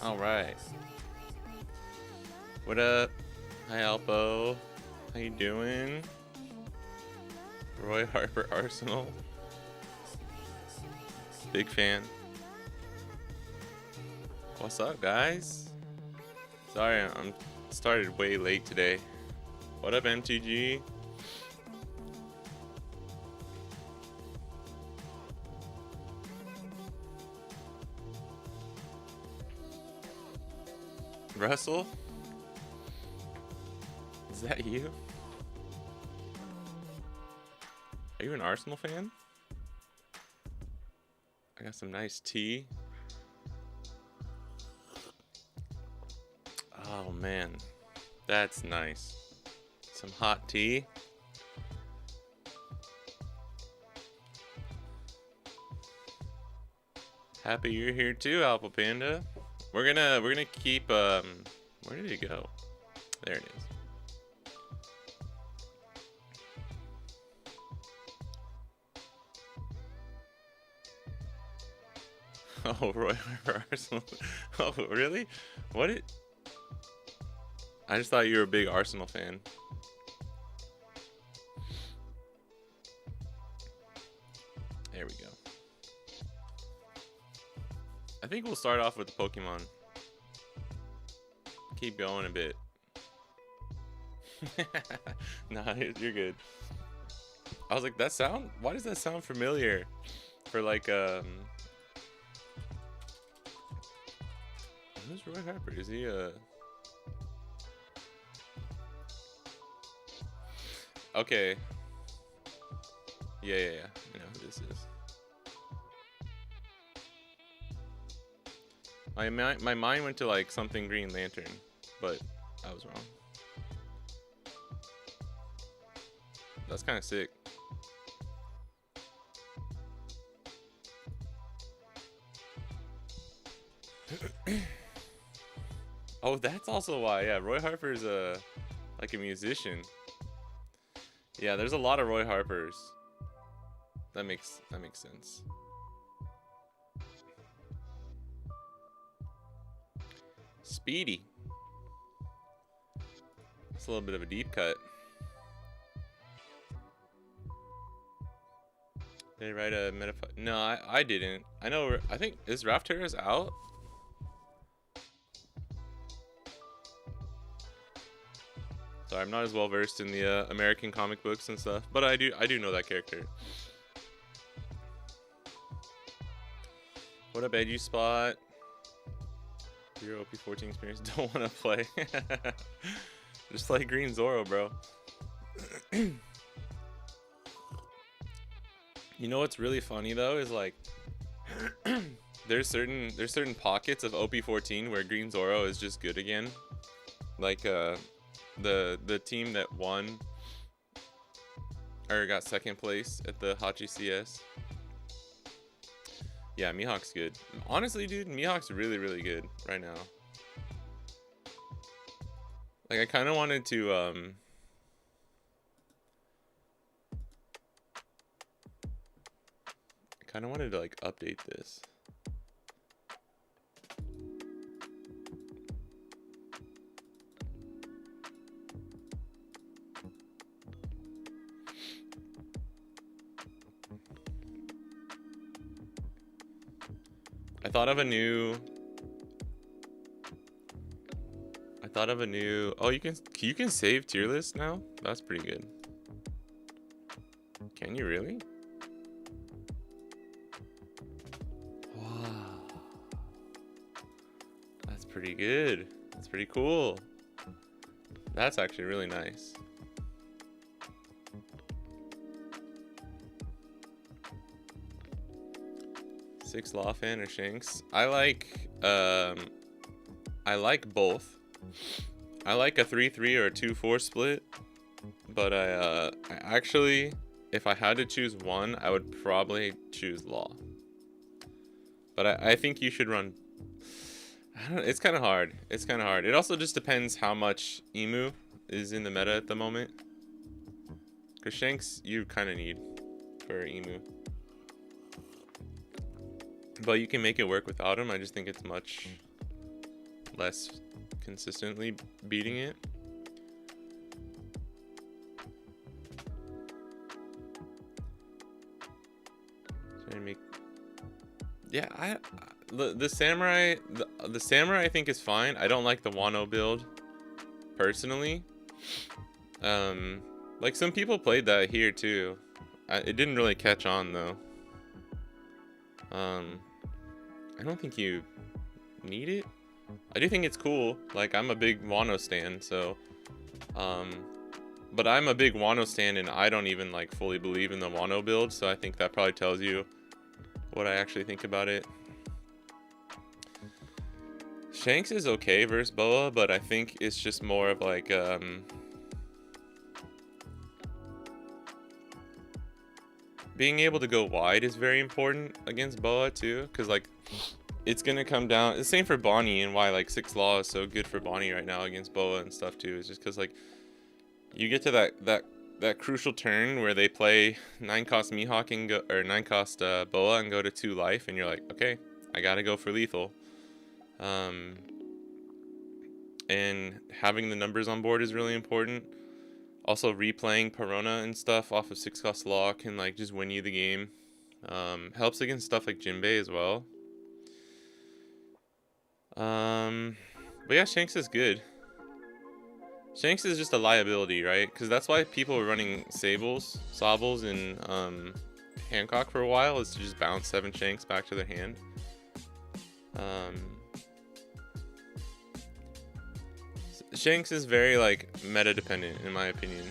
All right. What up? Hi, Alpo. How you doing? Roy Harper Arsenal. Big fan. What's up, guys? Sorry, I'm started way late today. What up, MTG? Russell? Is that you? Are you an Arsenal fan? I got some nice tea. Oh man, that's nice. Some hot tea. Happy you're here too, Alpha Panda. We're gonna keep where did it go? There it is. Oh, Roy Harper Arsenal. Oh, really? What it? I just thought you were a big Arsenal fan. There we go. I think we'll start off with the Pokemon. Keep going a bit. Nah, you're good. I was like, that sound? Why does that sound familiar? For like, who's Roy Harper? Is he Okay. Yeah. I know who this is. My mind went to like something Green Lantern, but I was wrong. That's kind of sick. Oh, that's also why. Yeah, Roy Harper's like a musician. Yeah, there's a lot of Roy Harpers. That makes sense. Speedy. It's a little bit of a deep cut. Did I write a meta? No, I didn't. I know. I think is Rafteras out? Sorry, I'm not as well versed in the American comic books and stuff, but I do know that character. What up, Edu Spot? Zero OP14 experience. Don't want to play. Just play Green Zoro, bro. You know what's really funny though is like there's certain pockets of OP14 where Green Zoro is just good again. Like the team that won or got second place at the Hachi CS. Yeah, Mihawk's good. Honestly, dude, Mihawk's really good right now. Like I kind of wanted to like update this. I thought of a new. Oh, you can save tier list now? That's pretty good. Can you really? Wow. That's pretty good. That's pretty cool. That's actually really nice. Six Law fan or Shanks? I like both. I like a 3-3 or a 2-4 split, but I actually, if I had to choose one, I would probably choose Law. But I think you should run. I don't know, it's kind of hard. It's kind of hard. It also just depends how much Emu is in the meta at the moment. Because Shanks, you kind of need for Emu. But you can make it work without him. I just think it's much less consistently beating it. Trying to make, yeah, the samurai, the samurai I think is fine. I don't like the Wano build personally. Like some people played that here too. It didn't really catch on though. I don't think you need it. I do think it's cool. Like, I'm a big Wano stan, so but I'm a big Wano stan and I don't even like fully believe in the Wano build, so I think that probably tells you what I actually think about it. Shanks is okay versus Boa, but I think it's just more of like being able to go wide is very important against Boa too, because like it's gonna come down. The same for Bonnie, and why like 6 Law is so good for Bonnie right now against Boa and stuff too. Is just because like you get to that crucial turn where they play 9-cost Mihawk and go, or 9-cost Boa and go to 2 life, and you're like, okay, I gotta go for lethal. And having the numbers on board is really important. Also, replaying Perona and stuff off of 6-cost Law can like just win you the game. Helps against stuff like Jinbei as well. But yeah, Shanks is good. Shanks is just a liability, right? Because that's why people were running Sables in Hancock for a while, is to just bounce 7 Shanks back to their hand. Shanks is very like meta dependent in my opinion.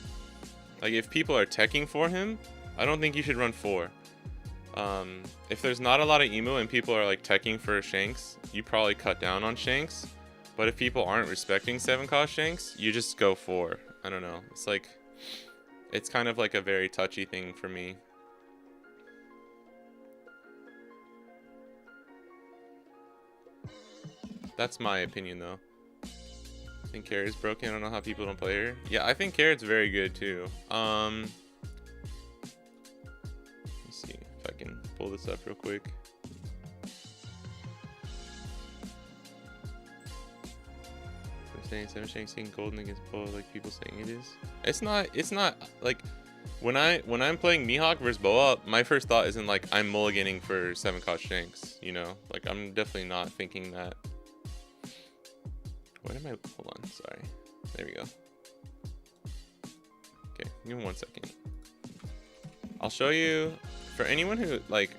Like if people are teching for him, I don't think you should run 4. If there's not a lot of emo and people are like teching for Shanks, you probably cut down on Shanks. But if people aren't respecting 7-cost Shanks, you just go 4. I don't know. It's like, it's kind of like a very touchy thing for me. That's my opinion though. I think Carrot's broken. I don't know how people don't play her. Yeah, I think Carrot's very good too. Let's see if I can pull this up real quick. I'm saying 7 Shanks being golden against Boa like people saying it is. It's not like when I'm playing Mihawk versus Boa, my first thought isn't like I'm mulliganing for 7-cost Shanks, you know? Like I'm definitely not thinking that. Where am I? Hold on, sorry. There we go. Okay, give me 1 second. I'll show you, for anyone who like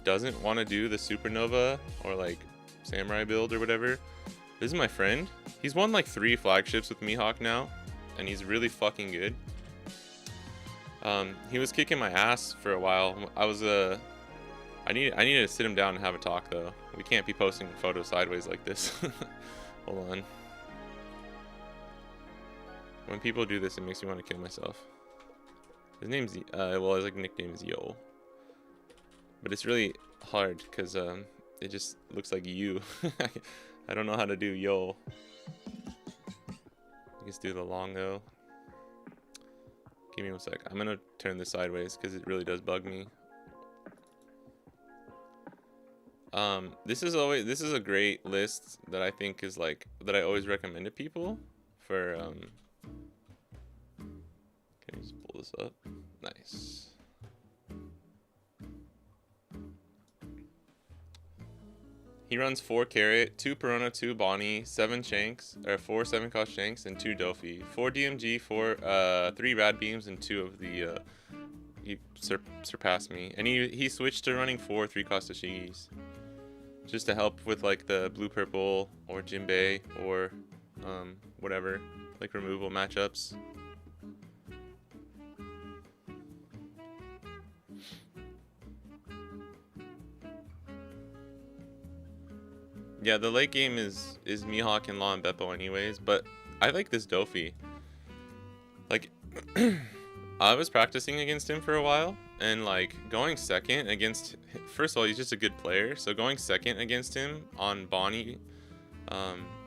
doesn't want to do the Supernova or like Samurai build or whatever, this is my friend. He's won like 3 flagships with Mihawk now, and he's really fucking good. He was kicking my ass for a while. I needed to sit him down and have a talk though. We can't be posting photos sideways like this. Hold on. When people do this, it makes me want to kill myself. His name's, well, his like nickname is Yo. But it's really hard because it just looks like you. I don't know how to do Yo. Just do the long though. Give me 1 sec. I'm gonna turn this sideways because it really does bug me. This is a great list that I think is like, that I always recommend to people for can you just pull this up? Nice. He runs 4 Carrot, 2 Perona, 2 Bonnie, 7 Shanks, or 4 7-cost Shanks, and 2 Dofi. 4 DMG, 3 Rad Beams, and 2 of the he surpassed me. And he switched to running 4 3-cost Ashigis, just to help with like the blue purple or Jinbei or whatever, like removal matchups. Yeah, the late game is Mihawk and Law and Beppo anyways, but I like this Dofi. Like, I was practicing against him for a while, and like going second against, first of all, he's just a good player, so going second against him on Bonnie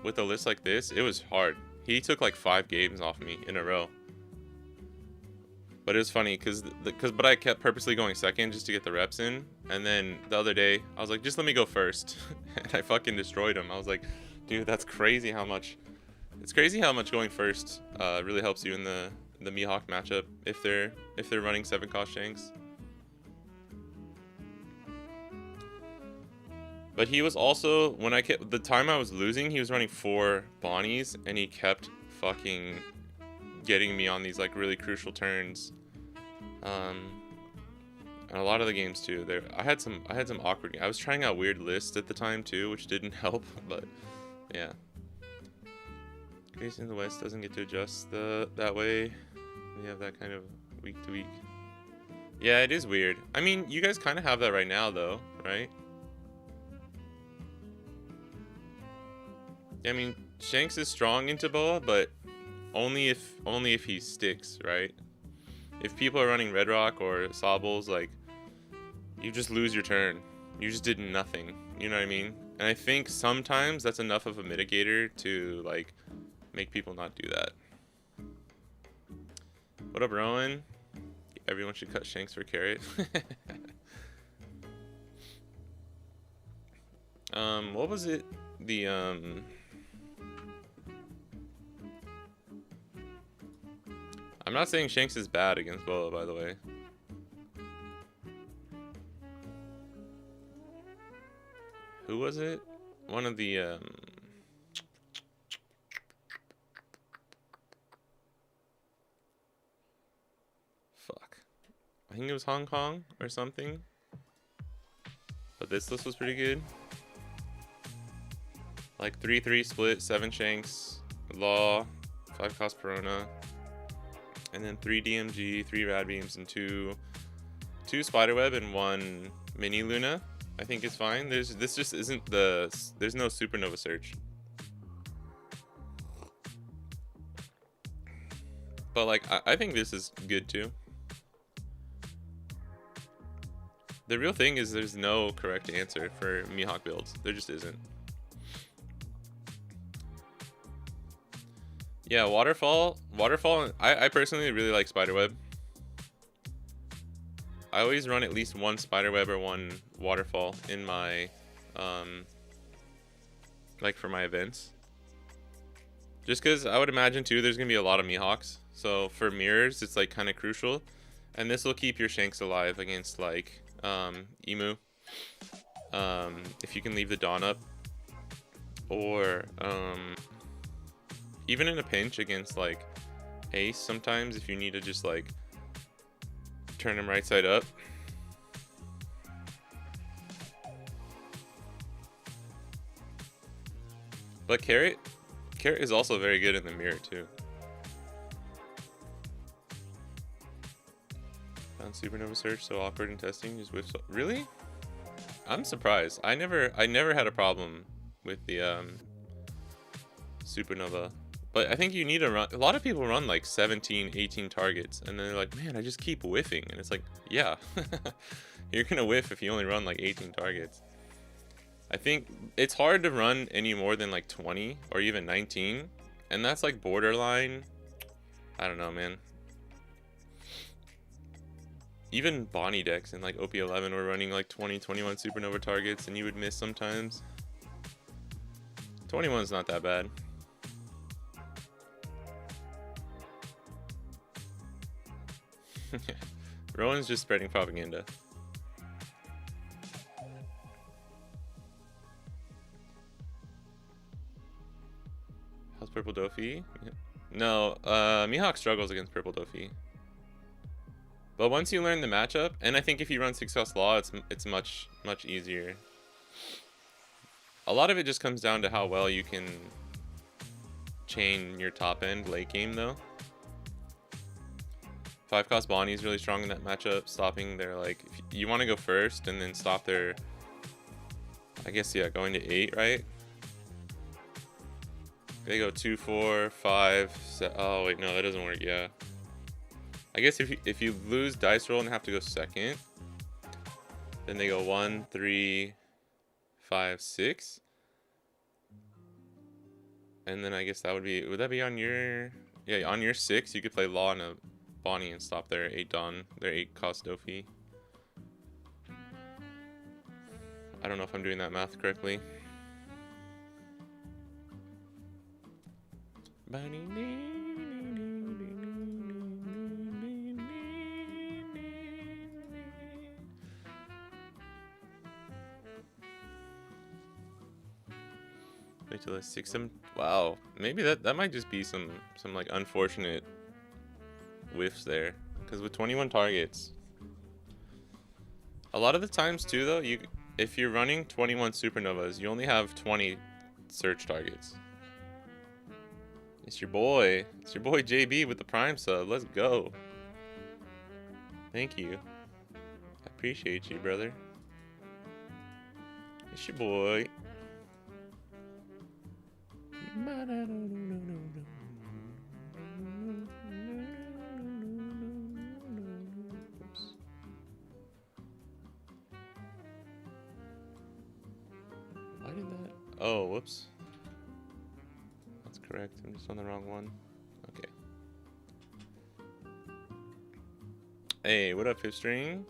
with a list like this, it was hard. He took like 5 games off me in a row. But it was funny but I kept purposely going second just to get the reps in. And then the other day, I was like, just let me go first. And I fucking destroyed him. I was like, Dude, that's crazy how much. It's crazy how much going first really helps you in the Mihawk matchup if they're running 7-cost Shanks. But he was also, when I kept, the time I was losing, he was running 4 Bonnies, and he kept fucking getting me on these like really crucial turns. And a lot of the games too. I had some awkward. I was trying out weird lists at the time too, which didn't help. But yeah, Grace in the West doesn't get to adjust that way. We have that kind of week to week. Yeah, it is weird. I mean, you guys kind of have that right now though, right? I mean, Shanks is strong into Boa, but only if he sticks, right? If people are running Red Rock or Sobbles, like, you just lose your turn. You just did nothing. You know what I mean? And I think sometimes that's enough of a mitigator to, like, make people not do that. What up, Rowan? Everyone should cut Shanks for Carrot. What was it? I'm not saying Shanks is bad against Boa, by the way. Who was it? One of the, fuck. I think it was Hong Kong or something. But this list was pretty good. Like 3-3 split, 7 Shanks, Law, 5-cost Perona. And then 3 DMG, 3 Rad Beams, and 2 Spiderweb and 1 Mini Luna. I think it's fine. This just isn't there's no Supernova Search. But like I think this is good too. The real thing is there's no correct answer for Mihawk builds. There just isn't. Yeah, Waterfall, I personally really like Spiderweb. I always run at least 1 Spiderweb or 1 Waterfall in my, like for my events. Just because I would imagine too, there's going to be a lot of Mihawks. So for mirrors, it's like kind of crucial. And this will keep your Shanks alive against like, Emu. If you can leave the Dawn up. Or, even in a pinch against like Ace sometimes, if you need to just like turn him right side up. But Carrot is also very good in the mirror too. Found Supernova Search so awkward in testing, just whiffs. Really? I'm surprised. I never had a problem with the Supernova. But I think you need to run, a lot of people run like 17, 18 targets, and then they're like, man, I just keep whiffing. And it's like, yeah, you're going to whiff if you only run like 18 targets. I think it's hard to run any more than like 20 or even 19. And that's like borderline. I don't know, man. Even Bonnie decks in like OP11 were running like 20, 21 Supernova targets, and you would miss sometimes. 21 is not that bad. Rowan's just spreading propaganda. How's Purple Dofi? No, Mihawk struggles against Purple Dofi. But once you learn the matchup, and I think if you run 6-cost Law, it's much easier. A lot of it just comes down to how well you can chain your top end late game though. 5-cost Bonnie is really strong in that matchup, stopping their, like, if you want to go first and then stop their, I guess, yeah, going to 8, right? They go 2, 4, 5, oh wait, no, that doesn't work, yeah. I guess if you lose dice roll and have to go second, then they go 1, 3, 5, 6. And then I guess that would that be on your, yeah, on your 6, you could play Law and a Bonnie and stop their 8-cost Dofi. I don't know if I'm doing that math correctly. Wait till I 6 them. Wow, maybe that might just be some like unfortunate whiffs there. Because with 21 targets, a lot of the times too though, if you're running 21 supernovas, you only have 20 search targets. It's your boy JB with the Prime sub. Let's go. Thank you. I appreciate you, brother. It's your boy. Why did that? Oh, whoops. That's correct. I'm just on the wrong one. Okay. Hey, what up, Hipstring?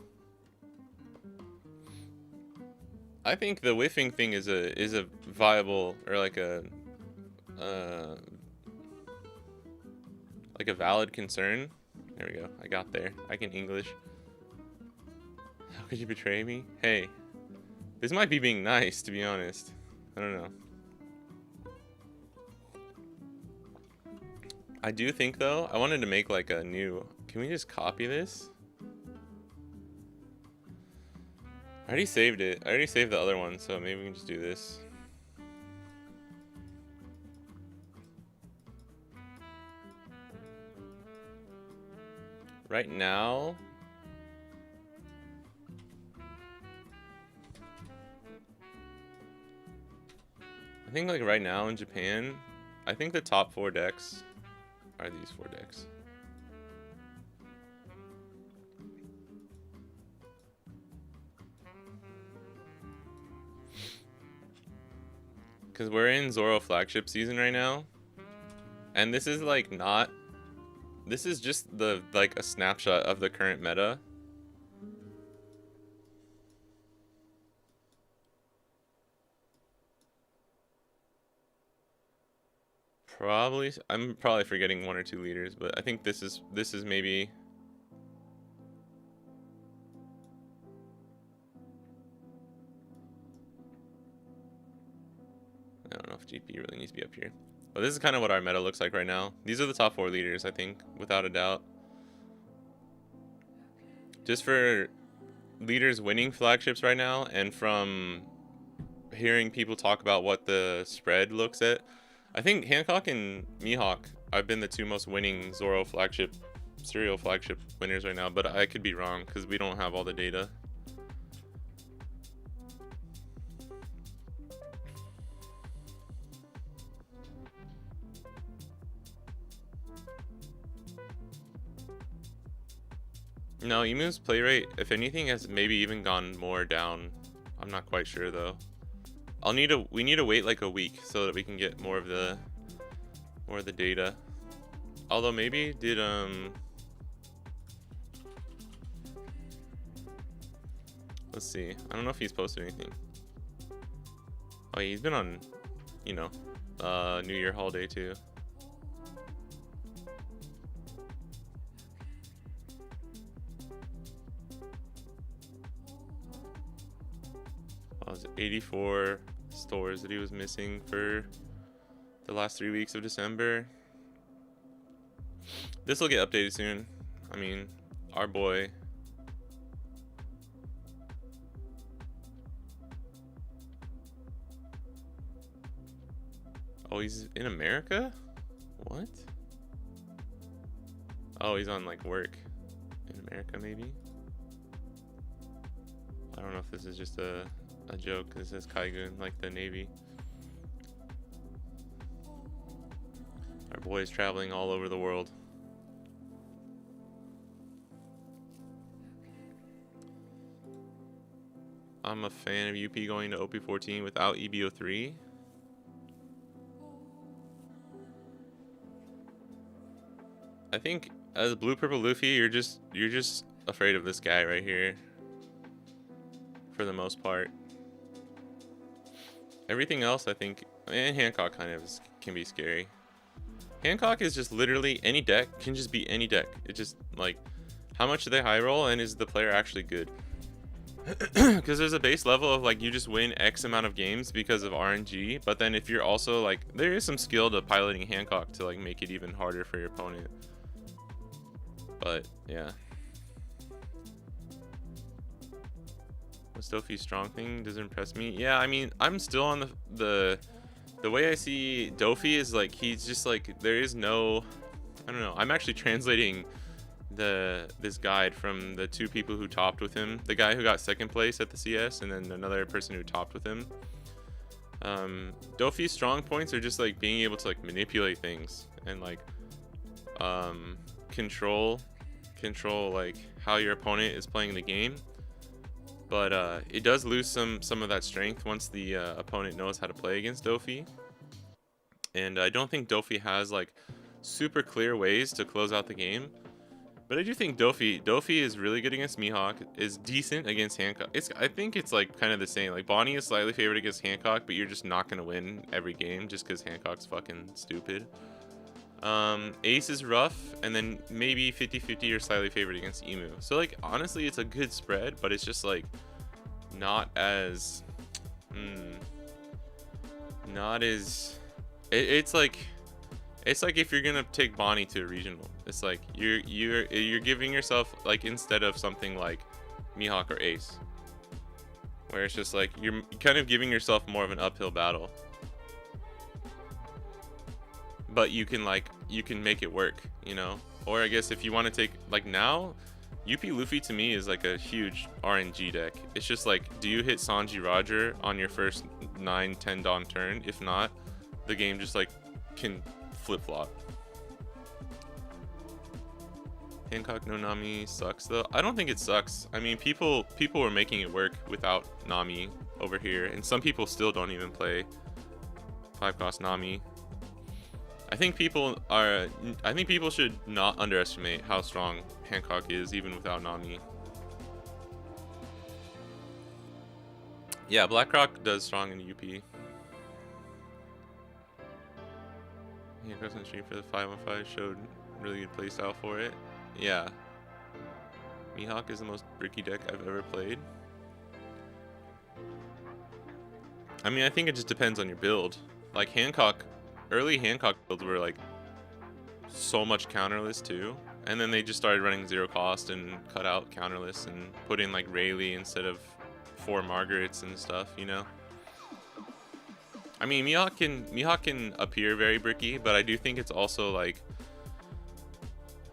I think the whiffing thing is a viable, or like a valid concern. There we go. I got there. I can English. How could you betray me? Hey, this might be being nice, to be honest. I don't know. I do think though, I wanted to make like a new. Can we just copy this? I already saved it. I already saved the other one, so maybe we can just do this. Right now, I think like right now in Japan, I think the top 4 decks are these 4 decks. Because we're in Zoro flagship season right now. And this is like not... This is just the like a snapshot of the current meta. I'm probably forgetting 1 or 2 leaders, but I think this is maybe... I don't know if GP really needs to be up here. But this is kind of what our meta looks like right now. These are the top 4 leaders, I think, without a doubt. Just for leaders winning flagships right now, and from hearing people talk about what the spread looks at, I think Hancock and Mihawk have been the 2 most winning Zoro flagship, serial flagship winners right now, but I could be wrong because we don't have all the data. No, Emu's play rate, if anything, has maybe even gone more down. I'm not quite sure though. We need to wait like a week so that we can get more of the data. Although maybe did let's see. I don't know if he's posted anything. Oh, he's been on, you know, New Year holiday too. Was 84 stores that he was missing for the last 3 weeks of December. This will get updated soon. I mean, our boy. Oh, he's in America? What? Oh, he's on like work in America maybe? I don't know if this is just a joke. This is Kaigun, like the Navy. Our boy is traveling all over the world. I'm a fan of UP going to OP14 without EBO3. I think as Blue Purple Luffy, you're just afraid of this guy right here. For the most part. Everything else, I think, and Hancock kind of can be scary. Hancock is just literally any deck can just be any deck. It just like how much do they high roll and is the player actually good? Because there's a base level of like you just win X amount of games because of RNG, but then if you're also like there is some skill to piloting Hancock to like make it even harder for your opponent. But yeah. The Stofi strong thing doesn't impress me. Yeah, I mean I'm still on the way I see Dofi is like he's just like there is no, I don't know. I'm actually translating this guide from the two people who topped with him, the guy who got second place at the CS and then another person who topped with him. Dofi's strong points are just like being able to like manipulate things and like control like how your opponent is playing the game, but it does lose some of that strength once the opponent knows how to play against Dofi. And I don't think Dofi has like super clear ways to close out the game. But I do think Dofi is really good against Mihawk, is decent against Hancock. I think it's like kind of the same. Like Bonnie is slightly favored against Hancock, but you're just not gonna win every game just because Hancock's fucking stupid. Ace is rough, and then maybe 50-50 or slightly favored against Emu. So like honestly, it's a good spread, but it's just like not as, not as. It's like if you're gonna take Bonnie to a regional, it's like you're giving yourself like instead of something like Mihawk or Ace, where it's just like you're kind of giving yourself more of an uphill battle. But you can make it work, you know? Or I guess if you want to take like now, UP Luffy to me is like a huge RNG deck. It's just like, do you hit Sanji Roger on your first 9-10 Dawn turn? If not, the game just like can flip-flop. Hancock no Nami sucks though. I don't think it sucks. I mean, people were making it work without Nami over here, and some people still don't even play 5-cost Nami. I think people should not underestimate how strong Hancock is even without Nami. Yeah, BlackRock does strong in UP. Hancock's on stream for the 5-on-5 showed really good playstyle for it. Yeah. Mihawk is the most bricky deck I've ever played. I mean, I think it just depends on your build. Like Hancock, early Hancock builds were like so much counterless too. And then they just started running 0 cost and cut out counterless and put in like Rayleigh instead of 4 Margarets and stuff, you know? I mean, Mihawk can appear very bricky, but I do think it's also like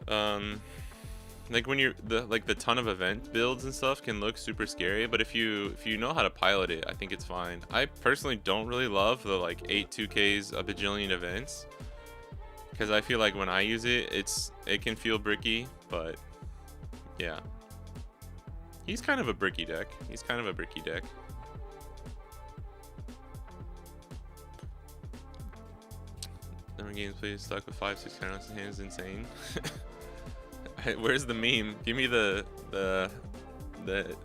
when you're the ton of event builds and stuff can look super scary, but if you know how to pilot it, I think it's fine. I personally don't really love the like 8 2Ks a bajillion events, because I feel like when I use it, it can feel bricky, but yeah. He's kind of a bricky deck. Number of games played stuck with 5-6 counters in hand is insane. Where's the meme? Give me the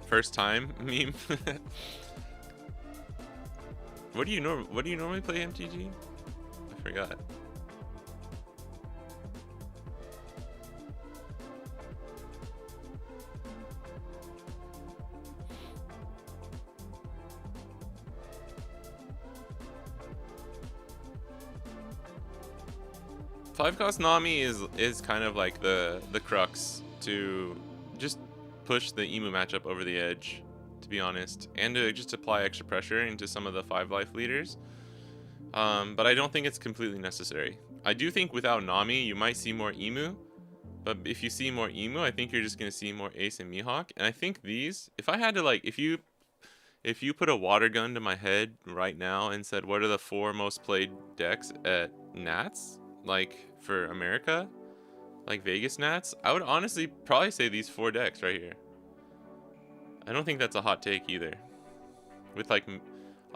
first time meme. What do you normally play MTG? I forgot. Five-cost Nami is kind of like the crux to just push the Emu matchup over the edge, to be honest, and to just apply extra pressure into some of the 5-life leaders. But I don't think it's completely necessary. I do think without Nami, you might see more Emu, but if you see more Emu, I think you're just gonna see more Ace and Mihawk. And I think these, if I had to like, if you put a water gun to my head right now and said, what are the 4 most played decks at Nats? Like for America, like Vegas Nats, I would honestly probably say these 4 decks right here. I don't think that's a hot take either. With like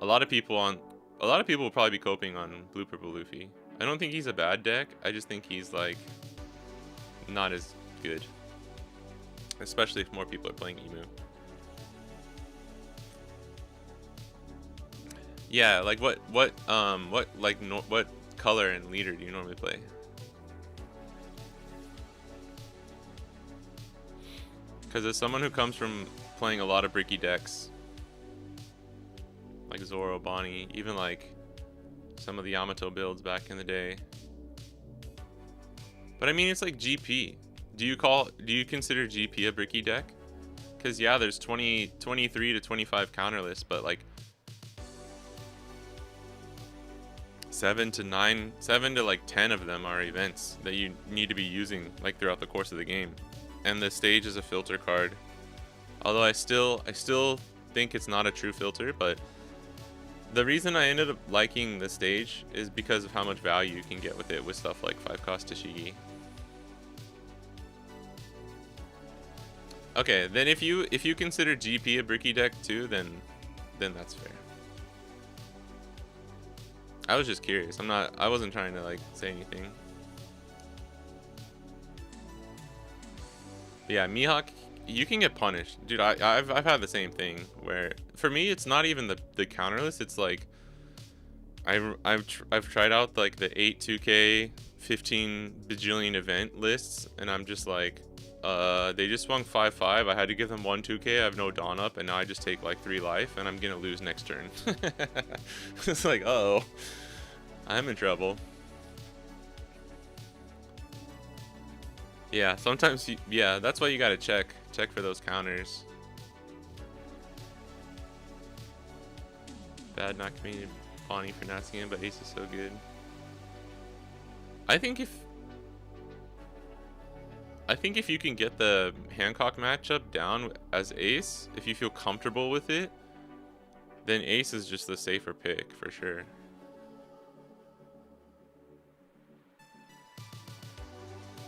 a lot of people will probably be coping on Blue Purple Luffy. I don't think he's a bad deck. I just think he's like not as good, especially if more people are playing Emu. Yeah, like what color and leader do you normally play? Because as someone who comes from playing a lot of bricky decks, like Zoro, Bonnie, even like some of the Yamato builds back in the day. But I mean, it's like GP. Do you consider GP a bricky deck? Because yeah, there's 23 to 25 counter lists, but like 7 to like 10 of them are events that you need to be using like throughout the course of the game. And the stage is a filter card. Although I still think it's not a true filter, but the reason I ended up liking the stage is because of how much value you can get with it with stuff like 5-cost Tashigi. Okay, then if you consider GP a bricky deck too, then that's fair. I was just curious. I wasn't trying to like say anything. But yeah, Mihawk, you can get punished, dude. I've had the same thing where for me it's not even the counter list. It's like I've tried out like the 8 2K 15 bajillion event lists, and I'm just like, they just swung 5/5. I had to give them 1 2K. I have no Dawn up, and now I just take like 3 life, and I'm gonna lose next turn. It's like, oh, I'm in trouble. Yeah, sometimes yeah, that's why you gotta check for those counters. Bad not committing Bonnie for not seeing him, but Ace is so good. I think if you can get the Hancock matchup down as Ace, if you feel comfortable with it, then Ace is just the safer pick for sure.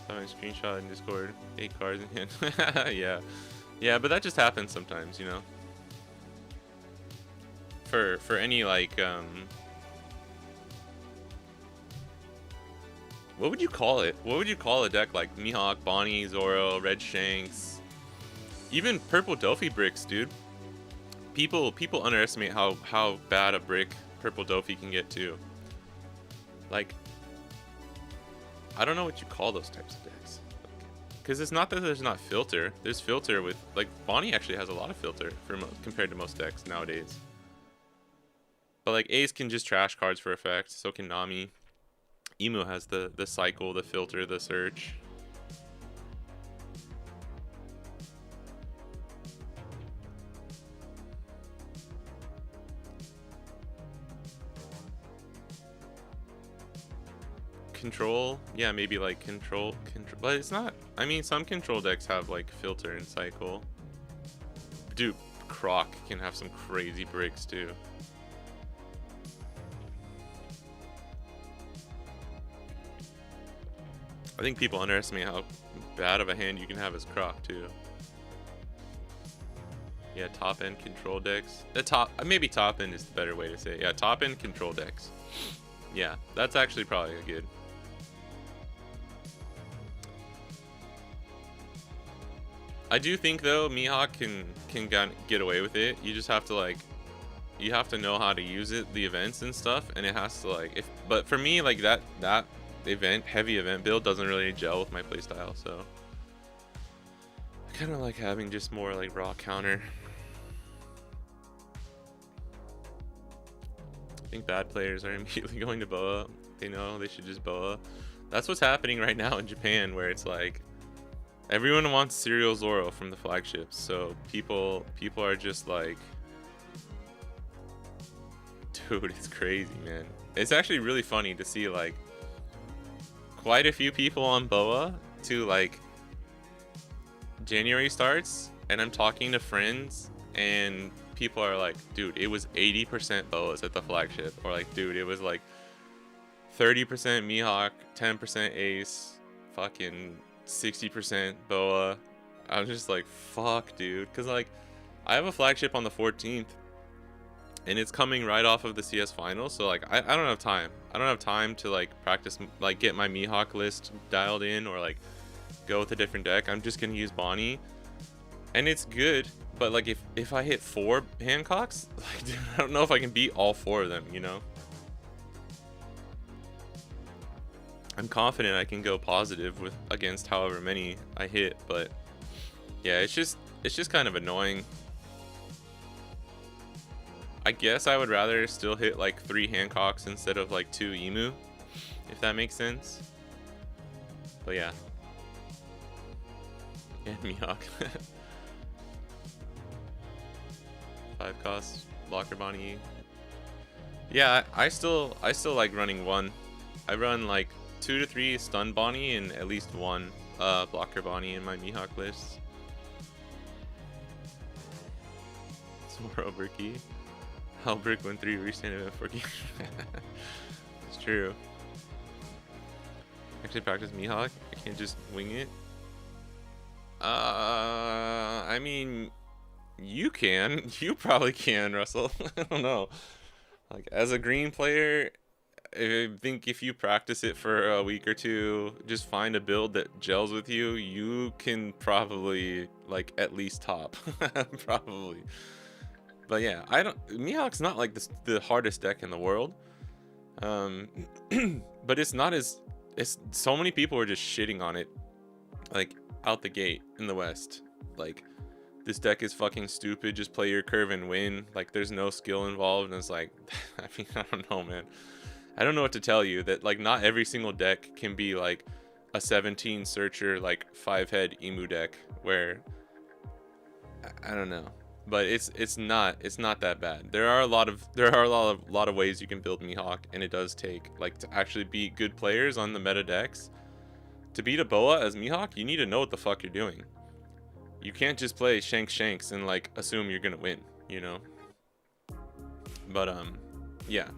Saw my screenshot in Discord, 8 cards in hand. Yeah, but that just happens sometimes, you know. For any like what would you call it? What would you call a deck like Mihawk, Bonnie, Zoro, Red Shanks, even Purple Dofi bricks, dude? People underestimate how bad a brick Purple Dofi can get too. Like, I don't know what you call those types of decks, because it's not that there's not filter. There's filter with like Bonnie actually has a lot of filter compared to most decks nowadays. But like Ace can just trash cards for effect. So can Nami. Emu has the cycle, the filter, the search. Control, yeah, maybe like control, but it's not. I mean, some control decks have like filter and cycle. Dude, Croc can have some crazy breaks too. I think people underestimate how bad of a hand you can have as Croc too. Yeah, top end control decks. Maybe top end is the better way to say it. Yeah, top end control decks. Yeah, that's actually probably good. I do think though Mihawk can get away with it. You just have to like, you have to know how to use it, the events and stuff, and it has to like but for me like that heavy event build doesn't really gel with my playstyle, so I kind of like having just more like raw counter. I think bad players are immediately going to Boa. They know they should just Boa. That's what's happening right now in Japan, where it's like everyone wants Serial Zoro from the flagships, so people are just like, dude, it's crazy, man. It's actually really funny to see like quite a few people on Boa to like January starts, and I'm talking to friends and people are like, dude, it was 80% Boas at the flagship, or like, dude, it was like 30% Mihawk, 10% Ace, fucking 60% Boa. I was just like, fuck, dude, because like I have a flagship on the 14th and it's coming right off of the CS final, so like I don't have time. I don't have time to like practice, like get my Mihawk list dialed in or like go with a different deck. I'm just gonna use Bonnie, and it's good, but like if I hit 4 Hancocks, like dude, I don't know if I can beat all 4 of them, you know. I'm confident I can go positive with against however many I hit, but Yeah, it's just kind of annoying. I guess I would rather still hit like 3 Hancocks instead of like 2 Emu, if that makes sense. But yeah. And Mihawk. 5 cost blocker Bonnie. Yeah, I still like running 1. I run like 2 to 3 stun Bonnie and at least 1 blocker Bonnie in my Mihawk list. Zoro Bricky. Halbrick win 3 restand event 4 games. It's true. Actually practice Mihawk. I can't just wing it. I mean, you can. You probably can, Russell. I don't know. Like, as a green player, I think if you practice it for a week or 2, just find a build that gels with you, you can probably, like, at least top. Probably. But yeah, Mihawk's not like the hardest deck in the world. But it's not as, so many people are just shitting on it, like, out the gate in the West. Like, this deck is fucking stupid, just play your curve and win. Like, there's no skill involved, and it's like, I mean, I don't know, man. I don't know what to tell you. That, like, not every single deck can be, like, a 17 searcher, like, 5-head Emu deck, where, I don't know. But it's not that bad. There are a lot of ways you can build Mihawk, and it does take, like, to actually beat good players on the meta decks. To beat a Boa as Mihawk, you need to know what the fuck you're doing. You can't just play Shanks and, like, assume you're gonna win, you know? But, yeah.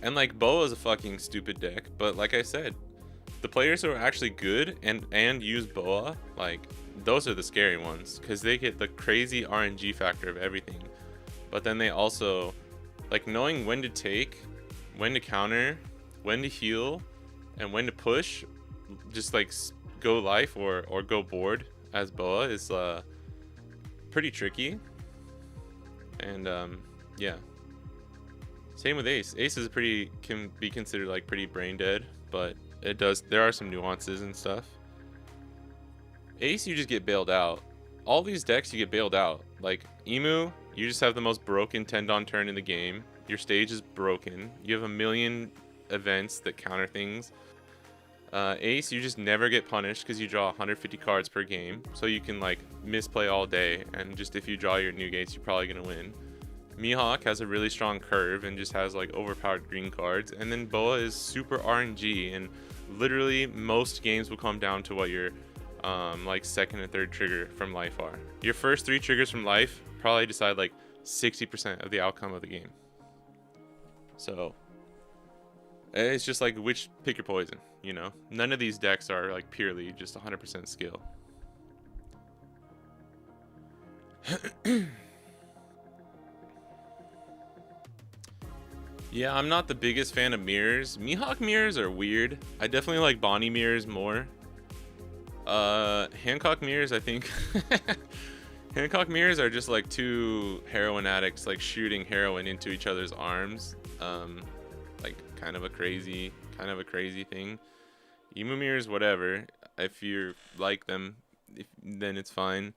And, like, Boa is a fucking stupid deck, but like I said, the players who are actually good and use Boa, like, those are the scary ones, because they get the crazy RNG factor of everything. But then they also, like, knowing when to take, when to counter, when to heal, and when to push, just, like, go life or go board as Boa is pretty tricky. And yeah, same with Ace. Ace is can be considered, like, pretty brain dead, but there are some nuances and stuff. Ace, you just get bailed out. All these decks, you get bailed out. Like, Emu, you just have the most broken Tendon turn in the game. Your stage is broken. You have a million events that counter things. Ace, you just never get punished because you draw 150 cards per game. So you can, like, misplay all day, and just if you draw your new gates, you're probably going to win. Mihawk has a really strong curve and just has, like, overpowered green cards. And then Boa is super RNG, and literally most games will come down to what your like, second and third trigger from life are. Your first 3 triggers from life probably decide, like, 60% of the outcome of the game. So it's just like, pick your poison, you know? None of these decks are, like, purely just 100% skill. Yeah, I'm not the biggest fan of mirrors. Mihawk mirrors are weird. I definitely like Bonnie mirrors more. Hancock mirrors, I think. Hancock mirrors are just like 2 heroin addicts, like, shooting heroin into each other's arms. Like, kind of a crazy thing. Emu mirrors, whatever. If you like them, then it's fine.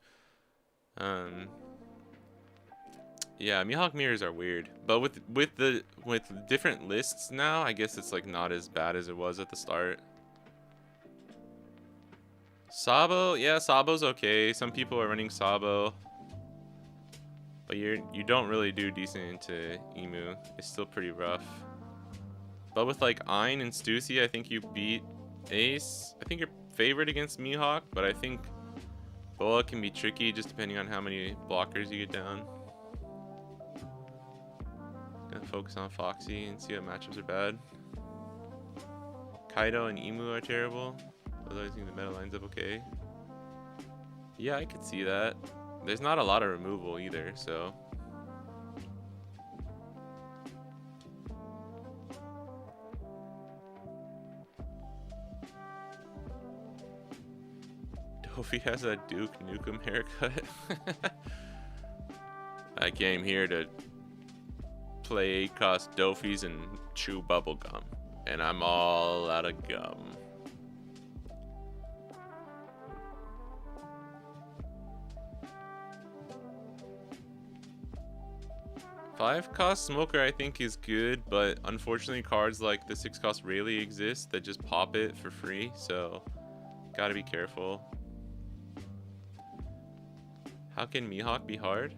Yeah, Mihawk mirrors are weird, but with different lists now, I guess it's, like, not as bad as it was at the start. Sabo, yeah, Sabo's okay. Some people are running Sabo, but you don't really do decent into Emu. It's still pretty rough. But with, like, Ein and Stussy, I think you beat Ace. I think you're favored against Mihawk, but I think Boa can be tricky just depending on how many blockers you get down. Gonna focus on Foxy and see what matchups are bad. Kaido and Emu are terrible. Otherwise, I think the meta lines up okay. Yeah, I could see that. There's not a lot of removal either, so. Dofi has a Duke Nukem haircut. I came here to play cost Dofis and chew bubblegum, and I'm all out of gum. 5-cost Smoker I think is good, but unfortunately cards like the 6-cost Rayleigh exist that just pop it for free, so gotta be careful. How can Mihawk be hard?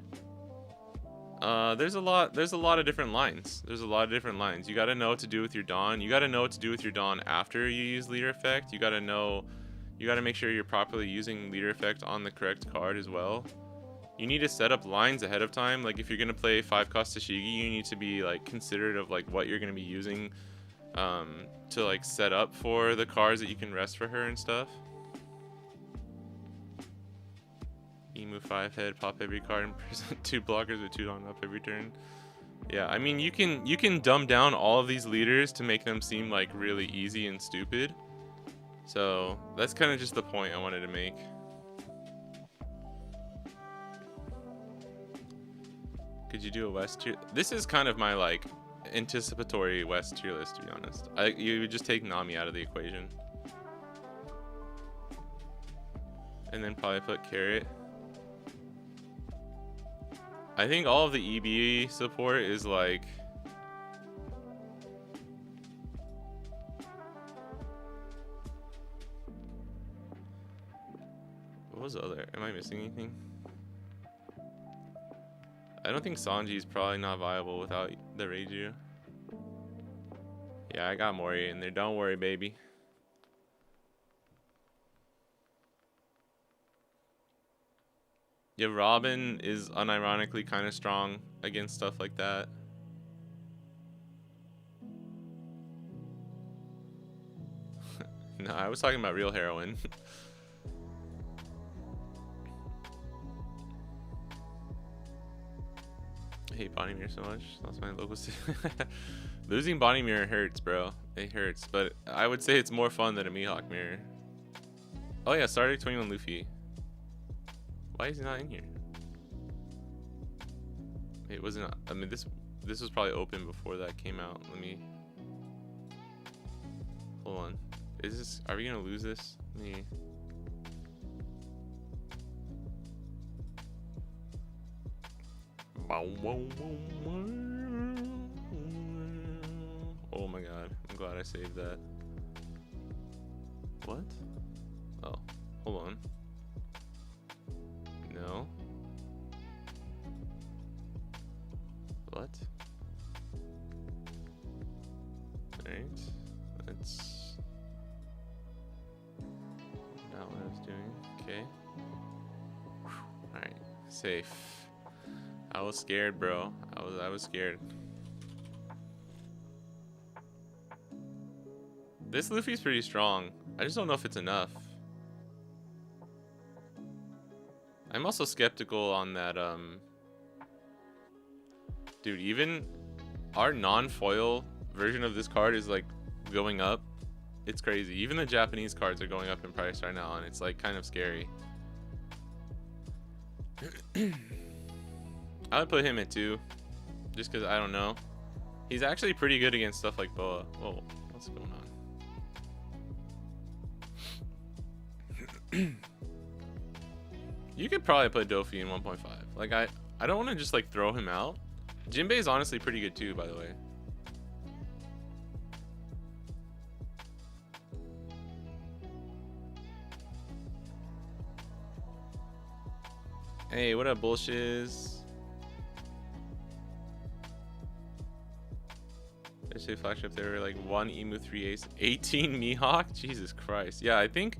There's a lot of different lines. You gotta know what to do with your Dawn. You gotta know what to do with your Dawn after you use leader effect. You gotta make sure you're properly using leader effect on the correct card as well. You need to set up lines ahead of time. Like if you're gonna play 5-cost Tashigi, you need to be like considerate of like what you're gonna be using to like set up for the cards that you can rest for her and stuff. Emu 5 head, pop every card and present 2 blockers with 2 on up every turn. Yeah, I mean you can dumb down all of these leaders to make them seem like really easy and stupid. So that's kind of just the point I wanted to make. Could you do a West tier? This is kind of my like anticipatory West tier list, to be honest. You would just take Nami out of the equation. And then probably put Carrot. I think all of the EB support is like... What was the other? Am I missing anything? I don't think Sanji is probably not viable without the Reiju. Yeah, I got Mori in there. Don't worry, baby. Yeah, Robin is unironically kind of strong against stuff like that. No, I was talking about real heroin. I hate Bonnie Mirror so much. That's my local city. Losing Bonnie Mirror hurts, bro. It hurts, but I would say it's more fun than a Mihawk mirror. Oh yeah, started 21 Luffy. Why is he not in here? It wasn't. I mean, this was probably open before that came out. Let me. Hold on. Is this? Are we gonna lose this? Let me. Oh my god, I'm glad I saved that. What? Oh, hold on. No. What? Alright, that's not what I was doing. Okay. Alright, safe. I was scared, bro. I was scared. This Luffy's pretty strong. I just don't know if it's enough. I'm also skeptical on that, dude, even our non-foil version of this card is like going up. It's crazy. Even the Japanese cards are going up in price right now, and it's like kind of scary. I would put him at 2, just because I don't know. He's actually pretty good against stuff like Boa. Whoa, what's going on? You could probably put Dofi in 1.5. Like I don't want to just like throw him out. Jinbei is honestly pretty good too, by the way. Hey, what up, bullshiz? Actually, flagship there were like 1 Emu 3 Ace, 18 Mihawk. Jesus Christ. Yeah, I think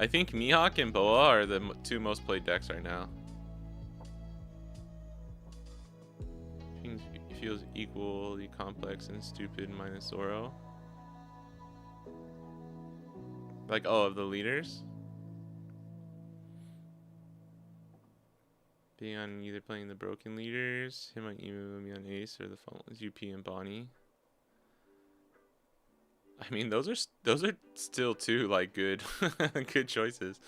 Mihawk and Boa are the 2 most played decks right now. It feels equally complex and stupid minus Zoro. Like, oh, of the leaders? Being on either playing the broken leaders, him on Emu, me on Ace, or the phone with UP and Bonnie. I mean, those are still 2 like good good choices.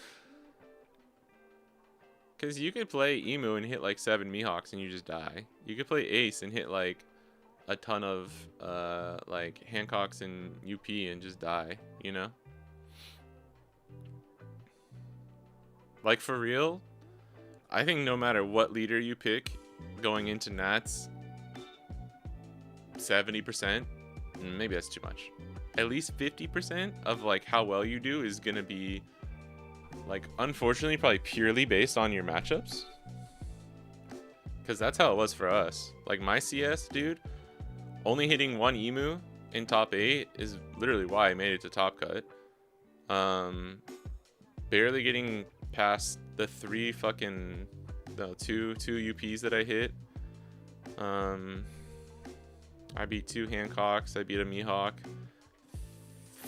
Cause you could play Emu and hit like 7 Mihawks and you just die. You could play Ace and hit like a ton of like Hancocks and UP and just die, you know? Like for real, I think no matter what leader you pick going into Nats, 70%, maybe that's too much. At least 50% of like how well you do is gonna be like, unfortunately, probably purely based on your matchups. Because that's how it was for us. Like my CS, dude, only hitting one emu in top 8 is literally why I made it to top cut. Barely getting past the 2 UPs that I hit. I beat 2 Hancocks, I beat a Mihawk,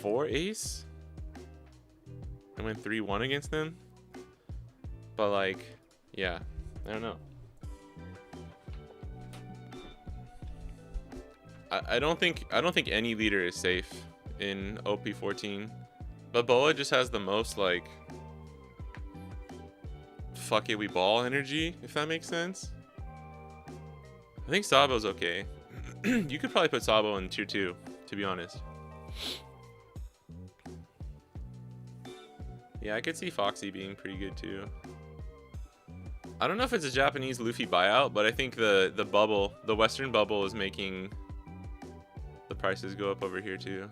4 Ace. I went 3-1 against them. But like, yeah, I don't know. I don't think any leader is safe in OP14. But Boa just has the most like fuck it we ball energy, if that makes sense. I think Sabo's okay. You could probably put Sabo in tier 2, to be honest. Yeah, I could see Foxy being pretty good too. I don't know if it's a Japanese Luffy buyout, but I think the bubble, the Western bubble, is making the prices go up over here too.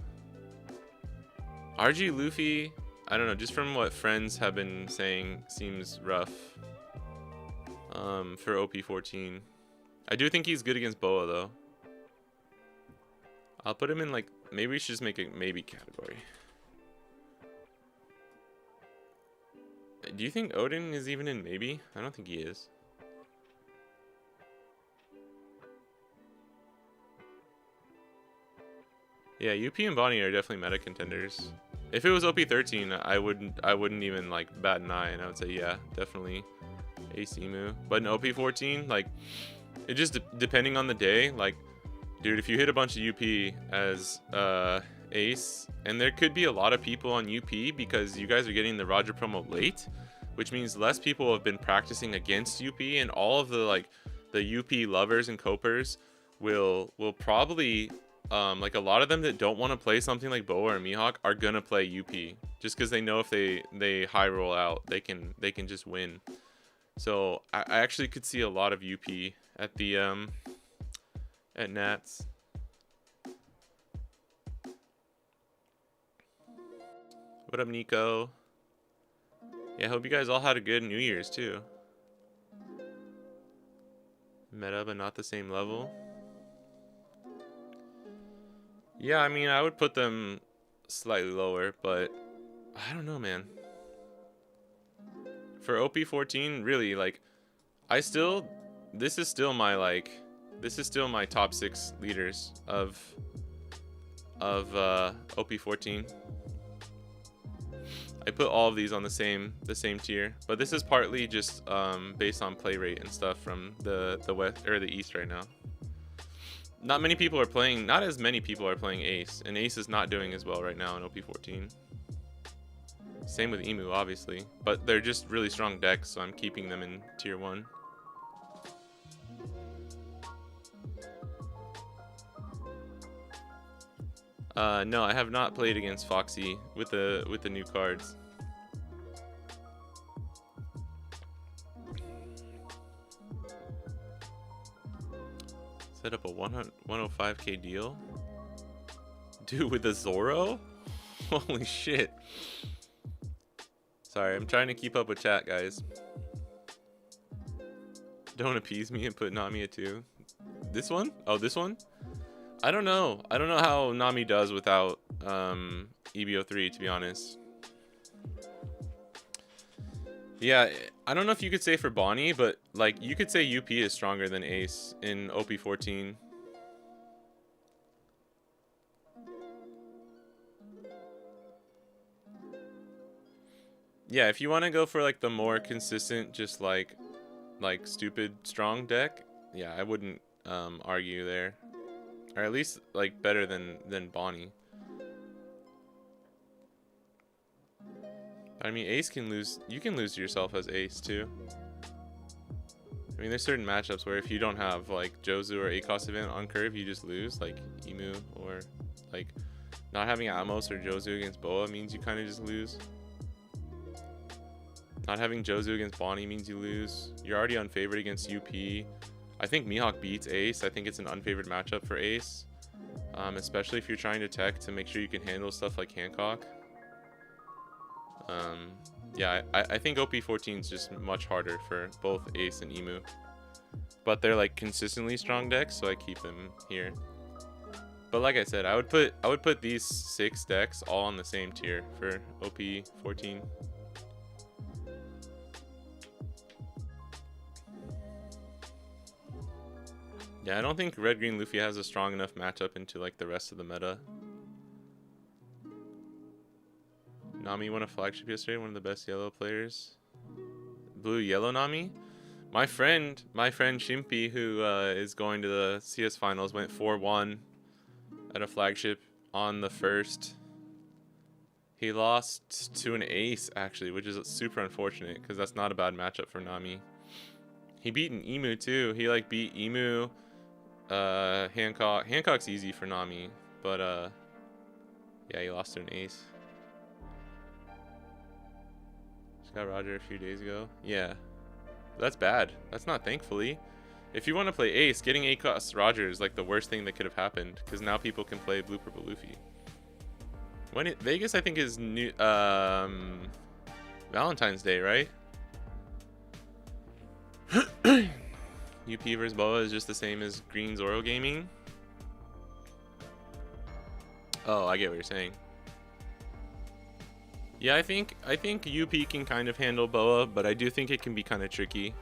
RG Luffy, I don't know, just from what friends have been saying, seems rough for OP14. I do think he's good against Boa though. I'll put him in like, maybe we should just make a maybe category. Do you think Odin is even in maybe? I don't think he is. Yeah, UP and Bonnie are definitely meta contenders. If it was OP13, I wouldn't even like bat an eye, and I would say yeah, definitely Ace Emu. But in OP14, like it just depending on the day, like dude, if you hit a bunch of UP as Ace, and there could be a lot of people on UP because you guys are getting the Roger promo late, which means less people have been practicing against UP, and all of the like the UP lovers and copers will probably like a lot of them that don't want to play something like Boa or Mihawk are gonna play UP just because they know if they high roll out they can just win. So I actually could see a lot of UP at the at Nats. What up, Nico? Yeah, I hope you guys all had a good New Year's too. Meta, but not the same level. Yeah, I mean, I would put them slightly lower, but I don't know, man. For OP14, really, like, this is still my top 6 leaders of OP14. I put all of these on the same tier, but this is partly just based on play rate and stuff from the west or the east right now. Not as many people are playing Ace, and Ace is not doing as well right now in OP14. Same with Emu, obviously, but they're just really strong decks, so I'm keeping them in tier 1. No, I have not played against Foxy with the new cards. Set up a 105k deal? Dude, with a Zoro? Holy shit. Sorry, I'm trying to keep up with chat, guys. Don't appease me and put Nami at 2. This one? Oh, this one? I don't know. I don't know how Nami does without EBO3, to be honest. Yeah, I don't know if you could say for Bonnie, but like you could say UP is stronger than Ace in OP14. Yeah, if you want to go for like the more consistent, just like stupid strong deck, yeah, I wouldn't argue there. Or at least like better than Bonnie. I mean, Ace can lose. You can lose to yourself as Ace too. I mean, there's certain matchups where if you don't have like Jozu or ACOS event on curve, you just lose. Like Emu, or like not having Amos or Jozu against Boa means you kind of just lose. Not having Jozu against Bonnie means you lose. You're already unfavored against UP. I think Mihawk beats Ace. I think it's an unfavored matchup for Ace. especially if you're trying to tech to make sure you can handle stuff like Hancock. Yeah, I think OP14 is just much harder for both Ace and Emu. But they're like consistently strong decks, so I keep them here. But like I said, I would put these 6 decks all on the same tier for OP14. Yeah, I don't think Red Green Luffy has a strong enough matchup into like the rest of the meta. Nami won a flagship yesterday, one of the best yellow players. Blue yellow Nami? My friend Shimpy, who is going to the CS finals, went 4-1 at a flagship on the first. He lost to an ace actually, which is super unfortunate because that's not a bad matchup for Nami. He beat an Emu too. He like beat Emu, Hancock. Hancock's easy for Nami, but yeah, he lost to an ace. Just got Roger a few days ago. Yeah, that's bad. That's not thankfully. If you want to play ace, getting A-cost Roger is like the worst thing that could have happened because now people can play blue purple Luffy. Vegas, I think, is new Valentine's Day, right? UP vs Boa is just the same as Green Zoro Gaming. Oh, I get what you're saying. Yeah, I think UP can kind of handle Boa, but I do think it can be kind of tricky.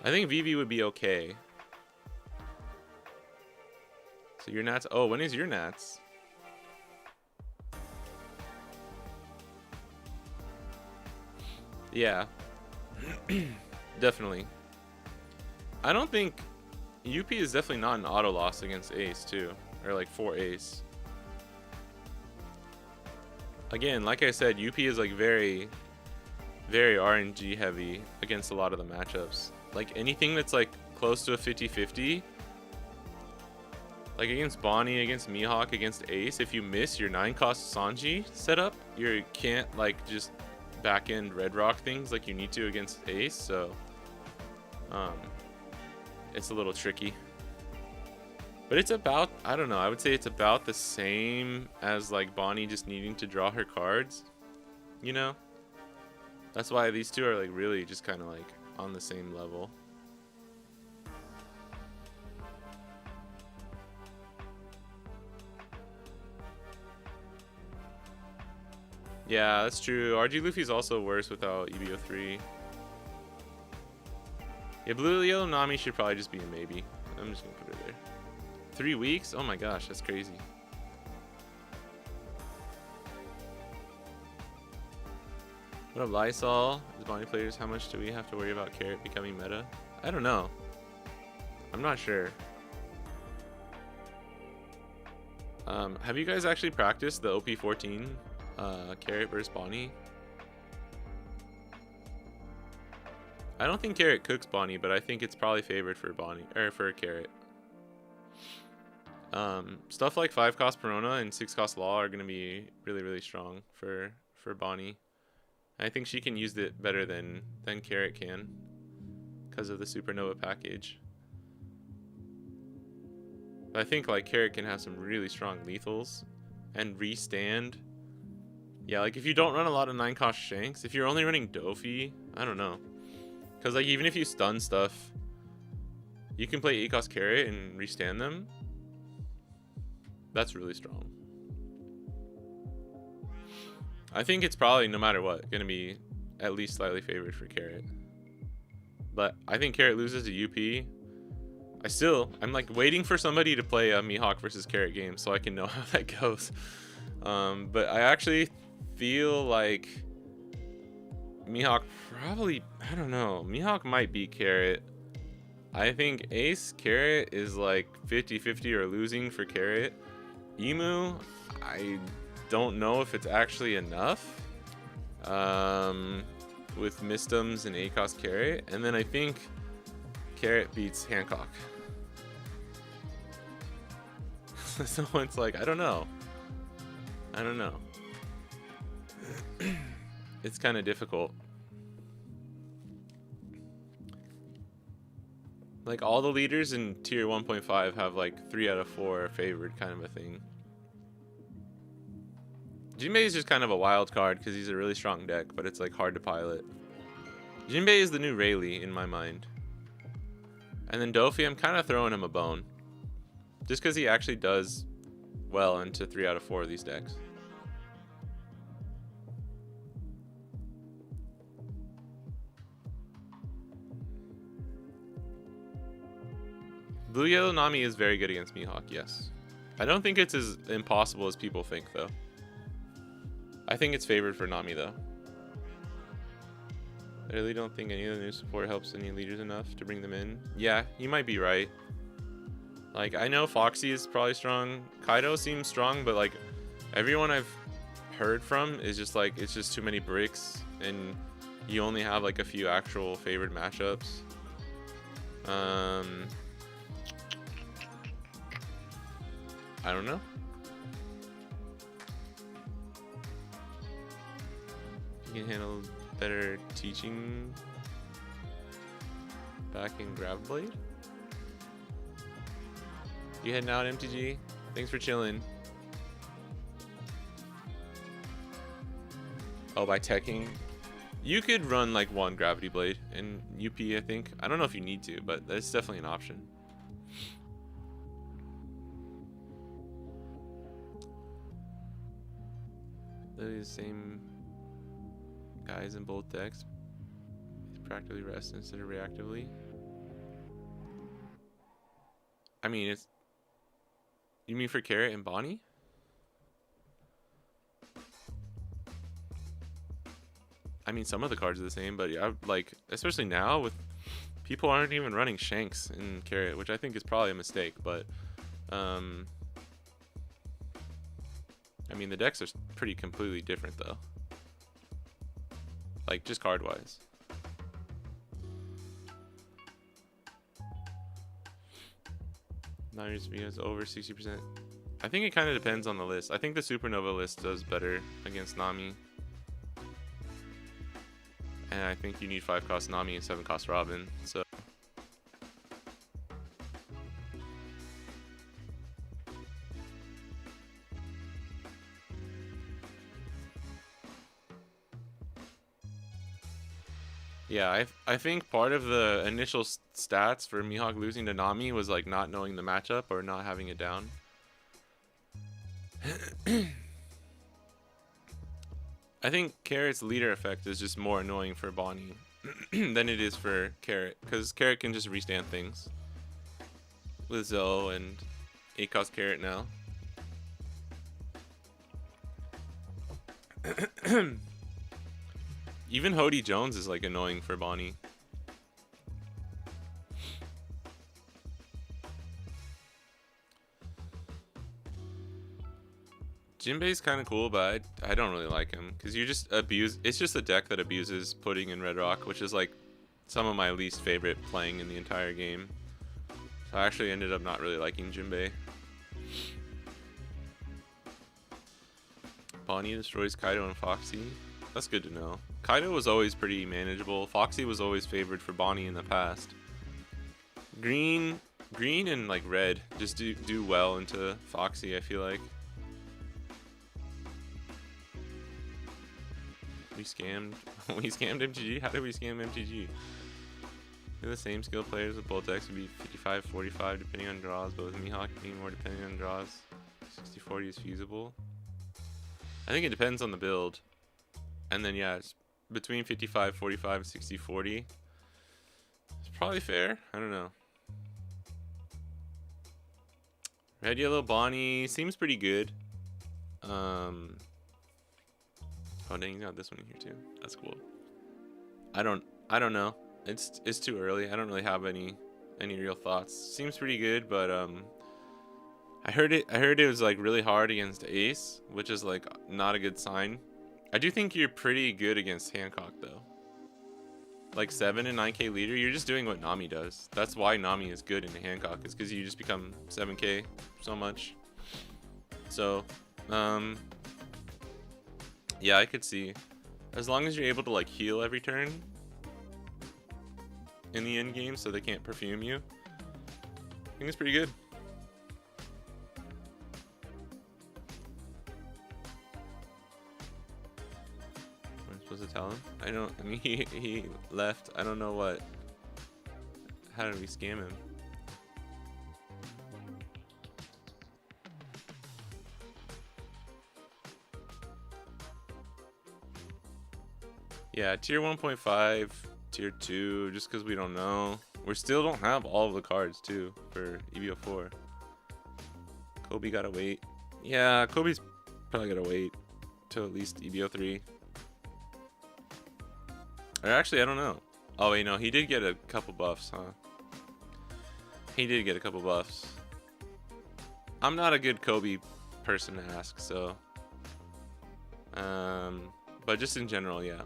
I think Vivi would be okay. So your Nats. Oh, when is your Nats? Yeah. Definitely. I don't think UP is definitely not an auto loss against Ace too, or like for Ace. Again, like I said, UP is like very RNG heavy against a lot of the matchups. Like anything that's like close to a 50-50, like against Bonnie, against Mihawk, against Ace, if you miss your 9-cost Sanji setup, you can't like just back end Red Rock things like you need to against Ace, so it's a little tricky. But it's about, I don't know, I would say it's about the same as like Bonnie just needing to draw her cards, you know? That's why these two are like really just kind of like on the same level. Yeah, that's true. RG Luffy's also worse without EBO3. Yeah, Blue Yellow Nami should probably just be a maybe. I'm just gonna put her there. 3 weeks? Oh my gosh, that's crazy. What up, Lysol? As Bonnie players, how much do we have to worry about Carrot becoming meta? I don't know. I'm not sure. Have you guys actually practiced the OP14 Carrot versus Bonnie? I don't think Carrot cooks Bonnie, but I think it's probably favored for Bonnie or for Carrot. Stuff like 5-cost Perona and 6-cost Law are gonna be really strong for Bonnie. I think she can use it better than Carrot can because of the Supernova package. But I think like Carrot can have some really strong lethals and restand. Yeah, like if you don't run a lot of 9-cost Shanks, if you're only running Dofi, I don't know. Because like even if you stun stuff, you can play 8-cost Carrot and restand them. That's really strong. I think it's probably, no matter what, going to be at least slightly favored for Carrot. But I think Carrot loses to UP. I'm like waiting for somebody to play a Mihawk versus Carrot game so I can know how that goes. But I actually feel like Mihawk probably, I don't know, Mihawk might beat Carrot. I think Ace Carrot is like 50-50 or losing for Carrot. Emu, I don't know if it's actually enough with Mistems and 8-cost Carrot. And then I think Carrot beats Hancock. So it's like, I don't know. it's kind of difficult. Like all the leaders in tier 1.5 have like 3 out of 4 favored kind of a thing. Jinbei is just kind of a wild card because he's a really strong deck, but it's like hard to pilot. Jinbei is the new Rayleigh in my mind. And then Dofi, I'm kind of throwing him a bone. Just because he actually does well into 3 out of 4 of these decks. Blue Yellow Nami is very good against Mihawk, yes. I don't think it's as impossible as people think, though. I think it's favored for Nami, though. I really don't think any of the new support helps any leaders enough to bring them in. Yeah, you might be right. Like, I know Foxy is probably strong. Kaido seems strong, but like, everyone I've heard from is just like, it's just too many bricks, and you only have like a few actual favored matchups. I don't know. You can handle better teaching back in Grab Blade. You heading out, MTG? Thanks for chilling. Oh, by teching? You could run like one Gravity Blade in UP, I think. I don't know if you need to, but that's definitely an option. Literally the same guys in both decks. Practically rest instead of reactively. I mean, it's... You mean for Carrot and Bonnie? I mean, some of the cards are the same, but yeah, like, especially now with people aren't even running Shanks in Carrot, which I think is probably a mistake, but I mean, the decks are pretty completely different though. Like, just card wise. Now your speed is over 60%. I think it kind of depends on the list. I think the Supernova list does better against Nami. And I think you need 5 cost Nami and 7 cost Robin. So yeah, I think part of the initial stats for Mihawk losing to Nami was like not knowing the matchup or not having it down. I think Carrot's leader effect is just more annoying for Bonnie than it is for Carrot, because Carrot can just restand things with Zoe and 8 cost Carrot now. Even Hody Jones is like annoying for Bonnie. Jinbei's kind of cool, but I don't really like him because you just abuse. It's just a deck that abuses Pudding and Red Rock, which is like some of my least favorite playing in the entire game. So I actually ended up not really liking Jinbei. Bonnie destroys Kaido and Foxy. That's good to know. Kaido was always pretty manageable. Foxy was always favored for Bonnie in the past. Green and like red just do well into Foxy, I feel like. We scammed MTG? How did we scam MTG? The same skill players with both decks would be 55-45 depending on draws, but with Mihawk being more depending on draws, 60-40 is feasible. I think it depends on the build. And then yeah, it's between 55-45 and 60-40. It's probably fair. I don't know. Red Yellow Bonnie seems pretty good. Oh dang, you got this one in here too. That's cool. I don't know. It's too early. I don't really have any real thoughts. Seems pretty good, but I heard it was like really hard against Ace, which is like not a good sign. I do think you're pretty good against Hancock though. Like 7 and 9k leader, you're just doing what Nami does. That's why Nami is good in Hancock, is because you just become 7k so much. So yeah, I could see As long as you're able to like heal every turn in the end game so they can't perfume you, I think it's pretty good. What am I supposed to tell him? I mean he left. I don't know what. How did we scam him? Yeah, tier 1.5, tier 2, just because we don't know. We still don't have all of the cards, too, for EVO4. Kobe gotta wait. Yeah, Kobe's probably gotta wait till at least EVO3. Or actually, I don't know. Oh, wait, no, he did get a couple buffs, huh? He did get a couple buffs. I'm not a good Kobe person to ask, so... But just in general, yeah.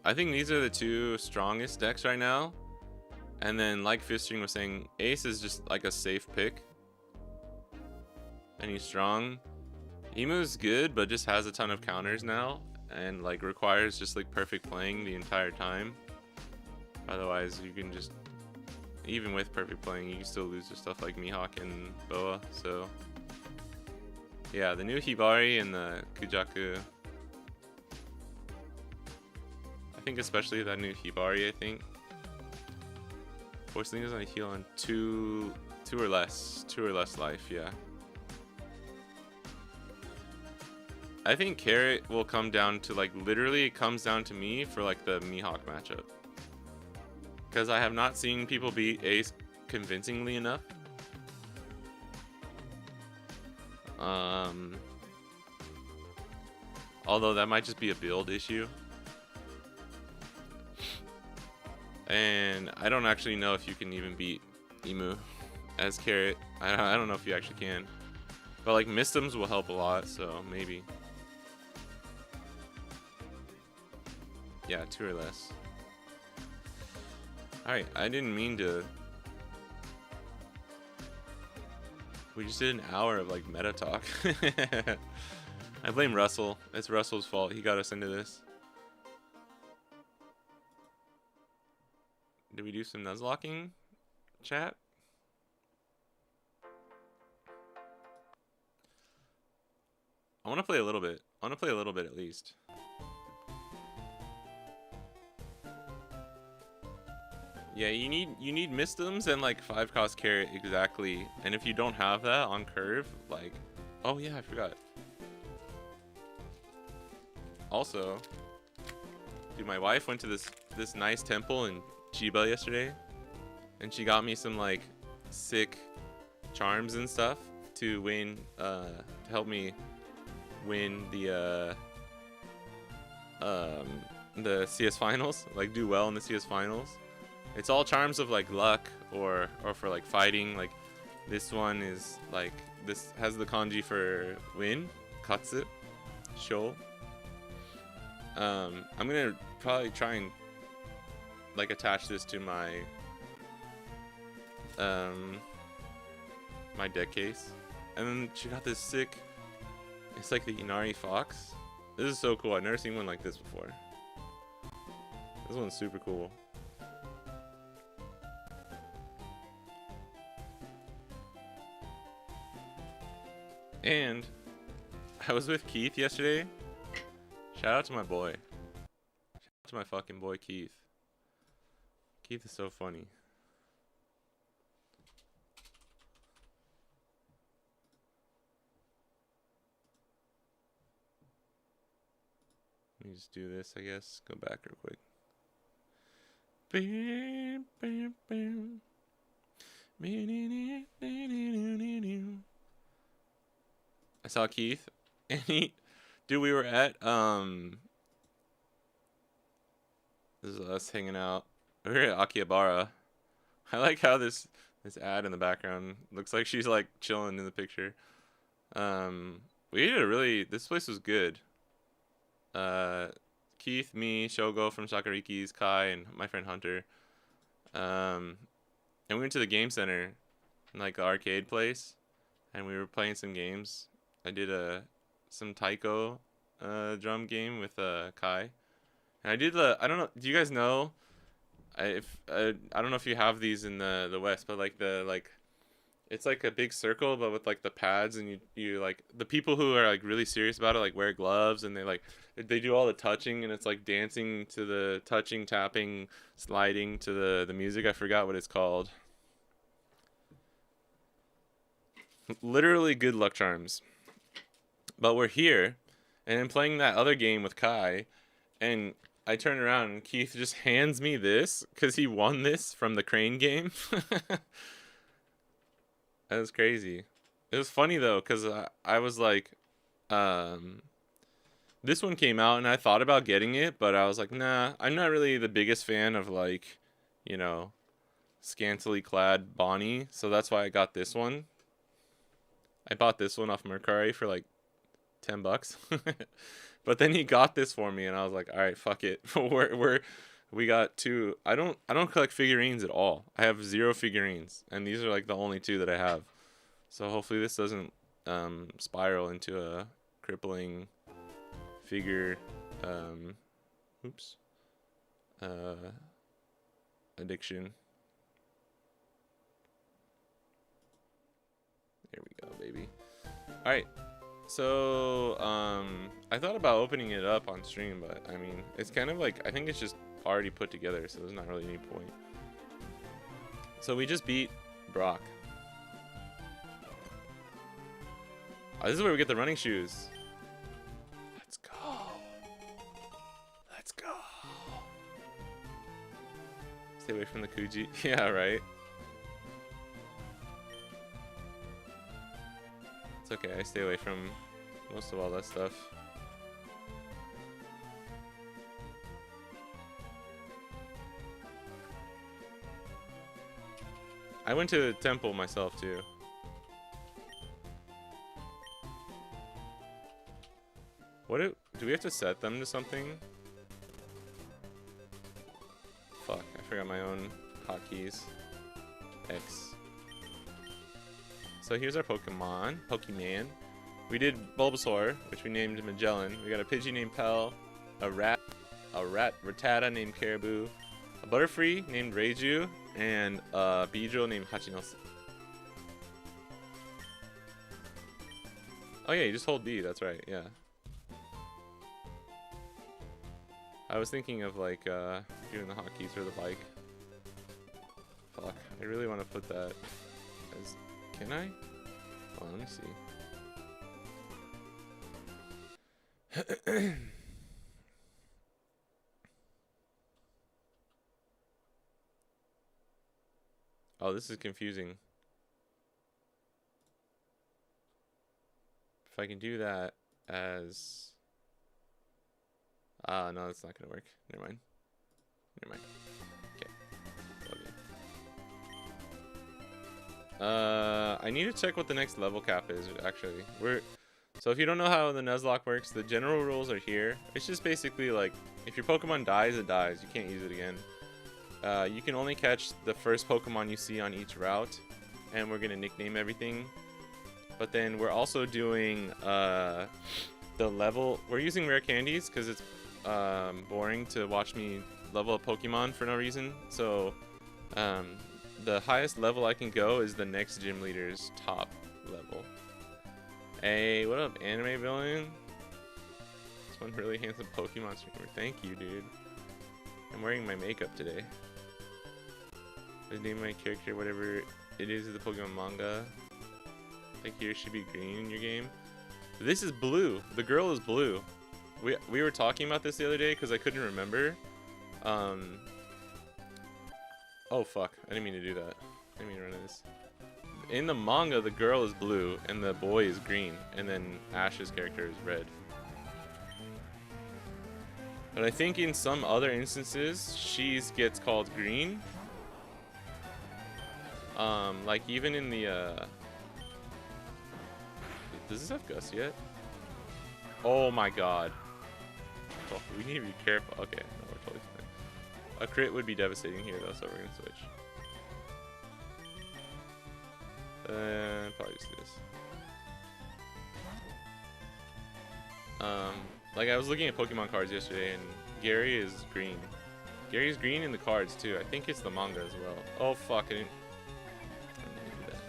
I think these are the two strongest decks right now. And then, like Fistring was saying, Ace is just like a safe pick. And he's strong. Emu's good, but just has a ton of counters now. And like requires just like perfect playing the entire time. Otherwise, you can just... Even with perfect playing, you can still lose to stuff like Mihawk and Boa. So, yeah, the new Hibari and the Kujaku... I think especially that new Hibari, I think. Force Link is gonna heal on two or less life, yeah. I think Carrot will come down to like literally it comes down to me for like the Mihawk matchup. Because I have not seen people beat Ace convincingly enough. Although that might just be a build issue. And I don't actually know if you can even beat Emu as Carrot. I don't know if you actually can. But like Mistems will help a lot, so maybe. Yeah, 2 or less. Alright, I didn't mean to... We just did an hour of like meta talk. I blame Russell. It's Russell's fault. He got us into this. Did we do some Nuzlocking, chat? I want to play a little bit. I want to play a little bit at least. Yeah, you need Mistems and like 5-cost Carrot exactly. And if you don't have that on curve, like, oh yeah, I forgot. Also, dude, my wife went to this nice temple in Chiba yesterday, and she got me some like sick charms and stuff to win, to help me win the CS finals, like do well in the CS finals. It's all charms of like luck or for like fighting. Like this one is like, this has the kanji for win, katsu, show. I'm gonna probably try and like attach this to my my deck case. And then she got this sick, it's like the Inari Fox. This is so cool. I've never seen one like this before. This one's super cool. And I was with Keith yesterday. Shout out to my boy. Shout out to my fucking boy Keith. Keith is so funny. Let me just do this, I guess. Go back real quick. Bam, bam, bam. I saw Keith, and dude, we were at, this is us hanging out. We were at Akihabara. I like how this ad in the background looks like she's like chilling in the picture. We did this place was good. Keith, me, Shogo from Sakariki's, Kai, and my friend Hunter. And we went to the game center, like the arcade place. and we were playing some games. I did some taiko drum game with Kai, and I did I don't know. Do you guys know? I don't know if you have these in the West, but like it's like a big circle, but with like the pads, and you like the people who are like really serious about it, like wear gloves, and they do all the touching, and it's like dancing to the touching, tapping, sliding to the music. I forgot what it's called. Literally good luck charms. But we're here, and I'm playing that other game with Kai, and I turn around and Keith just hands me this because he won this from the crane game. That was crazy. It was funny though, because I was like, this one came out and I thought about getting it, but I was like, nah, I'm not really the biggest fan of like, you know, scantily clad Bonnie, so that's why I got this one. I bought this one off Mercari for like $10. But then he got this for me and I was like, all right, fuck it. We got two. I don't collect figurines at all. I have 0 figurines, and these are like the only 2 that I have. So hopefully this doesn't spiral into a crippling figure addiction. There we go, baby. All right. So I thought about opening it up on stream, but I mean, it's kind of like, I think it's just already put together, so there's not really any point. So we just beat Brock. Oh, this is where we get the running shoes. Let's go. Let's go. Stay away from the Kuji. Yeah, right. It's okay, I stay away from most of all that stuff. I went to the temple myself too. Do we have to set them to something? Fuck, I forgot my own hotkeys. X. So here's our Pokemon. We did Bulbasaur, which we named Magellan. We got a Pidgey named Pell, a Rattata named Caribou, a Butterfree named Reiju, and a Beedrill named Hachinosu. Oh yeah, you just hold B, that's right, yeah. I was thinking of like doing the hotkeys for the bike. Fuck, I really want to put that as... Can I? Oh, let me see. Oh, this is confusing. If I can do that as... no, that's not gonna work. Never mind. Okay. I need to check what the next level cap is, actually. So if you don't know how the Nuzlocke works, the general rules are here. It's just basically like, if your Pokemon dies, it dies. You can't use it again. You can only catch the first Pokemon you see on each route, and we're gonna nickname everything. But then we're also doing the level. We're using rare candies because it's boring to watch me level up Pokemon for no reason. So the highest level I can go is the next gym leader's top level. Hey, what up, anime villain? This one really handsome Pokemon streamer. Thank you, dude. I'm wearing my makeup today. I name my character whatever it is in the Pokemon manga. Like here should be green in your game. This is blue. The girl is blue. We were talking about this the other day because I couldn't remember. Oh fuck! I didn't mean to do that. I didn't mean to run this. In the manga, the girl is blue and the boy is green, and then Ash's character is red. But I think in some other instances, she gets called green. Like even in the does this have Gus yet? Oh my god. Oh, we need to be careful. Okay, no, we're totally fine. A crit would be devastating here though, so we're gonna switch. Probably just do this. Like I was looking at Pokemon cards yesterday, and Gary is green. Gary's green in the cards too. I think it's the manga as well. Oh fuck! I didn't do that.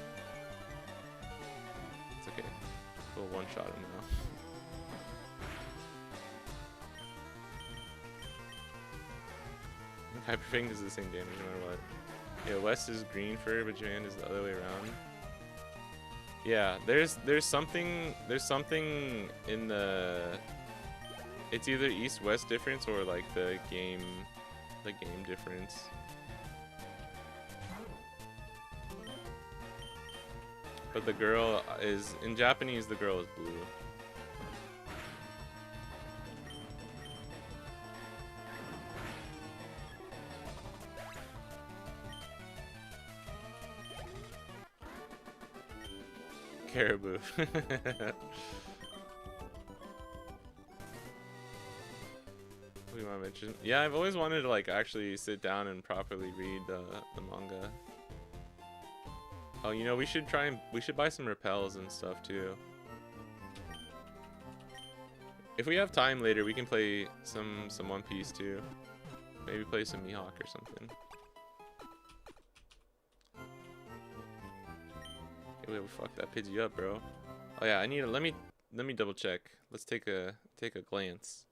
It's okay. We'll one-shot him now. Hyper Fang does the same damage no matter what. Yeah, West is green for her, but Joanne is the other way around. Yeah, there's something in the. It's either East-West difference or like the game difference. But the girl is in Japanese. The girl is blue. Caribou. Yeah, I've always wanted to like actually sit down and properly read the manga. Oh, you know, we should buy some repels and stuff too. If we have time later, we can play some One Piece too. Maybe play some Mihawk or something. Hey, fuck, that pidgey up, bro. Oh yeah, I need to let me double check. Let's take a glance.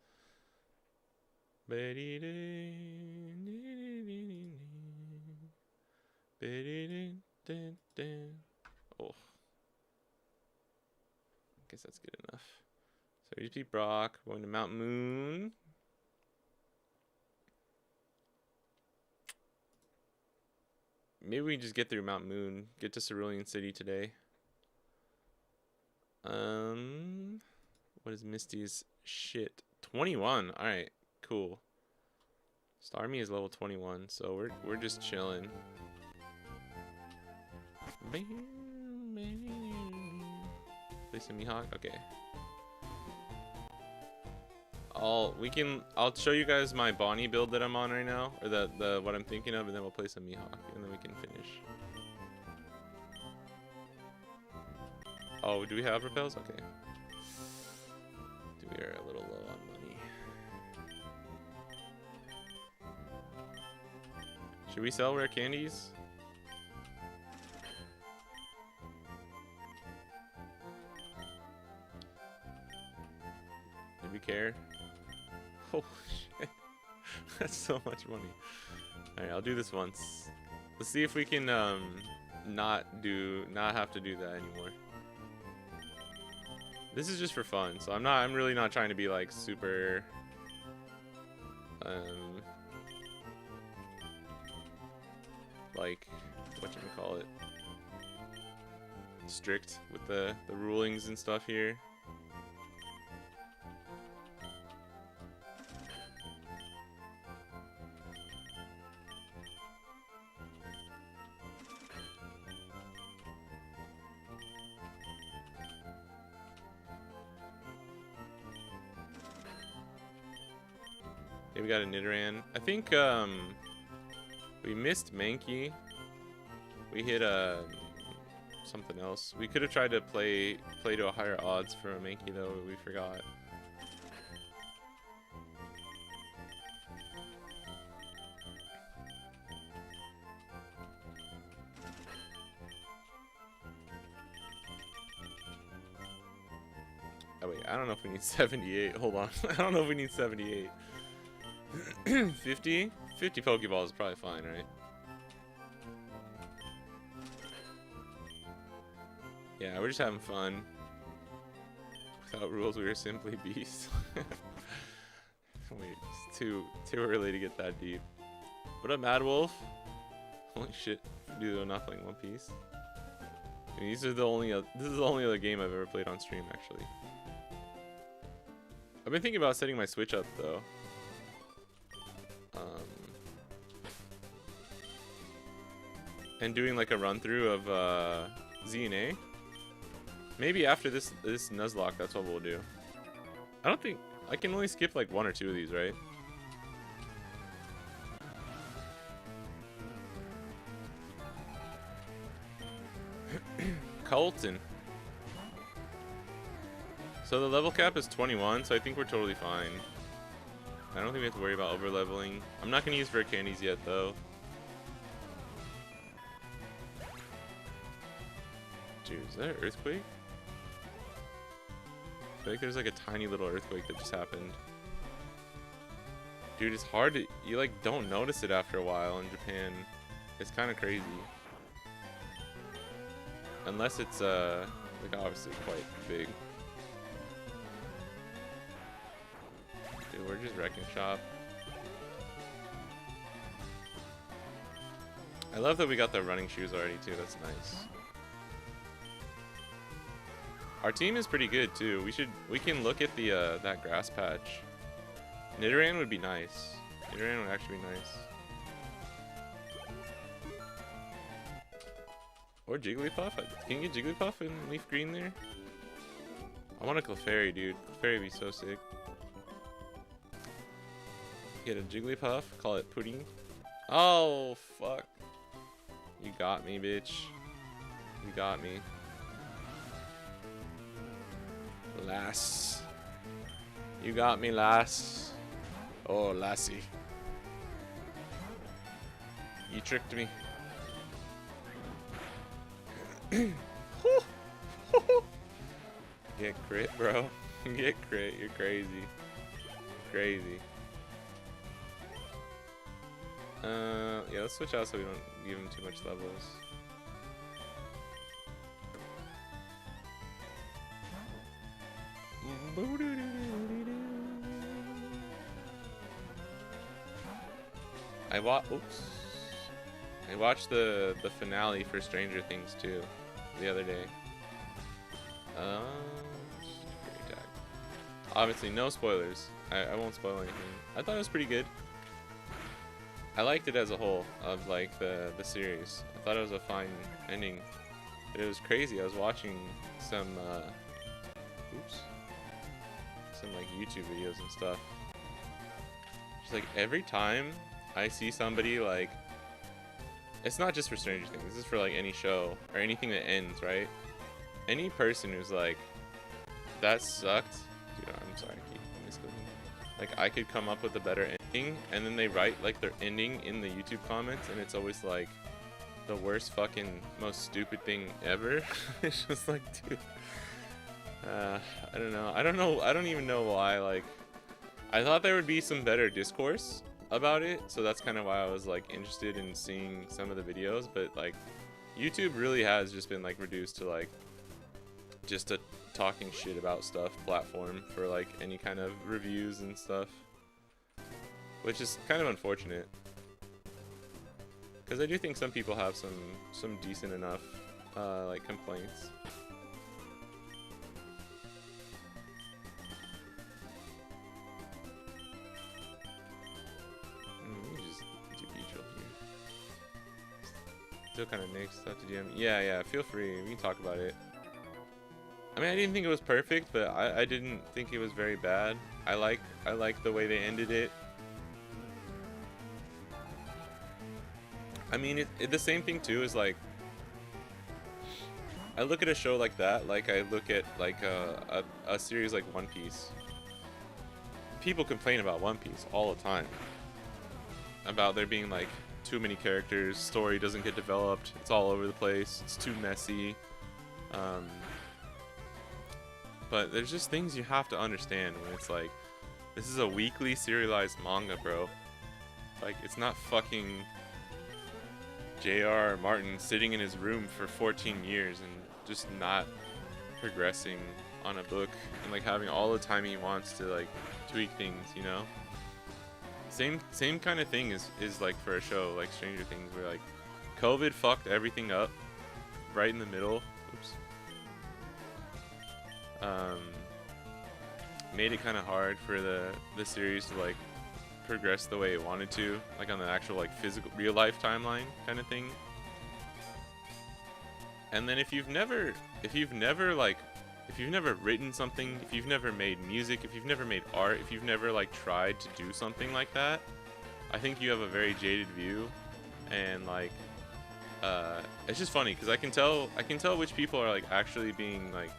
Oh. Guess that's good enough. So we just beat Brock, going to Mount Moon. Maybe we just get through Mount Moon, get to Cerulean City today. What is Misty's shit? 21. All right, cool. Starmie is level 21, so we're just chilling. Play some Mihawk. Okay. I'll show you guys my Bonnie build that I'm on right now, or the what I'm thinking of, and then we'll play some Mihawk, and then we can finish. Oh, do we have repels? Okay. We are a little low on money. Should we sell rare candies? Did we care? Oh shit. That's so much money. Alright, I'll do this once. Let's see if we can not have to do that anymore. This is just for fun, so I'm really not trying to be like super like whatchamacallit, strict with the rulings and stuff here. We got a Nidoran. I think we missed Mankey. We hit something else. We could have tried to play to a higher odds for a Mankey though, but we forgot. Oh wait, I don't know if we need 78. Hold on. I don't know if we need 78. 50 Pokeballs is probably fine, right? Yeah, we're just having fun. Without rules, we were simply beasts. Wait, it's too early to get that deep. What up, Mad Wolf? Holy shit, dude, not playing One Piece. I mean, this is the only other game I've ever played on stream, actually. I've been thinking about setting my Switch up though. And doing like a run through of Z&A. Maybe after this Nuzlocke, that's what we'll do. I don't think I can only skip like 1 or 2 of these, right? Colton. So the level cap is 21, so I think we're totally fine. I don't think we have to worry about over leveling. I'm not gonna use rare candies yet though. Dude, is that an earthquake? I feel like there's like a tiny little earthquake that just happened. Dude, it's hard to, you like don't notice it after a while in Japan. It's kind of crazy. Unless it's like obviously quite big. Dude, we're just wrecking shop. I love that we got the running shoes already too. That's nice. Our team is pretty good too. We can look at the that grass patch. Nidoran would be nice. Nidoran would actually be nice. Or Jigglypuff. Can you get Jigglypuff and Leaf Green there? I want a Clefairy, dude. Clefairy would be so sick. Get a Jigglypuff. Call it Pudding. Oh, fuck. You got me, bitch. You got me. Lass. You got me, lass. Oh, lassie. You tricked me. Get crit, bro. Get crit. You're crazy. Crazy. Yeah, let's switch out so we don't give him too much levels. I watched the finale for Stranger Things too the other day. Obviously no spoilers. I won't spoil anything. I thought it was pretty good. I liked it as a whole of like the series. I thought it was a fine ending. But it was crazy. I was watching some some like YouTube videos and stuff. Just like every time I see somebody like, it's not just for Stranger Things, this is for like any show or anything that ends, right? Any person who's like, that sucked, dude, I'm sorry, I keep misclicking. Like I could come up with a better ending, and then they write like their ending in the YouTube comments, and it's always like the worst fucking most stupid thing ever. It's just like, dude, I don't know, I don't even know why. Like I thought there would be some better discourse about it, so that's kind of why I was like interested in seeing some of the videos, but like YouTube really has just been like reduced to like just a talking shit about stuff platform for like any kind of reviews and stuff, which is kind of unfortunate because I do think some people have some decent enough like complaints. Still kind of next stuff to DM. Yeah, feel free. We can talk about it. I mean, I didn't think it was perfect, but I didn't think it was very bad. I like the way they ended it. I mean, the same thing too is like, I look at a show like that, like I look at like a series like One Piece. People complain about One Piece all the time. About there being like too many characters, story doesn't get developed, it's all over the place, it's too messy. But there's just things you have to understand when it's like, this is a weekly serialized manga, bro. Like, it's not fucking J.R. Martin sitting in his room for 14 years and just not progressing on a book and like having all the time he wants to like tweak things, you know? Same kind of thing is like for a show like Stranger Things, where like COVID fucked everything up right in the middle. Oops. Made it kind of hard for the series to like progress the way it wanted to, like on the actual like physical real life timeline kind of thing. And then if you've never written something, if you've never made music, if you've never made art, if you've never like tried to do something like that, I think you have a very jaded view, and like it's just funny because I can tell which people are like actually being like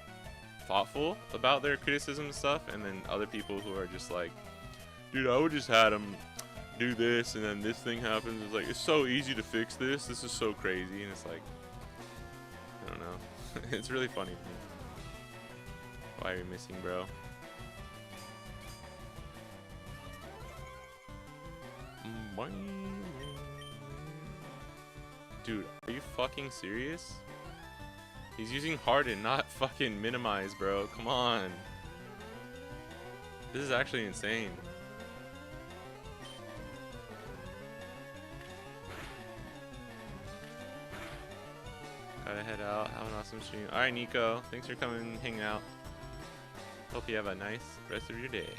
thoughtful about their criticism and stuff, and then other people who are just like, dude, I would just had him do this and then this thing happens. It's like, it's so easy to fix this. This is so crazy, and it's like, I don't know. It's really funny to me. Why are you missing, bro? Dude, are you fucking serious? He's using harden, not fucking minimize, bro. Come on. This is actually insane. Gotta head out. Have an awesome stream. Alright, Nico. Thanks for coming and hanging out. Hope you have a nice rest of your day.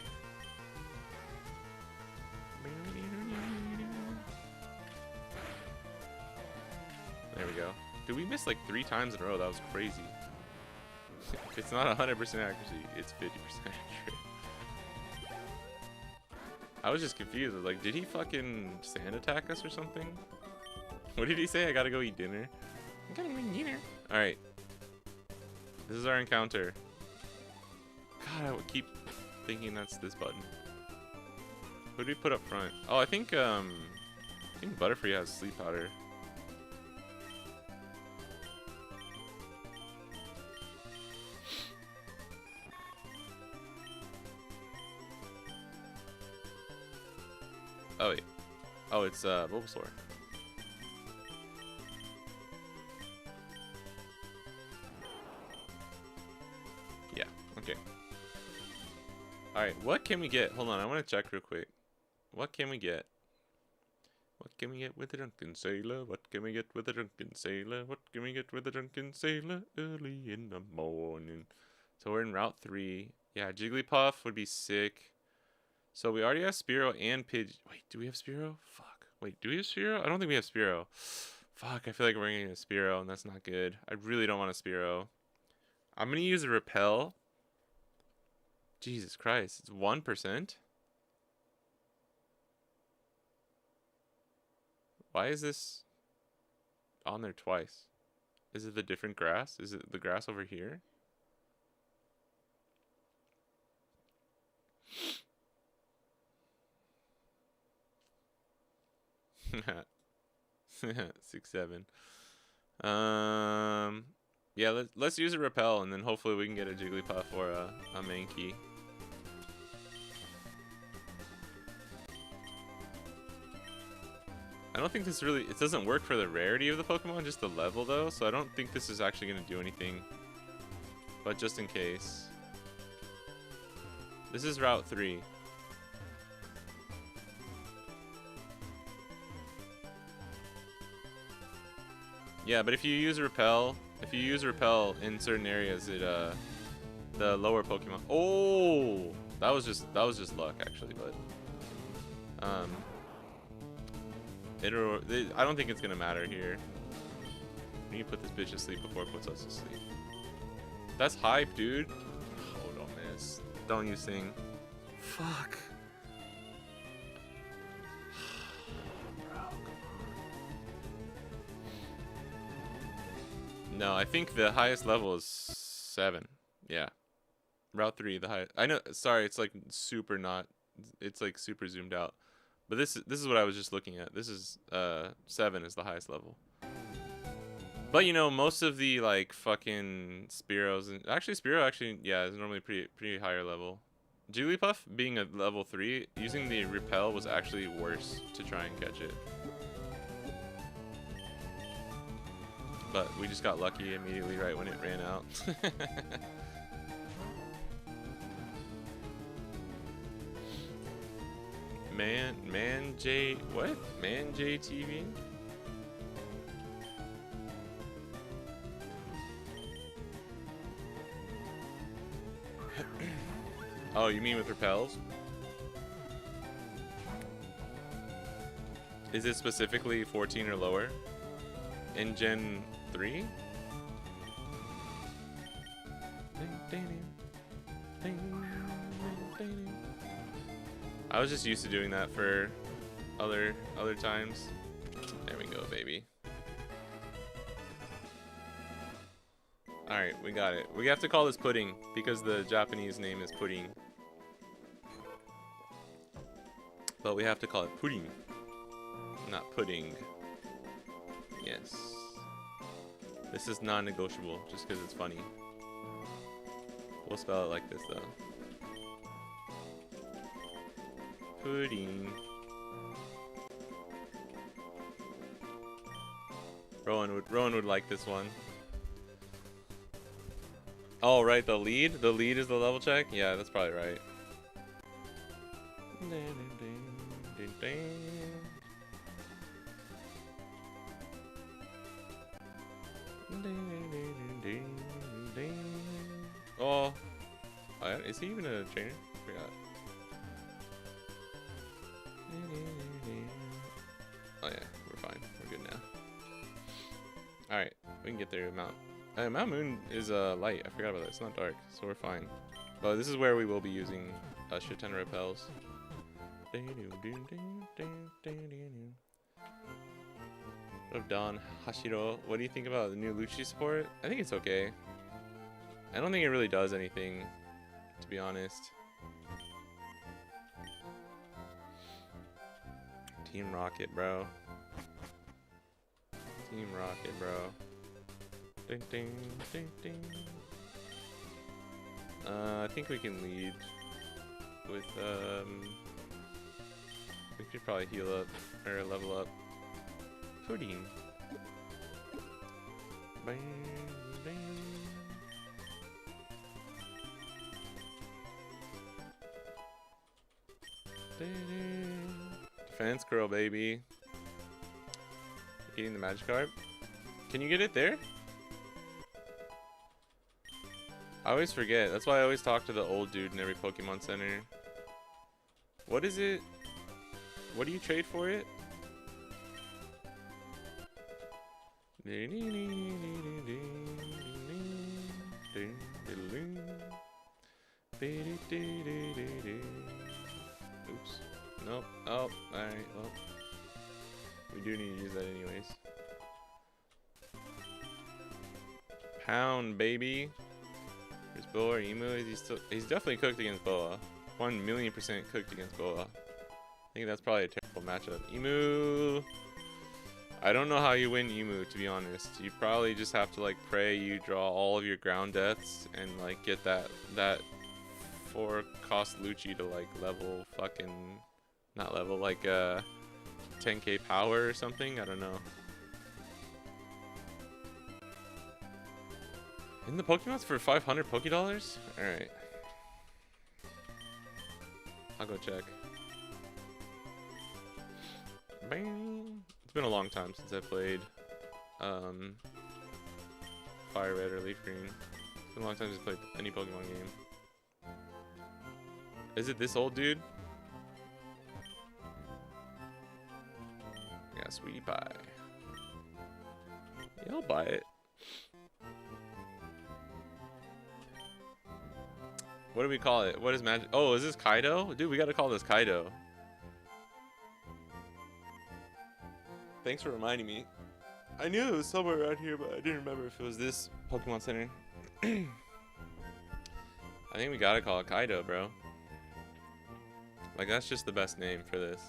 There we go. Dude, we missed like 3 times in a row. That was crazy. It's not 100% accuracy. It's 50% accurate. I was just confused. I was like, did he fucking sand attack us or something? What did he say? I gotta go eat dinner. I gotta go eat dinner. Alright. This is our encounter. God, I would keep thinking that's this button. What did we put up front? Oh, I think Butterfree has sleep powder. Oh wait. Oh, it's Bulbasaur. Yeah, okay. Alright, what can we get? Hold on, I want to check real quick. What can we get? What can we get with a drunken sailor? What can we get with a drunken sailor? What can we get with a drunken sailor early in the morning? So we're in Route 3. Yeah, Jigglypuff would be sick. So we already have Spearow and Pidge. Wait, do we have Spearow? Fuck. Wait, do we have Spearow? I don't think we have Spearow. Fuck, I feel like we're going to get a Spearow, and that's not good. I really don't want a Spearow. I'm going to use a Repel. Jesus Christ, it's 1%? Why is this on there twice? Is it the different grass? Is it the grass over here? Six, 7. Yeah, let's use a Repel, and then hopefully we can get a Jigglypuff or a Mankey. I don't think this really, it doesn't work for the rarity of the Pokemon, just the level though, so I don't think this is actually going to do anything. But just in case. This is Route 3. Yeah, but if you use Repel in certain areas, it the lower Pokemon. Oh, that was just luck actually, but I don't think it's gonna matter here. We need to put this bitch to sleep before it puts us to sleep. That's hype, dude. Oh, don't miss. Don't you sing. Fuck. No, I think the highest level is 7. Yeah. Route 3, the highest. I know, sorry, it's like super not, it's like super zoomed out. But this is what I was just looking at. This is 7 is the highest level. But you know, most of the like fucking Spearows, and actually Spearow yeah, is normally pretty higher level. Jigglypuff being a level 3, using the Repel was actually worse to try and catch it. But we just got lucky immediately right when it ran out. Man J TV? Oh, you mean with repels? Is it specifically 14 or lower? In Gen 3? I was just used to doing that for other times. There we go, baby. Alright, we got it. We have to call this Pudding because the Japanese name is Pudding. But we have to call it Pudding, not Pudding. Yes. This is non-negotiable just because it's funny. We'll spell it like this though. Pudding. Rowan would like this one. Oh, right, the lead? The lead is the level check? Yeah, that's probably right. Oh, is he even a trainer? Forgot. Oh yeah, we're fine. We're good now. Alright, we can get there. Mount Moon is light. I forgot about that. It's not dark, so we're fine. But this is where we will be using a shit ton of repels. Of Don Hashiro, what do you think about the new Lucci support? I think it's okay. I don't think it really does anything, to be honest. Team Rocket, bro. Team Rocket, bro. Ding, ding, ding, ding. I think we can lead with, we could probably heal up, or level up. Pudding. Bang, bang. Defense curl, baby. Getting the Magikarp. Can you get it there? I always forget. That's why I always talk to the old dude in every Pokemon Center. What is it? What do you trade for it? Oops. Nope. Oh, alright. Well, we do need to use that anyways. Pound, baby. There's Boa or Emu. He's definitely cooked against Boa. 1,000,000% cooked against Boa. I think that's probably a terrible matchup. Emu. I don't know how you win Emu, to be honest. You probably just have to like pray you draw all of your ground deaths and like get that 4-cost Lucci to like level fucking, not level, like 10k power or something. I don't know. In the Pokemon's for 500 Pokédollars? Alright. I'll go check. Bang. It's been a long time since I played Fire Red or Leaf Green. It's been a long time since I played any Pokemon game. Is it this old dude? Yeah, Sweetie Pie. Yeah, I'll buy it. What do we call it? What is magic? Oh, is this Kaido? Dude, we gotta call this Kaido. Thanks for reminding me. I knew it was somewhere around here, but I didn't remember if it was this Pokemon Center. I think we gotta call it Kaido, bro. Like, that's just the best name for this.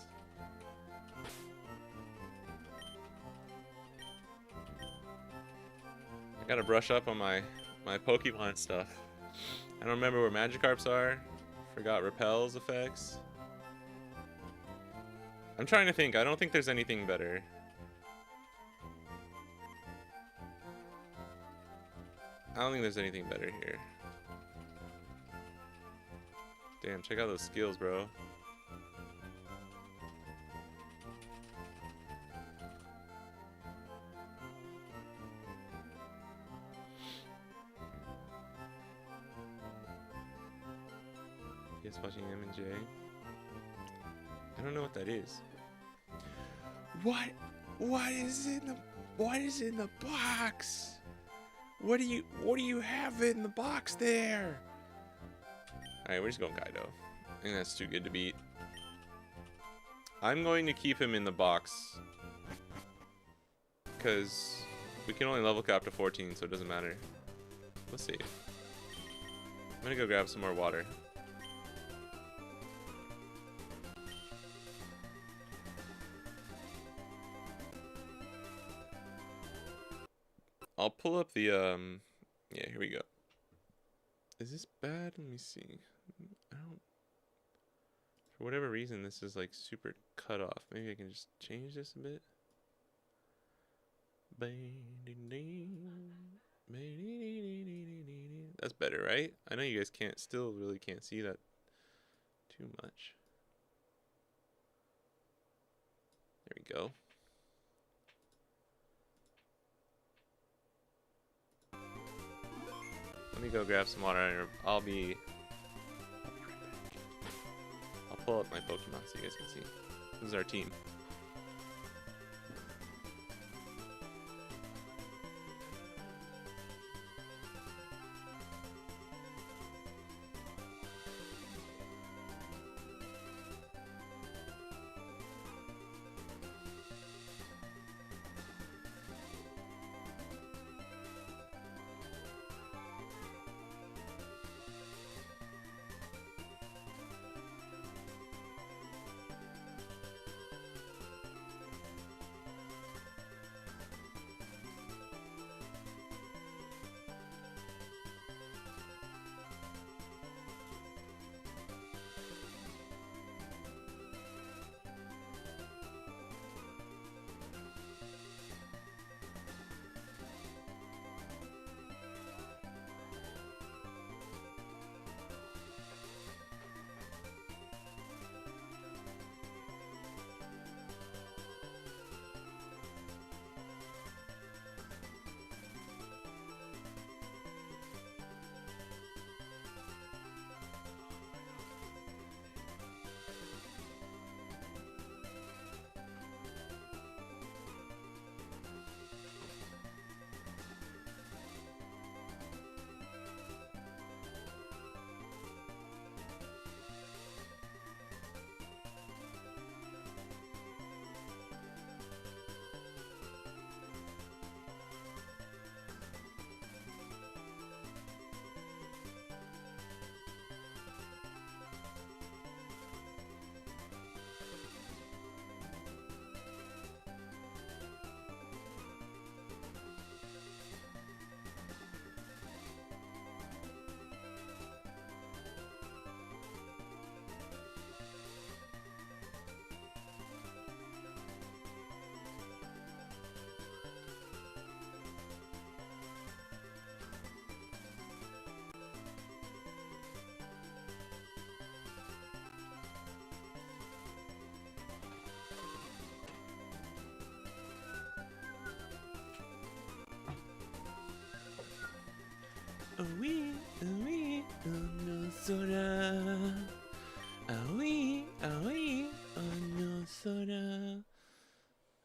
I gotta brush up on my Pokemon stuff. I don't remember where Magikarps are. Forgot Repel's effects. I'm trying to think. I don't think there's anything better. I don't think there's anything better here. Damn, check out those skills, bro. Yes, watching M and J. I don't know what that is. What is in the box? What do you have in the box there? Alright, we're just going Kaido. I think that's too good to beat. I'm going to keep him in the box, because we can only level cap to 14, so it doesn't matter. Let's see. I'm gonna go grab some more water. I'll pull up the, yeah, here we go. Is this bad? Let me see. I don't, for whatever reason, this is like super cut off. Maybe I can just change this a bit. That's better, right? I know you guys still really can't see that too much. There we go. Let me go grab some water and I'll be right back. I'll pull up my Pokemon so you guys can see. This is our team. Aoi, aoi, ono sora. Aoi, aoi, ono sora.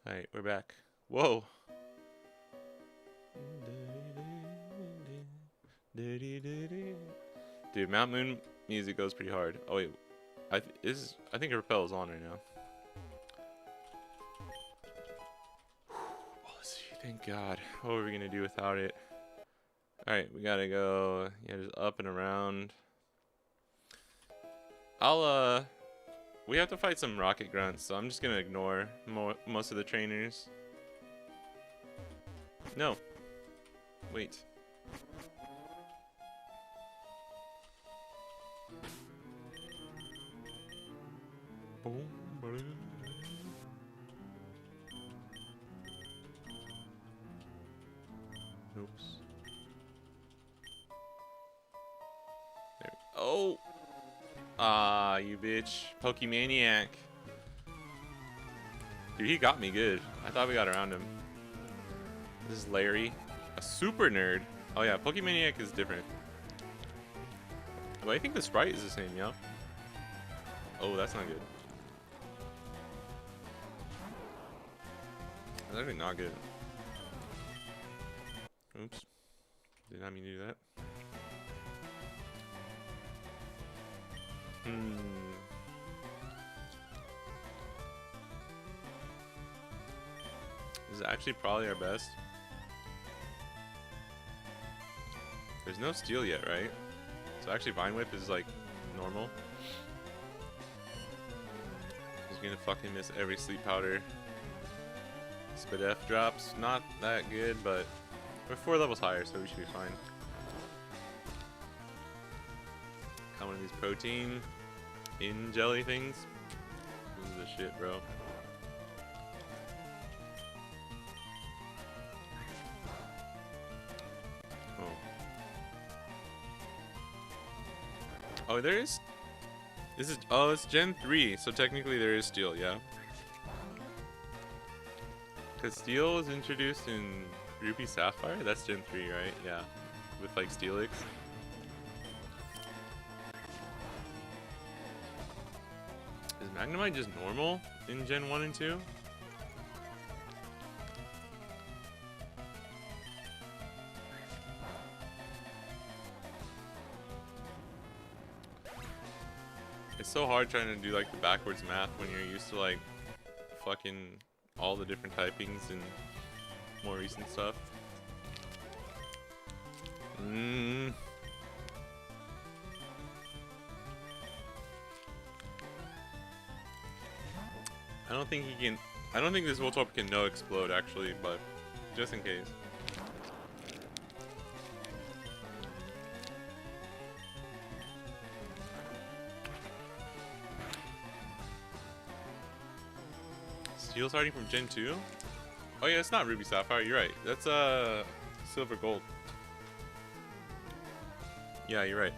Alright, we're back. Whoa. Dude, Mount Moon music goes pretty hard. Oh wait, I think Repel's on right now. Oh, let's see. Thank God. What were we gonna do without it? Alright, we gotta go, yeah, just up and around. We have to fight some rocket grunts, so I'm just gonna ignore most of the trainers. No. Wait. Boom, boom. Oops. There. Oh! Ah, you bitch. Pokemaniac. Dude, he got me good. I thought we got around him. This is Larry. A super nerd. Oh yeah, Pokemaniac is different. But I think the sprite is the same, yeah? Oh, that's not good. That's actually not good. Oops. Did not mean to do that. This is actually probably our best. There's no steel yet, right? So actually Vine Whip is like normal. He's gonna fucking miss every sleep powder. Spadef drops, not that good, but we're 4 levels higher, so we should be fine. Got one of these protein in jelly things. This is the shit, bro. Oh, there is. This is. Oh, it's Gen 3, so technically there is steel, yeah. Because steel was introduced in Ruby Sapphire. That's Gen 3, right? Yeah, with like Steelix. Is Magnemite just normal in Gen 1 and 2? It's so hard trying to do like the backwards math when you're used to like fucking all the different typings and more recent stuff. I don't think he can. I don't think this Voltorb can no explode actually, but just in case. Steel starting from Gen 2? Oh yeah, it's not Ruby Sapphire, you're right. That's Silver Gold. Yeah, you're right.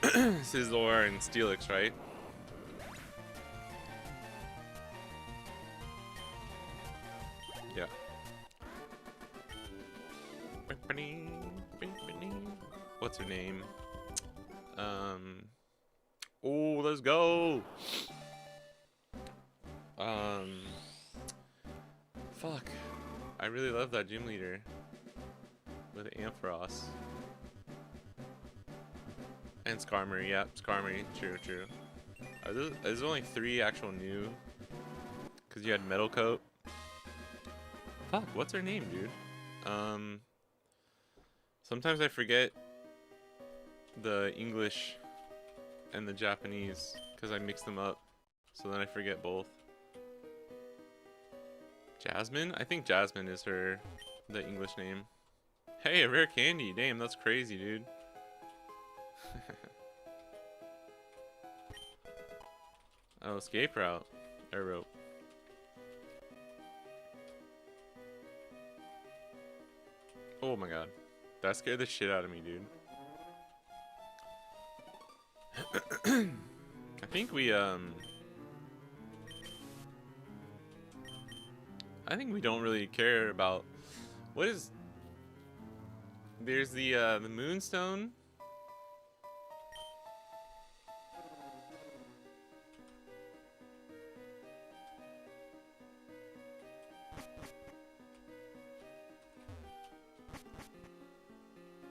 Sizzlor and Steelix, right? Yeah. What's her name? Oh, let's go! Fuck. I really love that gym leader. With Ampharos. And Skarmory, yeah, Skarmory, true. There's only 3 actual new. Because you had Metal Coat. Fuck, what's her name, dude? Sometimes I forget the English and the Japanese. Because I mix them up. So then I forget both. Jasmine? I think Jasmine is the English name. Hey, a rare candy. Damn, that's crazy, dude. Oh, escape route. Air rope. Oh my god. That scared the shit out of me, dude. I think we don't really care about what is. There's the Moonstone.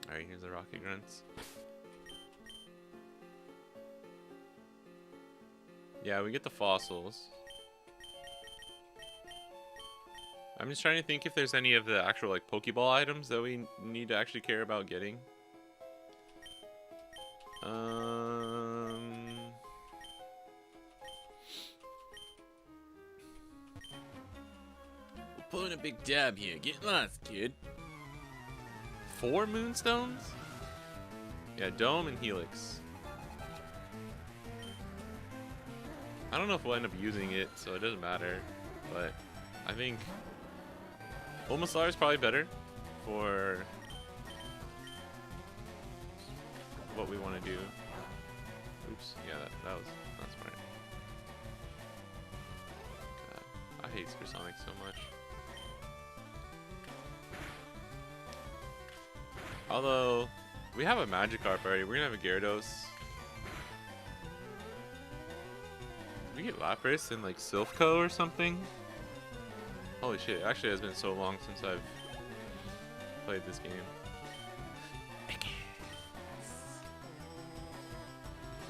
Alright, here's the Rocket Grunts. Yeah, we get the fossils. I'm just trying to think if there's any of the actual like Pokeball items that we need to actually care about getting. We're pulling a big dab here. Get lost, kid. 4 Moonstones? Yeah, Dome and Helix. I don't know if we'll end up using it, so it doesn't matter. But I think Bulbasaur is probably better for what we want to do. Oops, yeah, that was not smart. God, I hate Supersonic so much. Although, we have a Magikarp already. We're gonna have a Gyarados. Did we get Lapras and like Silphco or something? Holy shit, it actually has been so long since I've played this game.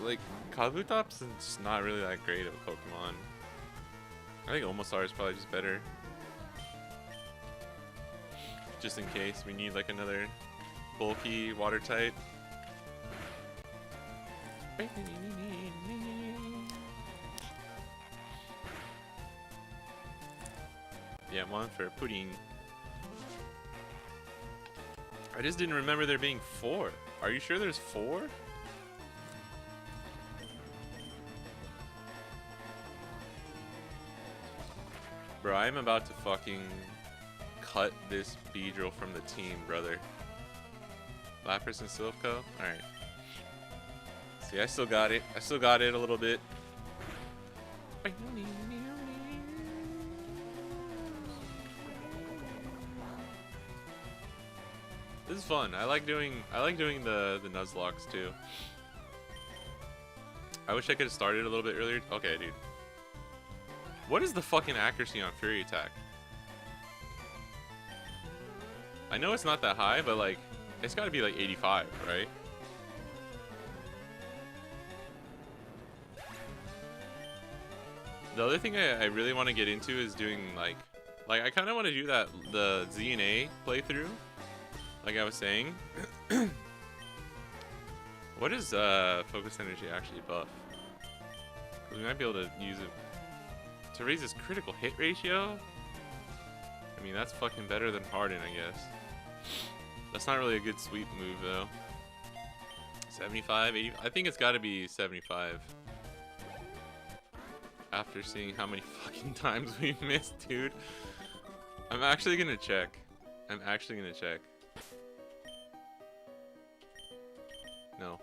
Like, Kabutops is just not really that great of a Pokemon. I think Omastar is probably just better. just in case we need like another bulky water type. Yeah, one for pudding. I just didn't remember there being 4. Are you sure there's 4? Bro, I'm about to fucking cut this Beedrill from the team, brother. Lapras and Silph.Co? Alright. See, I still got it. I still got it a little bit. This is fun. I like doing the Nuzlocks too. I wish I could have started a little bit earlier. Okay, dude. What is the fucking accuracy on Fury Attack? I know it's not that high, but like, it's gotta be like 85, right? The other thing I really want to get into is doing like I kind of want to do the Z and A playthrough, like I was saying. What is focus energy actually buff? Because we might be able to use it to raise his critical hit ratio. I mean, that's fucking better than Harden, I guess. That's not really a good sweep move though. 75, 80. I think it's got to be 75. After seeing how many fucking times we missed, dude. I'm actually gonna check. I'm actually gonna check. No.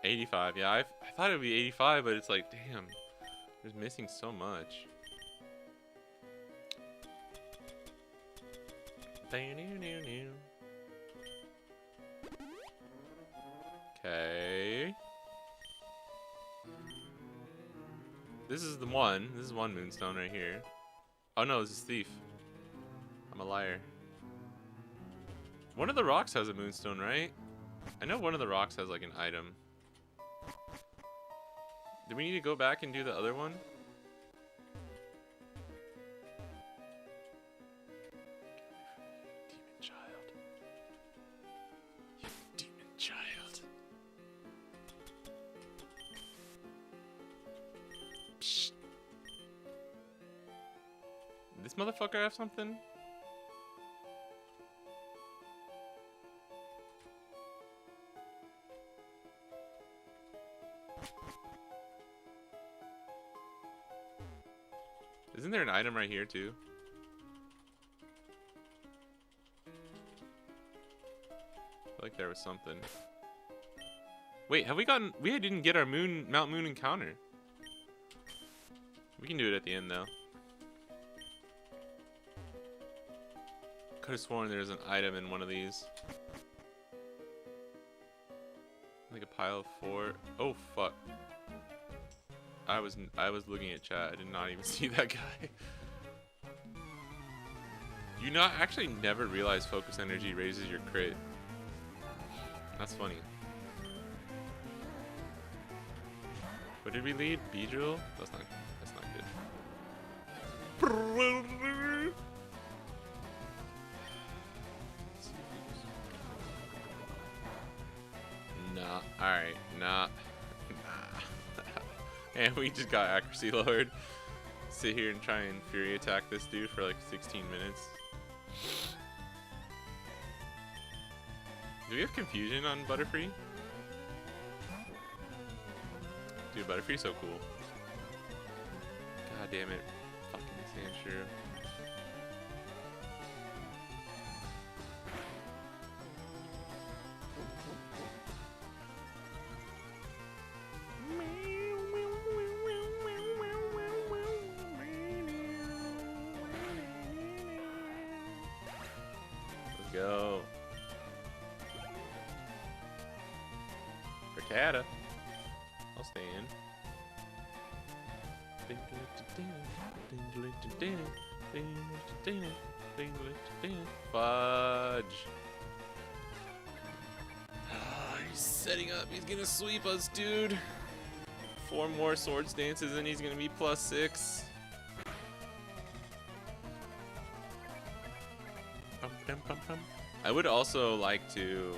$85. Yeah, I thought it would be 85, but it's like, damn, there's missing so much. Okay. This is the one. This is one moonstone right here. Oh no, this is Thief. I'm a liar. One of the rocks has a moonstone, right? I know one of the rocks has like an item. Do we need to go back and do the other one? Demon child. You demon child. Psst. Did this motherfucker have something? Isn't there an item right here too? I feel like there was something. Wait, have we gotten? We didn't get our Mount Moon encounter. We can do it at the end though. Could have sworn there's an item in one of these. Like a pile of 4. Oh fuck. I was looking at chat. I did not even see that guy. You not actually never realize focus energy raises your crit. That's funny. What did we lead? Beedrill? That's not good. Nah. Alright. Nah. And we just got accuracy lowered. Sit here and try and Fury attack this dude for like 16 minutes. Do we have confusion on Butterfree? Dude, Butterfree's so cool. God damn it. Fucking Sandshrew. Go. Frittata. I'll stay in. Fudge. He's setting up. He's gonna sweep us, dude. 4 more swords dances and he's gonna be +6. I would also like to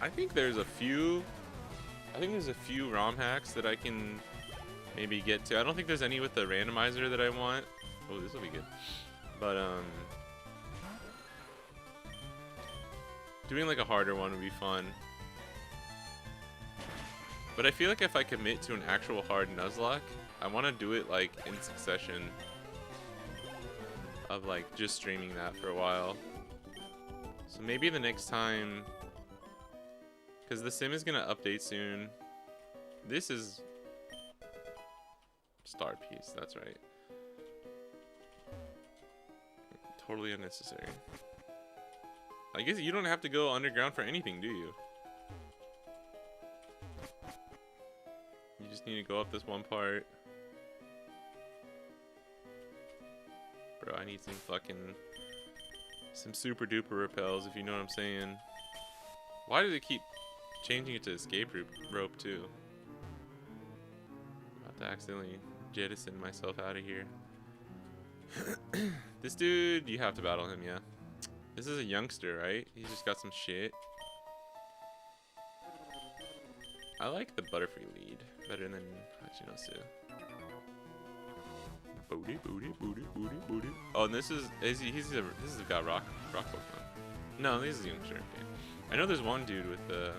I think there's a few ROM hacks that I can maybe get to. I don't think there's any with the randomizer that I want. Oh, this will be good. But doing like a harder one would be fun. But I feel like if I commit to an actual hard Nuzlocke, I want to do it like in succession of like just streaming that for a while. So maybe the next time, because the sim is gonna update soon. This is Star Piece, that's right. Totally unnecessary. I guess you don't have to go underground for anything, do you? You just need to go up this one part. Bro, I need some super duper repels, if you know what I'm saying. Why do they keep changing it to escape rope too? I'm about to accidentally jettison myself out of here. This dude, you have to battle him, yeah. This is a youngster, right? He's just got some shit. I like the Butterfree lead better than Hachinosu. Booty, booty, booty, booty, booty. Oh, and this is got rock Pokemon. No, this is youngster. Okay. I know there's one dude with the.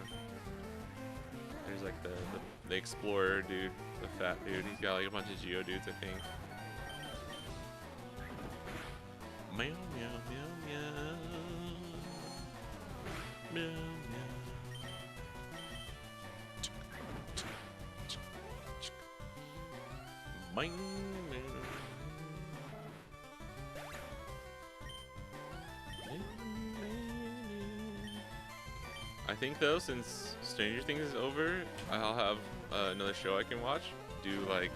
There's like the explorer dude, the fat dude. He's got like a bunch of Geo dudes, I think. Meow meow meow meow. Meow meow. Mine. I think though, since Stranger Things is over, I'll have another show I can watch. Do like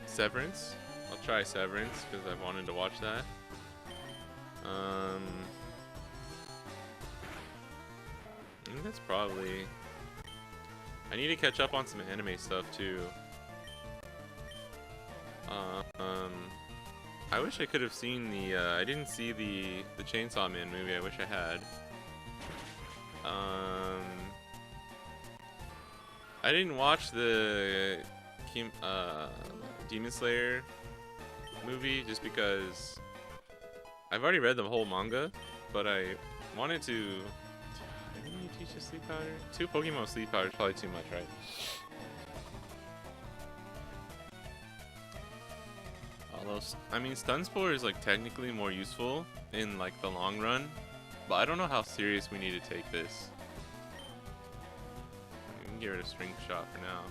Severance. I'll try Severance because I've wanted to watch that. I think that's probably. I need to catch up on some anime stuff too. I wish I could have seen the. I didn't see the Chainsaw Man movie. I wish I had. I didn't watch the Demon Slayer movie just because I've already read the whole manga, but I wanted to. Didn't you teach a sleep powder? 2 Pokemon sleep powder is probably too much, right? Although, I mean, Stun Spore is like technically more useful in like the long run, but I don't know how serious we need to take this. We can get rid of String Shot for now.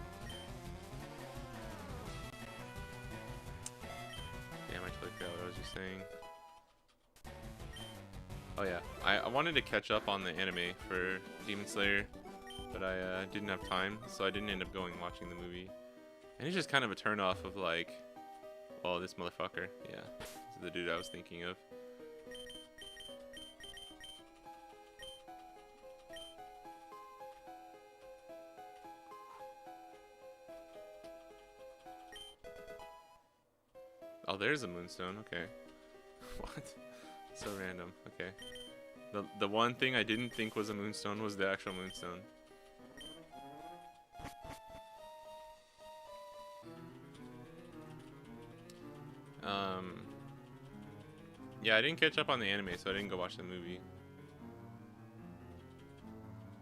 Damn, I totally forgot what I was just saying. Oh yeah, I wanted to catch up on the anime for Demon Slayer, but I didn't have time, so I didn't end up going and watching the movie. And it's just kind of a turn off of like, oh, this motherfucker. Yeah, this is the dude I was thinking of. Oh, there's a Moonstone. Okay. What? So random. Okay. The one thing I didn't think was a Moonstone was the actual Moonstone. Yeah, I didn't catch up on the anime, so I didn't go watch the movie.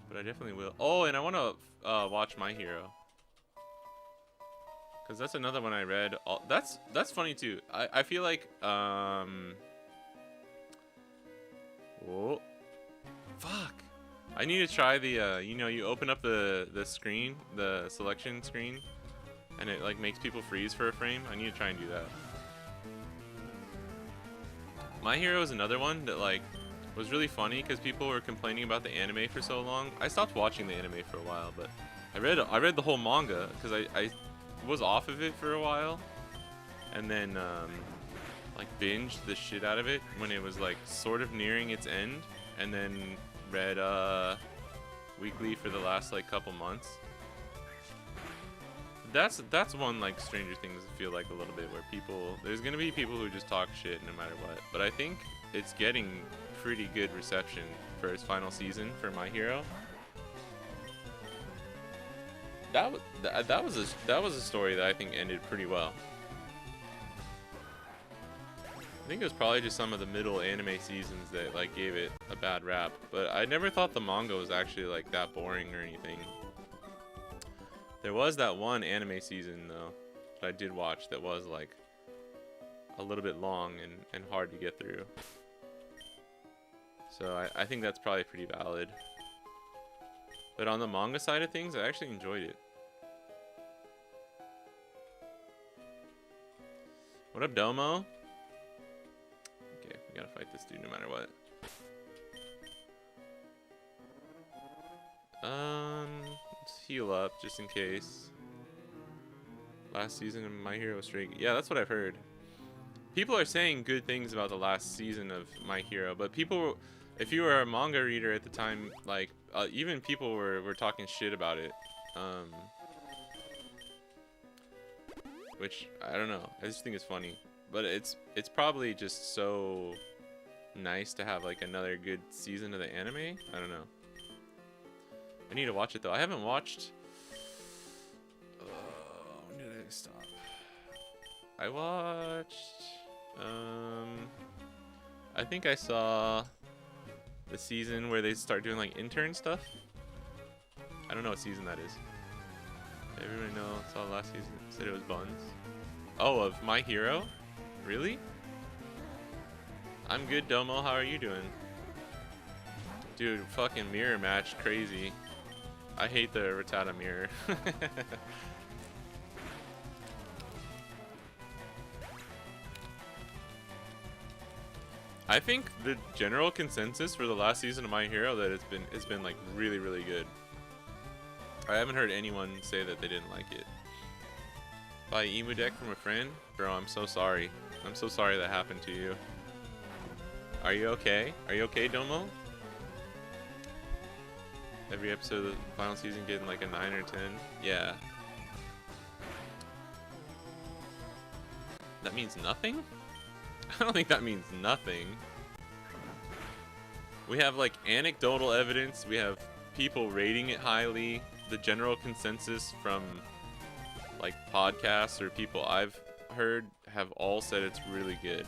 But I definitely will. Oh, and I want to watch My Hero. Because that's another one I read. That's funny too. I feel like whoa, fuck! I need to try the you know, you open up the screen, the selection screen, and it like makes people freeze for a frame. I need to try and do that. My Hero is another one that like was really funny because people were complaining about the anime for so long. I stopped watching the anime for a while, but I read the whole manga because I was off of it for a while, and then like binged the shit out of it when it was like sort of nearing its end, and then read weekly for the last like couple months. That's one like Stranger Things I feel like a little bit, where there's gonna be people who just talk shit no matter what, but I think it's getting pretty good reception for its final season for My Hero. That was a story that I think ended pretty well. I think it was probably just some of the middle anime seasons that like gave it a bad rap, but I never thought the manga was actually like that boring or anything. There was that one anime season though that I did watch that was like a little bit long and hard to get through. So I think that's probably pretty valid. But on the manga side of things, I actually enjoyed it. What up, Domo? Okay, we gotta fight this dude no matter what. Let's heal up just in case. Last season of My Hero was straight. Yeah, that's what I've heard. People are saying good things about the last season of My Hero, but people, if you were a manga reader at the time, like even people were talking shit about it. Which I don't know. I just think it's funny, but it's probably just so nice to have like another good season of the anime. I don't know. I need to watch it though. I haven't watched. When did I stop? I watched. I think I saw the season where they start doing like intern stuff. I don't know what season that is. Everybody know saw last season. Said it was Buns. Oh, of My Hero? Really? I'm good, Domo. How are you doing? Dude, fucking mirror match, crazy. I hate the Rattata mirror. I think the general consensus for the last season of My Hero that it's been like really, really good. I haven't heard anyone say that they didn't like it. Buy emu deck from a friend? Bro, I'm so sorry. I'm so sorry that happened to you. Are you okay? Are you okay, Domo? Every episode of the final season getting like a 9 or 10? Yeah. That means nothing? I don't think that means nothing. We have like anecdotal evidence. We have people rating it highly. The general consensus from like podcasts or people I've heard have all said it's really good.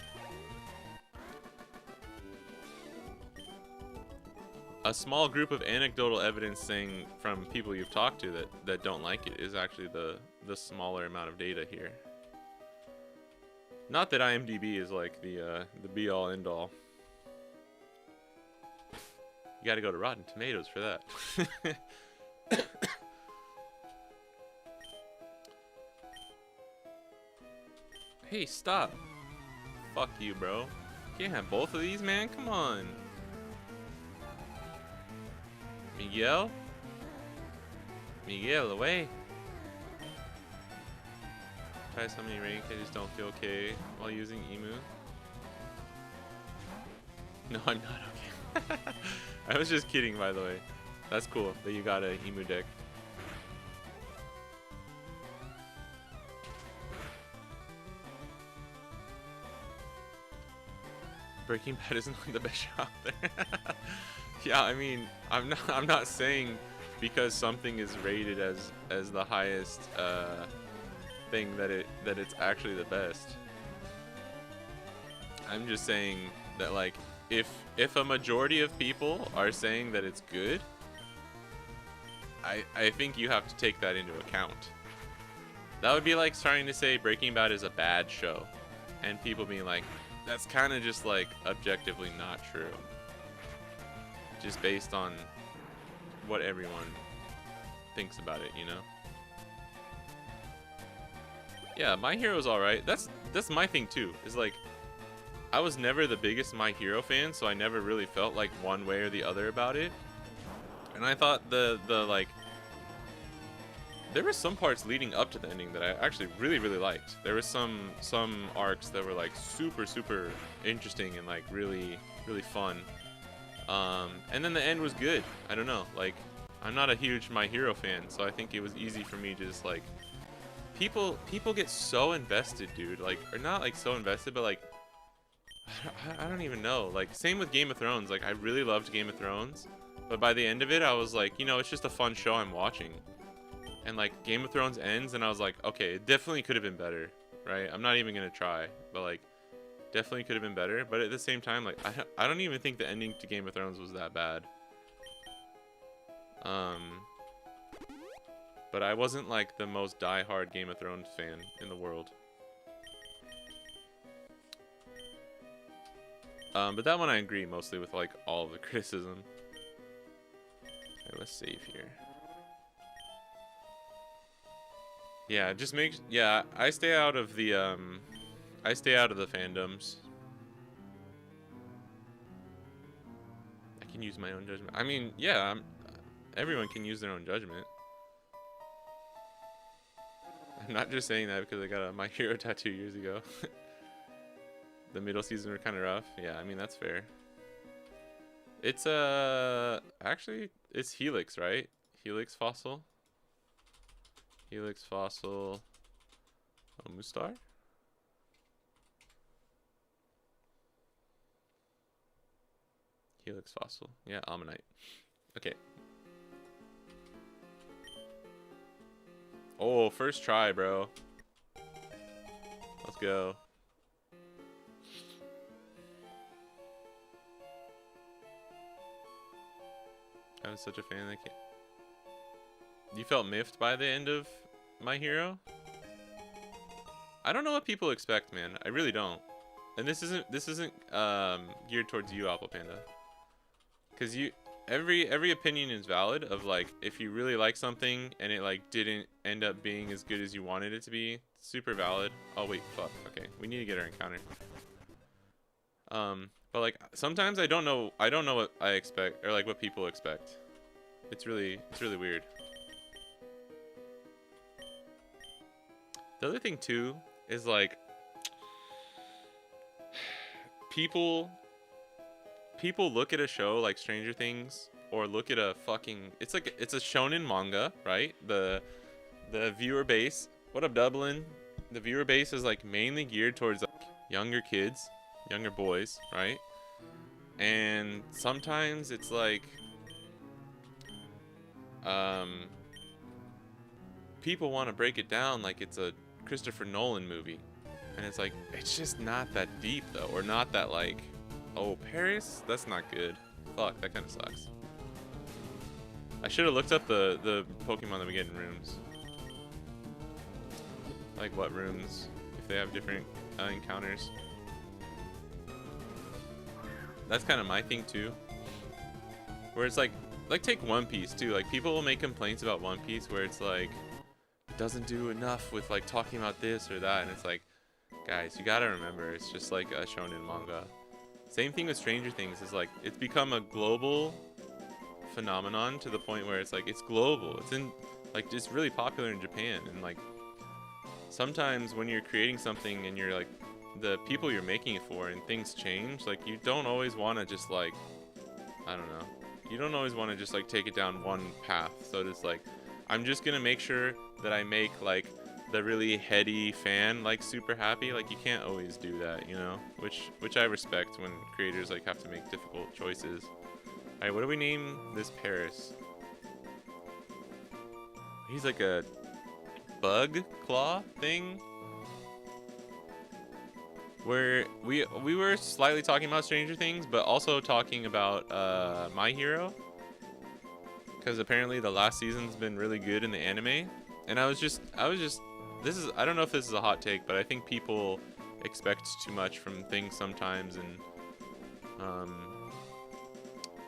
A small group of anecdotal evidence saying from people you've talked to that don't like it is actually the smaller amount of data here. Not that IMDb is like the be all end all. You gotta go to Rotten Tomatoes for that. Hey, stop. Fuck you, bro. You can't have both of these, man. Come on. Miguel? Miguel, away. Try so many rank, I just don't feel okay while using emu. No, I'm not okay. I was just kidding, by the way. That's cool that you got a emu deck. Breaking Bad isn't like the best show out there. Yeah, I mean, I'm not saying because something is rated as the highest thing that it's actually the best. I'm just saying that like if a majority of people are saying that it's good, I think you have to take that into account. That would be like trying to say Breaking Bad is a bad show and people being like, that's kind of just like objectively not true. Just based on what everyone thinks about it, you know? Yeah, My Hero's alright. That's my thing too. Is like, I was never the biggest My Hero fan, so I never really felt like one way or the other about it. And I thought the there were some parts leading up to the ending that I actually really liked. There was some arcs that were like super interesting and like really fun. And then the end was good. I don't know, like I'm not a huge My Hero fan, so I think it was easy for me to just like people get so invested, dude. Like, or not like so invested, but like I don't even know. Like, same with Game of Thrones. Like, I really loved Game of Thrones, but by the end of it, I was like, you know, it's just a fun show I'm watching. And like Game of Thrones ends, and I was like, okay, it definitely could have been better, right? I'm not even gonna try, but like, definitely could have been better. But at the same time, like, I don't even think the ending to Game of Thrones was that bad. But I wasn't like the most die-hard Game of Thrones fan in the world. But that one I agree mostly with like all of the criticism. Okay, let's save here. Yeah, just make, yeah, I stay out of the fandoms. I can use my own judgment. I mean, yeah, everyone can use their own judgment. I'm not just saying that because I got a My Hero tattoo years ago. The middle season were kind of rough. Yeah, I mean, that's fair. It's actually it's Helix, right? Helix Fossil. Helix Fossil. Oh, Mustar? Helix Fossil. Yeah, Ammonite. Okay. Oh, first try, bro. Let's go. I was such a fan. I can't. You felt miffed by the end of My Hero? I don't know what people expect, man. I really don't. And this isn't geared towards you, Apple Panda. Cause every opinion is valid. Of like, if you really like something and it like didn't end up being as good as you wanted it to be, super valid. Oh wait, fuck. Okay, we need to get our encounter. But like sometimes I don't know what I expect or like what people expect. It's really weird. The other thing too is like people look at a show like Stranger Things or look at a fucking, it's a shonen manga, right? The viewer base, what up Dublin? The viewer base is like mainly geared towards like younger kids, younger boys, right? And sometimes it's like people want to break it down like it's a Christopher Nolan movie, and it's like, it's just not that deep though, or not that like, oh, Paris, that's not good. Fuck, that kind of sucks. I should have looked up the Pokemon that we get in rooms, like what rooms, if they have different encounters. That's kind of my thing too, where it's like take One Piece too. Like, people will make complaints about One Piece where it's like, it doesn't do enough with like talking about this or that, and it's like, guys, you gotta remember, it's just like a shonen manga. Same thing with Stranger Things, is like, it's become a global phenomenon to the point where it's like, it's global. It's in like, it's really popular in Japan, and like sometimes when you're creating something and you're like the people you're making it for and things change, like you don't always want to just like, I don't know, you don't always want to just like take it down one path. So it's like, I'm just gonna make sure that I make like the really heady fan like super happy. Like, you can't always do that, you know, which I respect when creators like have to make difficult choices. All right, what do we name this Paris? He's like a bug claw thing. Where we were slightly talking about Stranger Things, but also talking about My Hero, because apparently the last season's been really good in the anime, and I was just this is, I don't know if this is a hot take, but I think people expect too much from things sometimes, and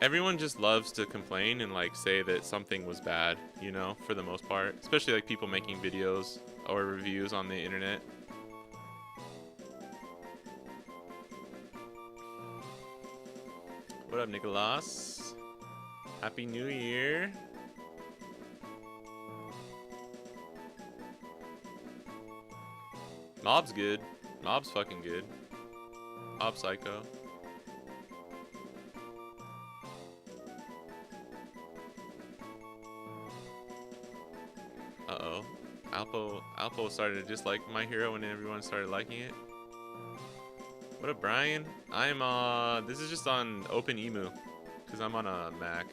everyone just loves to complain and like say that something was bad, you know, for the most part, especially like people making videos or reviews on the internet. What up, Nicholas? Happy New Year. Mob's good. Mob's fucking good. Mob Psycho. Uh-oh. Alpo started to dislike My Hero and everyone started liking it. What up, Brian? I'm, this is just on OpenEmu, because I'm on a Mac.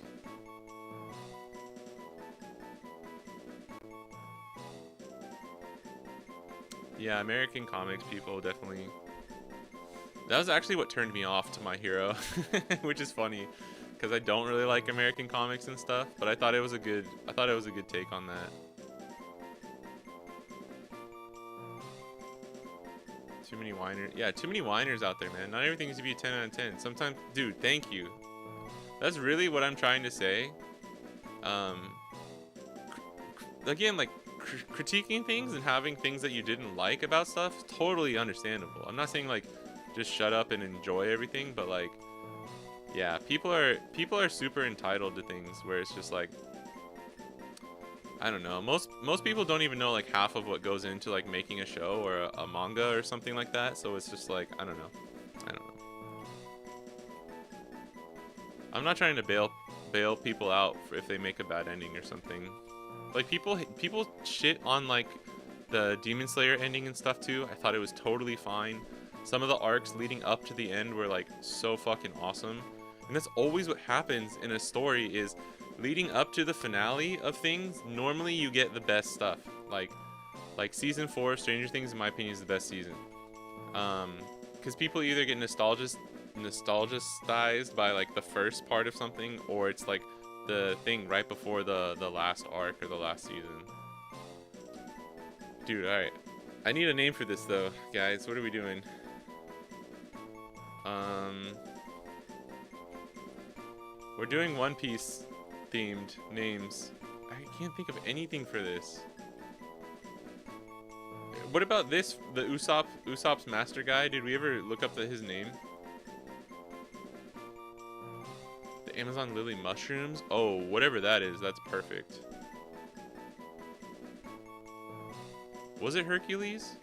Yeah, American comics people definitely. That was actually what turned me off to My Hero, which is funny, because I don't really like American comics and stuff. But I thought it was a good take on that. Too many whiners. Yeah, too many whiners out there, man. Not everything needs to be a 10 out of 10. Sometimes, dude, thank you. That's really what I'm trying to say. Again, like, critiquing things and having things that you didn't like about stuff is totally understandable. I'm not saying, like, just shut up and enjoy everything, but, like, yeah, people are super entitled to things where it's just, like, I don't know. Most people don't even know, like, half of what goes into, like, making a show or a manga or something like that. So it's just, like, I don't know. I'm not trying to bail people out if they make a bad ending or something. Like, people shit on, like, the Demon Slayer ending and stuff too. I thought it was totally fine. Some of the arcs leading up to the end were, like, so fucking awesome. And that's always what happens in a story is leading up to the finale of things, normally you get the best stuff. Like season 4 of Stranger Things, in my opinion, is the best season. Because people either get nostalgicized by, like, the first part of something, or it's, like, the thing right before the last arc or the last season. Dude, alright. I need a name for this, though, guys. What are we doing? We're doing One Piece themed names. I can't think of anything for this. What about this? The Usopp's master guy? Did we ever look up his name? The Amazon Lily mushrooms? Oh, whatever that is, that's perfect. Was it Hercules?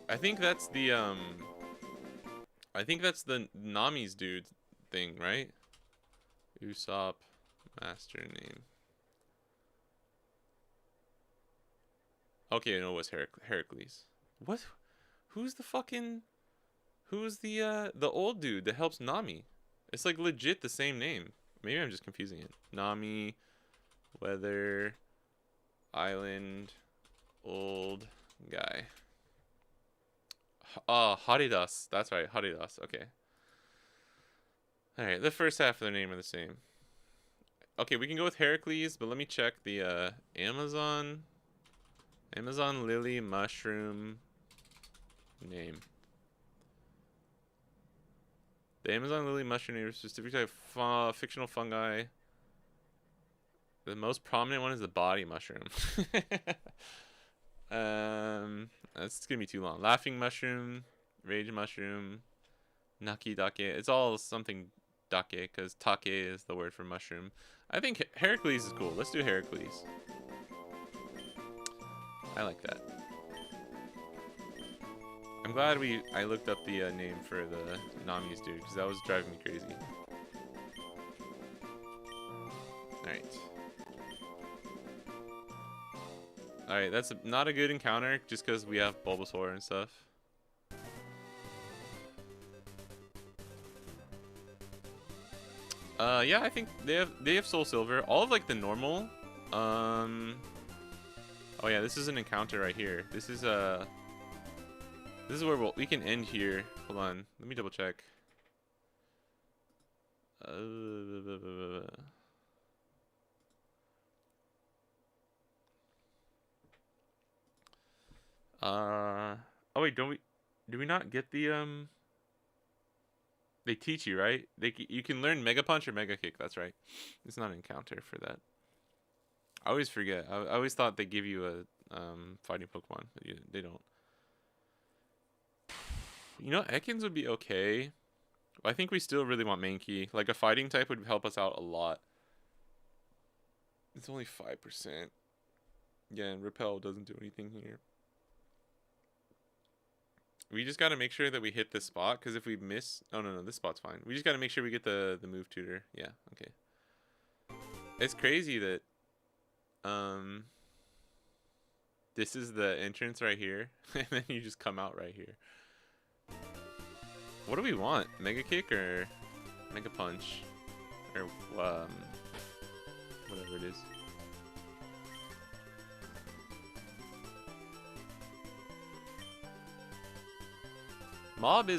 I think that's the Nami's dude thing, right? Usopp master name. Okay, no, it was Heracles. What? Who's the old dude that helps Nami? It's, like, legit the same name. Maybe I'm just confusing it. Nami, Weather, Island, old guy. Haridas. That's right, Haridas. Okay. Alright, the first half of the name are the same. Okay, we can go with Heracles, but let me check the Amazon Lily mushroom name. The Amazon Lily mushroom name is specific type of fictional fungi. The most prominent one is the body mushroom. That's gonna be too long. Laughing mushroom, rage mushroom, naki dake. It's all something dake, because take is the word for mushroom. I think Heracles is cool. Let's do Heracles. I like that. I'm glad I looked up the name for the Nami's dude, because that was driving me crazy. Alright. Alright, that's not a good encounter, just because we have Bulbasaur and stuff. Yeah, I think they have Soul Silver. All of, like, the normal. Oh yeah, this is an encounter right here. This is where we can end here. Hold on, let me double check. Oh wait, do we not get the They teach you, right? You can learn Mega Punch or Mega Kick. That's right. It's not an encounter for that. I always forget. I always thought they give you a fighting Pokemon, but they don't. You know, Ekans would be okay. I think we still really want Mankey. Like, a fighting type would help us out a lot. It's only 5%. Yeah, and Repel doesn't do anything here. We just got to make sure that we hit this spot, because if we miss... Oh, no, this spot's fine. We just got to make sure we get the move tutor. Yeah, okay. It's crazy that... This is the entrance right here, and then you just come out right here. What do we want? Mega Kick or Mega Punch? Or, whatever it is. Mob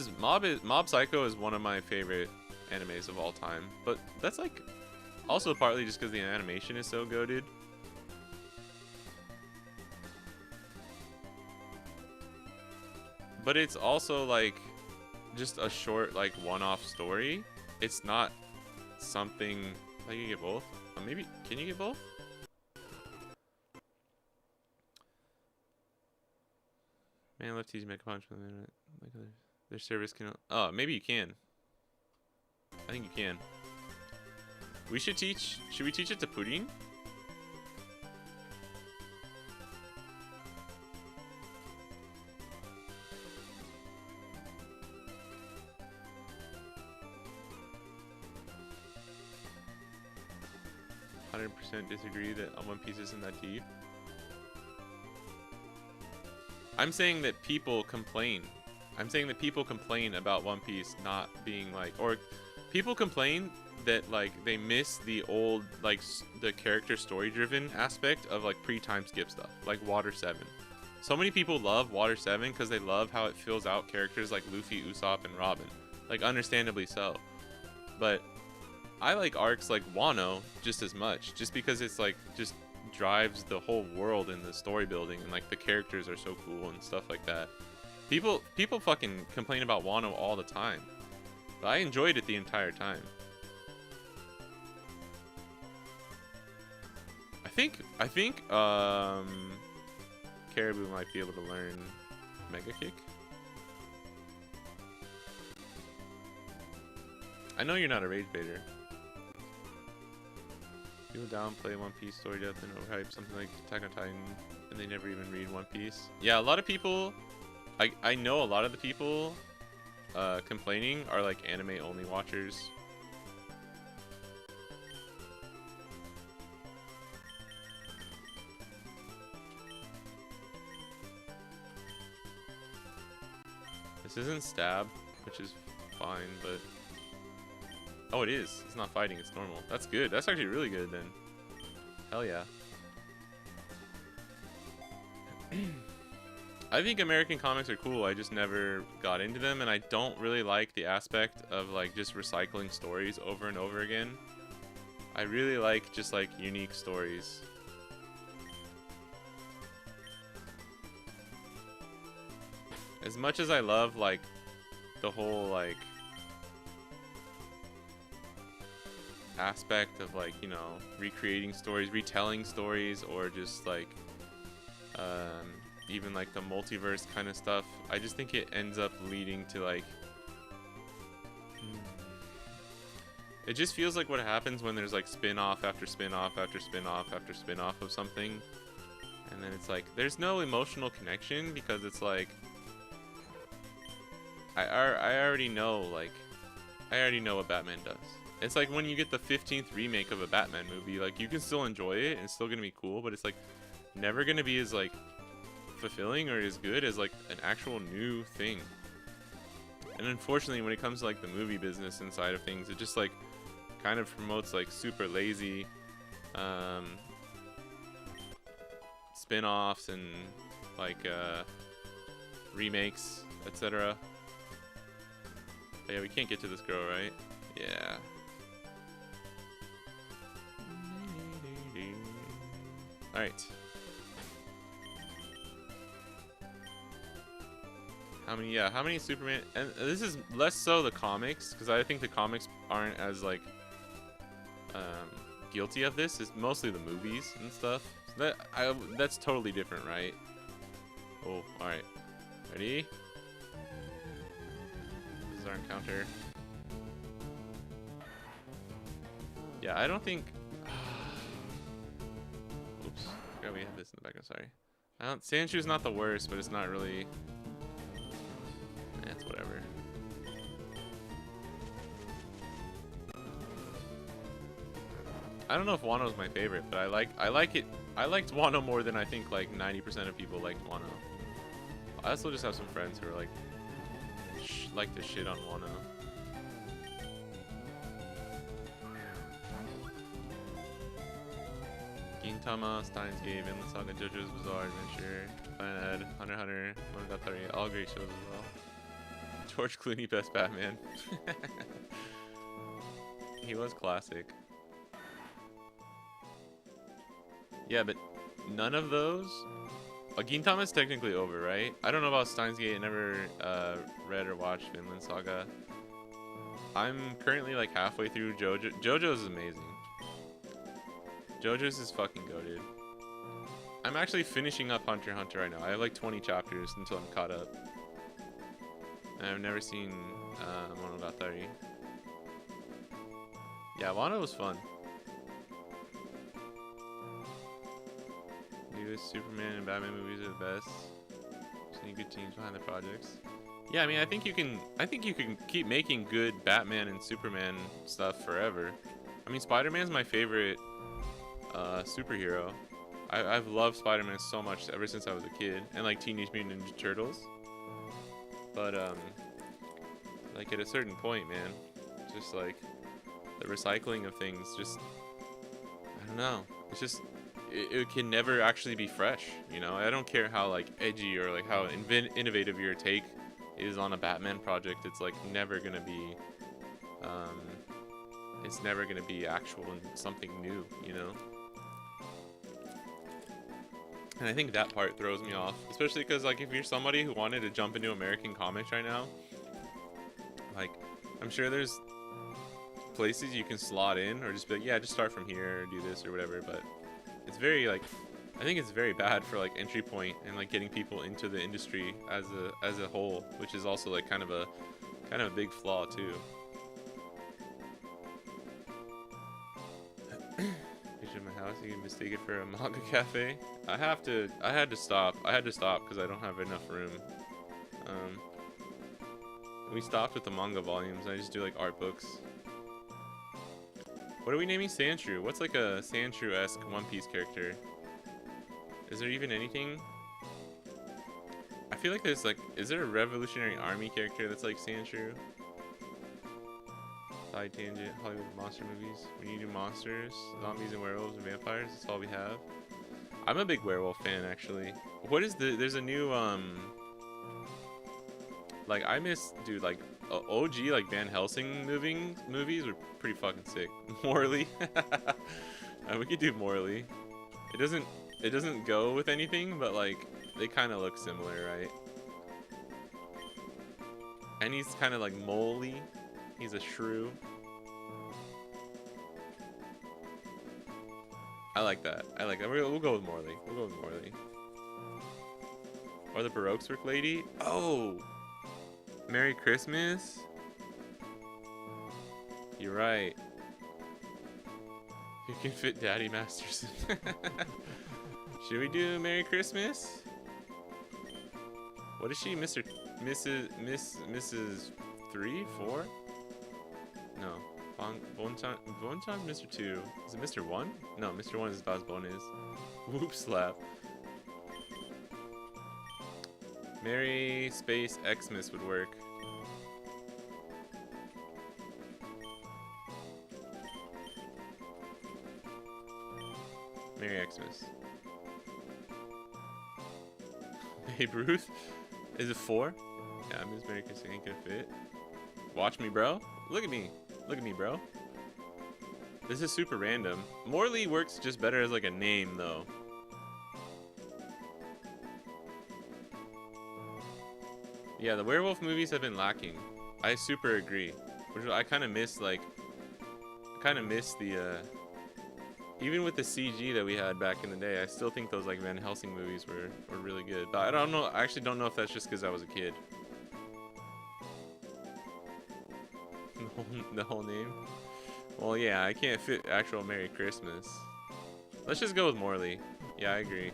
Psycho is one of my favorite animes of all time, but that's like also partly just because the animation is so goated. But it's also like just a short like one-off story. It's not something like you get both. Maybe can you get both? Man, lefties make a punch with it. Like their service can. Oh, maybe you can. I think you can. We should teach. Should we teach it to Pudding? Disagree that One Piece isn't that deep. I'm saying that people complain. I'm saying that people complain about One Piece not being like, or people complain that like they miss the old like the character story driven aspect of like pre-time skip stuff, like Water 7. So many people love Water 7 because they love how it fills out characters like Luffy, Usopp, and Robin. Like understandably so. But I like arcs like Wano just as much, just because it's like just drives the whole world in the story building, and like the characters are so cool and stuff like that. People fucking complain about Wano all the time, but I enjoyed it the entire time. I think Caribou might be able to learn Mega Kick. I know you're not a rage baiter. People downplay One Piece story depth and overhype something like Attack on Titan, and they never even read One Piece. Yeah, a lot of people, I know a lot of the people complaining are like anime only watchers. This isn't stab, which is fine, but... Oh, it is. It's not fighting, it's normal. That's good. That's actually really good, then. Hell yeah. I think American comics are cool. I just never got into them, and I don't really like the aspect of, like, just recycling stories over and over again. I really like just, like, unique stories. As much as I love, like, the whole, like, aspect of, like, you know, recreating stories, retelling stories, or just, like, even, like, the multiverse kind of stuff, I just think it ends up leading to, like... It just feels like what happens when there's, like, spin-off after spin-off after spin-off after spin-off of something. And then it's like, there's no emotional connection, because it's like... I already know, like, I already know what Batman does. It's like when you get the 15th remake of a Batman movie, like, you can still enjoy it, and it's still gonna be cool, but it's, like, never gonna be as, like, fulfilling or as good as, like, an actual new thing. And unfortunately, when it comes to, like, the movie business inside of things, it just, like, kind of promotes, like, super lazy, spin-offs and, like, remakes, etc. Yeah, we can't get to this girl, right? Yeah. Alright. How many Superman... And this is less so the comics, because I think the comics aren't as, like, guilty of this. It's mostly the movies and stuff. So that's totally different, right? Oh, alright. Ready? This is our encounter. Yeah, I don't think... Oops. Oh, we have this in the background, sorry. Sandshoe's not the worst, but it's not really... That's whatever. I don't know if Wano's my favorite, but I like it. I liked Wano more than I think like 90% of people liked Wano. I also just have some friends who are like to shit on Wano. Gintama, Steins Gate, Vinland Saga, JoJo's Bizarre Adventure, Planet Ed, Hunter x Hunter, Monogatari, all great shows as well. George Clooney, best Batman. He was classic. Yeah, but none of those. Gintama is technically over, right? I don't know about Steins Gate. I never read or watched Vinland Saga. I'm currently like halfway through JoJo. JoJo's is amazing. JoJo's is fucking goated. I'm actually finishing up Hunter x Hunter right now. I have like 20 chapters until I'm caught up. And I've never seen Monogatari. Yeah, Wano was fun. Newest Superman and Batman movies are the best. Just need good teams behind the projects. Yeah, I mean, I think you can keep making good Batman and Superman stuff forever. I mean, Spider-Man's my favorite superhero. I've loved Spider-Man so much ever since I was a kid, and like Teenage Mutant Ninja Turtles. But like at a certain point, man, just like the recycling of things, just I don't know. It's just it can never actually be fresh, you know. I don't care how like edgy or like how innovative your take is on a Batman project. It's like never gonna be it's never gonna be actual and something new, you know. And I think that part throws me off, especially because like if you're somebody who wanted to jump into American comics right now, like I'm sure there's places you can slot in or just be like, yeah, just start from here or do this or whatever. But it's very like, I think it's very bad for like entry point and like getting people into the industry as a whole, which is also like kind of a big flaw too. Picture my house, you can mistake it for a manga cafe. I had to stop because I don't have enough room. We stopped with the manga volumes. I just do like art books. What are we naming Sandshrew? What's like a Sandshrew-esque One Piece character? Is there even anything? I feel like there's like, is there a Revolutionary Army character that's like Sandshrew? Side tangent, Hollywood monster movies. We need new monsters, zombies and werewolves and vampires. That's all we have. I'm a big werewolf fan, actually. What is there's a new, like, I miss, dude, like, OG, like, Van Helsing movies were pretty fucking sick. Morley. We could do Morley. It doesn't go with anything, but, like, they kind of look similar, right? And he's kind of like moly. He's a shrew. I like that. I like that. We'll go with Morley. We'll go with Morley. Or the Baroque work lady. Oh! Merry Christmas? You're right. You can fit Daddy Masterson. Should we do Merry Christmas? What is she? Mrs. 3? 4? No. Bonchan's Mr. 2. Is it Mr. 1? No, Mr. 1 is Das Bon is. Whoop slap. Merry Space Xmas would work. Merry Xmas. Babe Ruth? Is it 4? Yeah, Ms. Merry Christmas ain't gonna fit. Watch me, bro. Look at me. Look at me, bro. This is super random. Morley works just better as like a name, though. Yeah, the werewolf movies have been lacking. I super agree. Which I kind of miss, like, the, even with the CG that we had back in the day, I still think those, like, Van Helsing movies were really good. But I don't know, I actually don't know if that's just because I was a kid. The whole name? Well, yeah, I can't fit actual Merry Christmas. Let's just go with Morley. Yeah, I agree.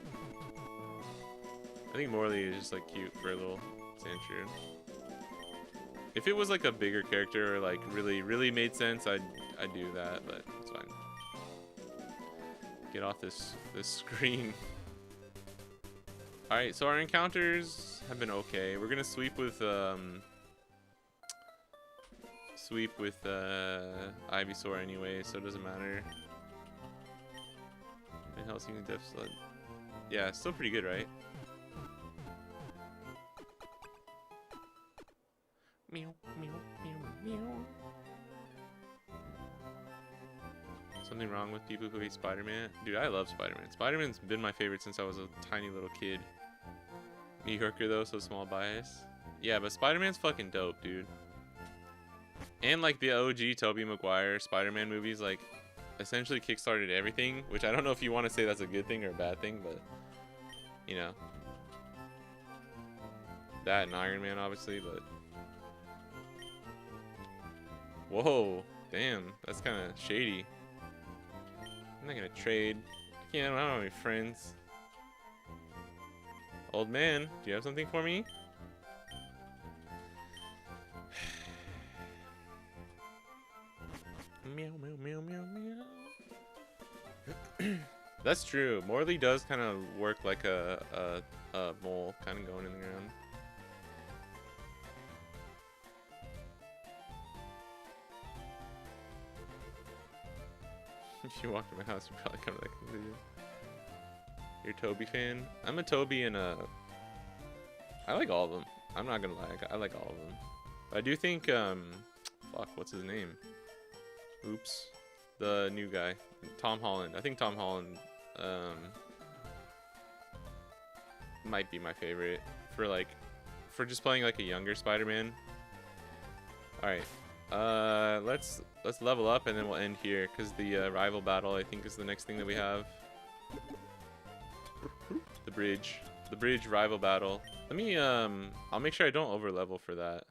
I think Morley is just, like, cute for a little Sandshrew. If it was like a bigger character or like really made sense, I'd do that, but it's fine. Get off this screen. All right, so our encounters have been okay. We're gonna sweep with Ivysaur anyway, so it doesn't matter. And Helsing Def Sled. Yeah, still pretty good, right? Meow, meow, meow, meow. Something wrong with people who hate Spider-Man? Dude, I love Spider-Man. Spider-Man's been my favorite since I was a tiny little kid. New Yorker though, so small bias. Yeah, but Spider-Man's fucking dope, dude. And like the OG Tobey Maguire Spider-Man movies, like essentially kickstarted everything, which I don't know if you want to say that's a good thing or a bad thing, but you know. That and Iron Man obviously, but whoa, damn, that's kind of shady. I'm not gonna trade. I don't have any friends. Old man, do you have something for me? Meow, meow, meow, meow, meow. That's true. Morley does kind of work like a mole, kind of going in the ground. If you walked in my house, you'd probably come to that conclusion. You're a Toby fan? I'm a Toby and a... I like all of them. I'm not gonna lie, I like all of them. But I do think, fuck, what's his name? Oops. The new guy. Tom Holland. I think Tom Holland, might be my favorite. For just playing like a younger Spider-Man. Alright. Let's level up and then we'll end here because the rival battle I think is the next thing that we have. The bridge rival battle. Let me I'll make sure I don't over level for that.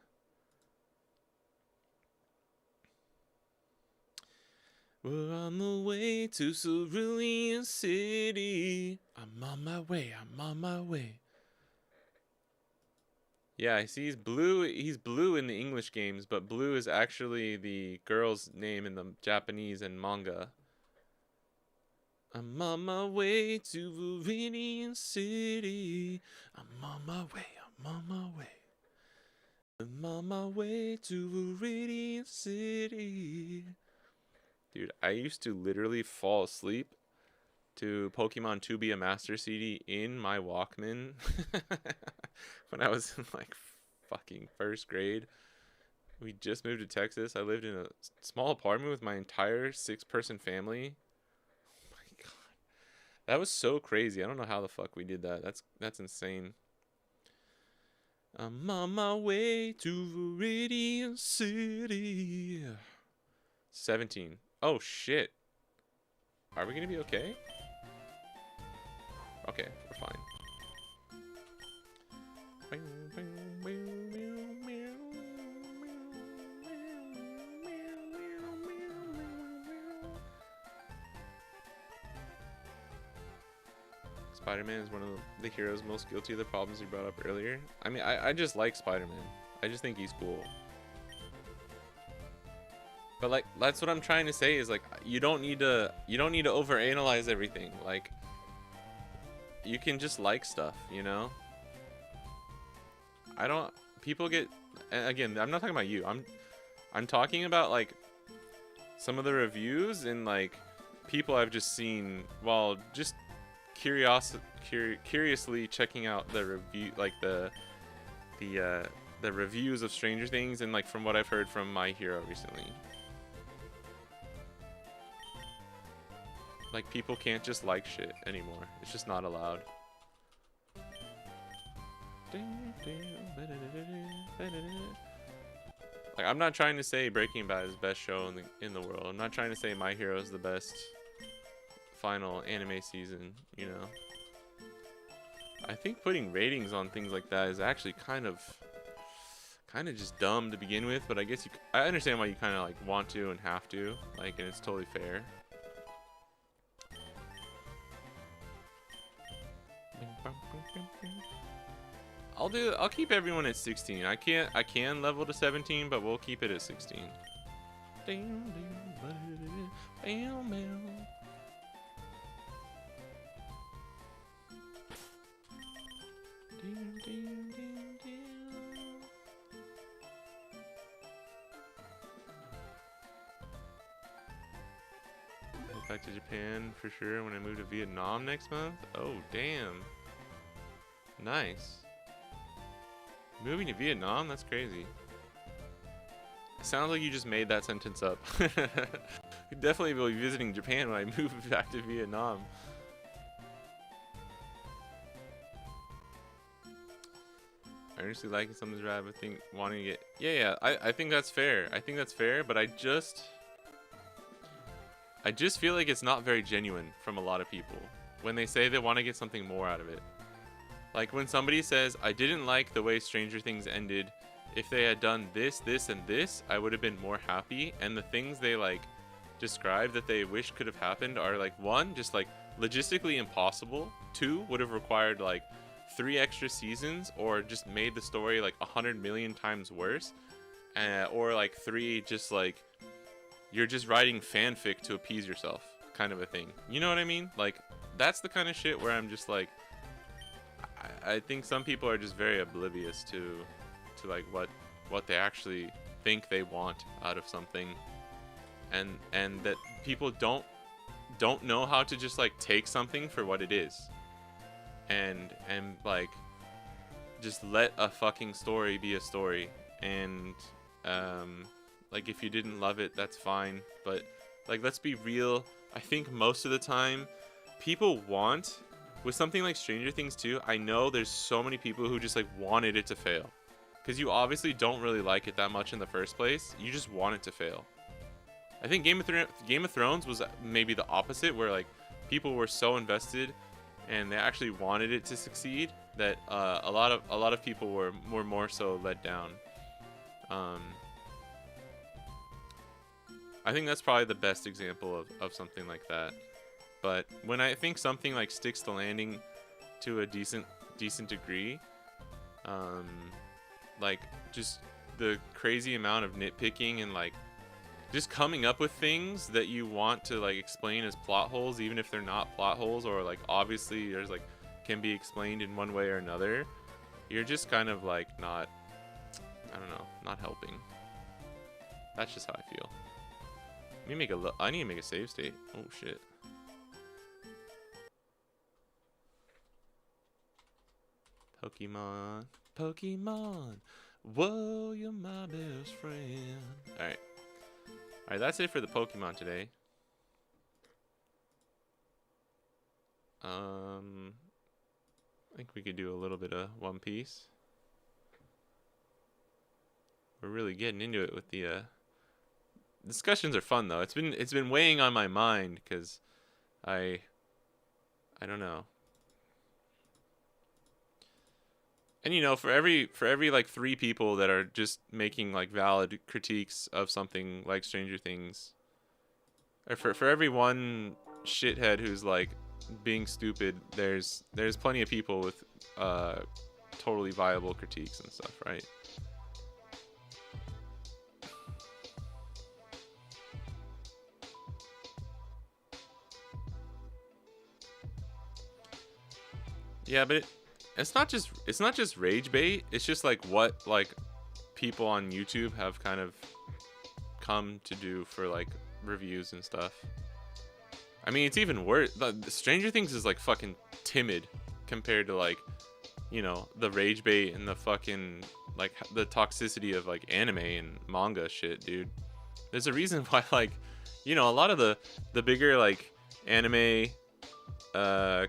We're on the way to Cerulean City. I'm on my way. Yeah, I see he's blue in the English games, but blue is actually the girl's name in the Japanese and manga. I'm on my way to Viridian City. I'm on my way. I'm on my way to Viridian City. Dude, I used to literally fall asleep to Pokemon 2B a Master CD in my Walkman when I was in like fucking first grade. We just moved to Texas. I lived in a small apartment with my entire 6-person family. Oh my god. That was so crazy. I don't know how the fuck we did that. That's insane. I'm on my way to Viridian City. 17. Oh shit. Are we gonna be okay? Okay, we're fine. Spider-Man is one of the heroes most guilty of the problems you brought up earlier. I mean, I just like Spider-Man. I just think he's cool. But like, that's what I'm trying to say is like, you don't need to overanalyze everything. Like, you can just like stuff, you know? People get, and again, I'm not talking about you. I'm talking about like some of the reviews and like people I've just seen while just curiously checking out the review, like the reviews of Stranger Things, and like from what I've heard from My Hero recently. Like, people can't just like shit anymore. It's just not allowed. Like, I'm not trying to say Breaking Bad is the best show in the world. I'm not trying to say My Hero is the best final anime season, you know. I think putting ratings on things like that is actually kind of just dumb to begin with, but I guess I understand why you kind of like want to and have to, like, and it's totally fair. I'll keep everyone at 16. I can level to 17, but we'll keep it at 16. Back to Japan for sure when I move to Vietnam next month. Oh, damn. Nice. Moving to Vietnam? That's crazy. It sounds like you just made that sentence up. Definitely will be visiting Japan when I move back to Vietnam. I honestly liking something's right, but think wanting to get... Yeah, I think that's fair. I think that's fair, but I just feel like it's not very genuine from a lot of people when they say they want to get something more out of it. Like when somebody says, I didn't like the way Stranger Things ended. If they had done this, this, and this, I would have been more happy. And the things they like describe that they wish could have happened are like, one, just like logistically impossible. Two, would have required like 3 extra seasons or just made the story like 100 million times worse. Or like 3, just like you're just writing fanfic to appease yourself kind of a thing. You know what I mean? Like that's the kind of shit where I'm just like, I think some people are just very oblivious to like what they actually think they want out of something, and that people don't know how to just like take something for what it is, and like just let a fucking story be a story. And like if you didn't love it, that's fine, but like let's be real. I think most of the time people want, with something like Stranger Things 2, I know there's so many people who just like wanted it to fail. Because you obviously don't really like it that much in the first place. You just want it to fail. I think Game of Thrones was maybe the opposite, where like people were so invested and they actually wanted it to succeed that a lot of people were more so let down. I think that's probably the best example of something like that. But when I think something like sticks the landing to a decent degree, like just the crazy amount of nitpicking and like just coming up with things that you want to like explain as plot holes, even if they're not plot holes, or like obviously there's like can be explained in one way or another, you're just kind of like not, I don't know, not helping. That's just how I feel. I need to make a save state. Oh shit. Pokemon, whoa, you're my best friend. Alright, that's it for the Pokemon today. I think we could do a little bit of One Piece. We're really getting into it with the discussions are fun though. It's been weighing on my mind because I don't know. And you know, for every like 3 people that are just making like valid critiques of something like Stranger Things, or for every one shithead who's like being stupid, there's plenty of people with totally viable critiques and stuff, right? Yeah, but it's not just rage bait. It's just like what like people on YouTube have kind of come to do for like reviews and stuff. I mean, it's even worse. The Stranger Things is like fucking timid compared to like, you know, the rage bait and the fucking like the toxicity of like anime and manga shit, dude. There's a reason why like, you know, a lot of the bigger like anime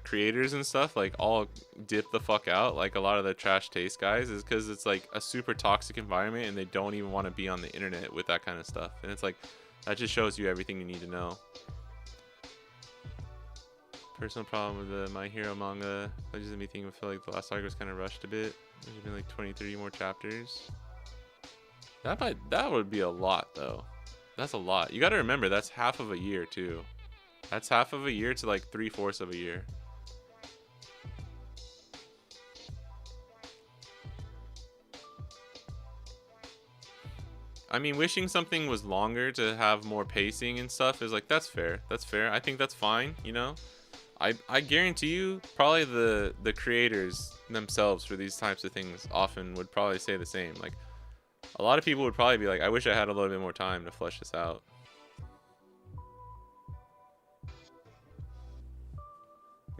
creators and stuff like all dip the fuck out, like a lot of the trash taste guys, is because it's like a super toxic environment and they don't even want to be on the internet with that kind of stuff. And it's like that just shows you everything you need to know. Personal problem with the My Hero manga, that just made me think, I feel like the last arc was kind of rushed a bit. There's been like 23 more chapters. That would be a lot though. That's a lot. You got to remember that's half of a year too. That's half of a year to like 3/4 of a year. I mean, wishing something was longer to have more pacing and stuff is like, that's fair. That's fair. I think that's fine, you know? I guarantee you, probably the creators themselves for these types of things often would probably say the same. Like, a lot of people would probably be like, I wish I had a little bit more time to flesh this out.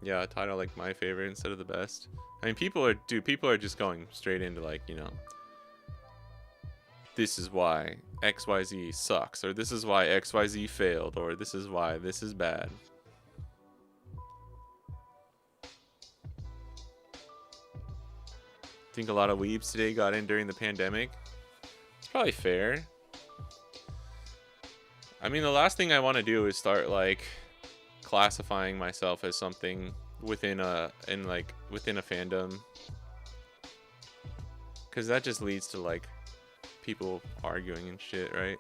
Yeah, a title like my favorite instead of the best. I mean, people are just going straight into like, you know, this is why XYZ sucks, or this is why XYZ failed, or this is why this is bad. Think a lot of weebs today got in during the pandemic. It's probably fair. I mean, the last thing I want to do is start like classifying myself as something within a fandom, because that just leads to like people arguing and shit, right?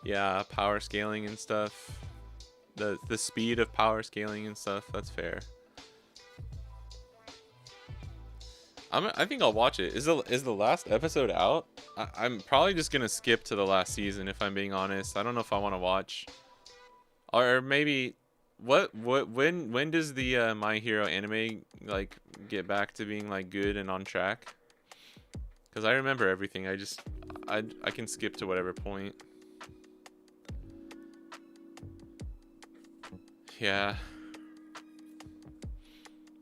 Yeah, power scaling and stuff. The speed of power scaling and stuff, that's fair. I think I'll watch it. Is the last episode out? I'm probably just gonna skip to the last season if I'm being honest. I don't know if I want to watch, or maybe when does the My Hero anime like get back to being like good and on track? Because I remember everything. I can skip to whatever point. Yeah.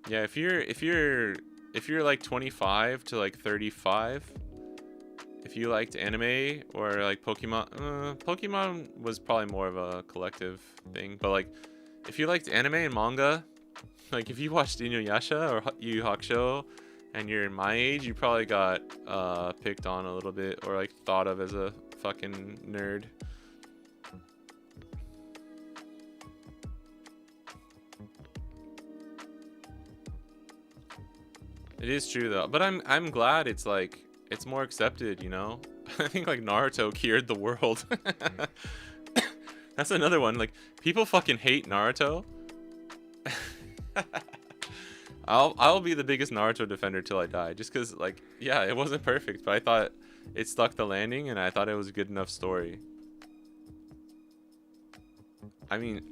Yeah, if you're like 25 to like 35, if you liked anime or like Pokemon was probably more of a collective thing, but like if you liked anime and manga, like if you watched Inuyasha or Yu Yu Hakusho and you're my age, you probably got picked on a little bit or like thought of as a fucking nerd. It is true though, but I'm glad it's like it's more accepted, you know? I think like Naruto cured the world. That's another one. Like people fucking hate Naruto. I'll be the biggest Naruto defender till I die, just cuz like yeah, it wasn't perfect, but I thought it stuck the landing and I thought it was a good enough story. I mean,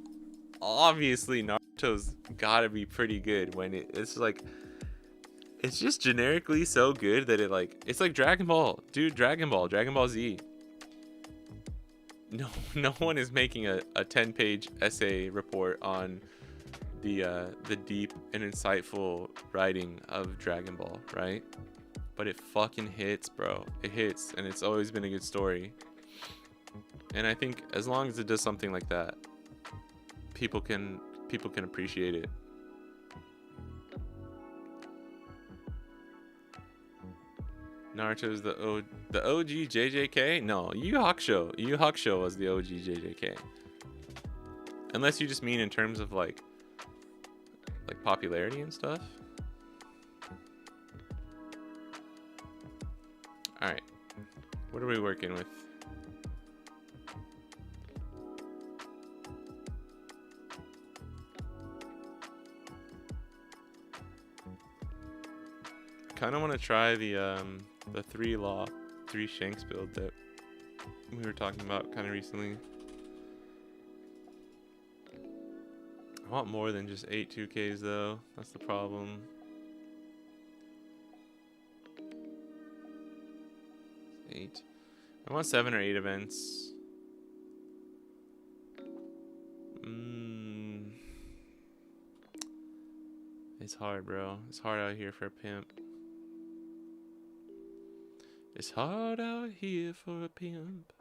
obviously Naruto's got to be pretty good when it's like it's just generically so good that it's like Dragon Ball, dude. Dragon Ball Z. No one is making a 10-page essay report on the deep and insightful writing of Dragon Ball, right? But it fucking hits, bro. It hits, and it's always been a good story. And I think as long as it does something like that, people can appreciate it. Naruto's the OG JJK? No, Yu Yu Hakusho. Yu Yu Hakusho was the OG JJK. Unless you just mean in terms of like popularity and stuff. All right, what are we working with? Kind of want to try the 3 Shanks build that we were talking about kind of recently. I want more than just 8 2Ks though. That's the problem. 8. I want 7 or 8 events. It's hard, bro. It's hard out here for a pimp. It's hard out here for a pimp,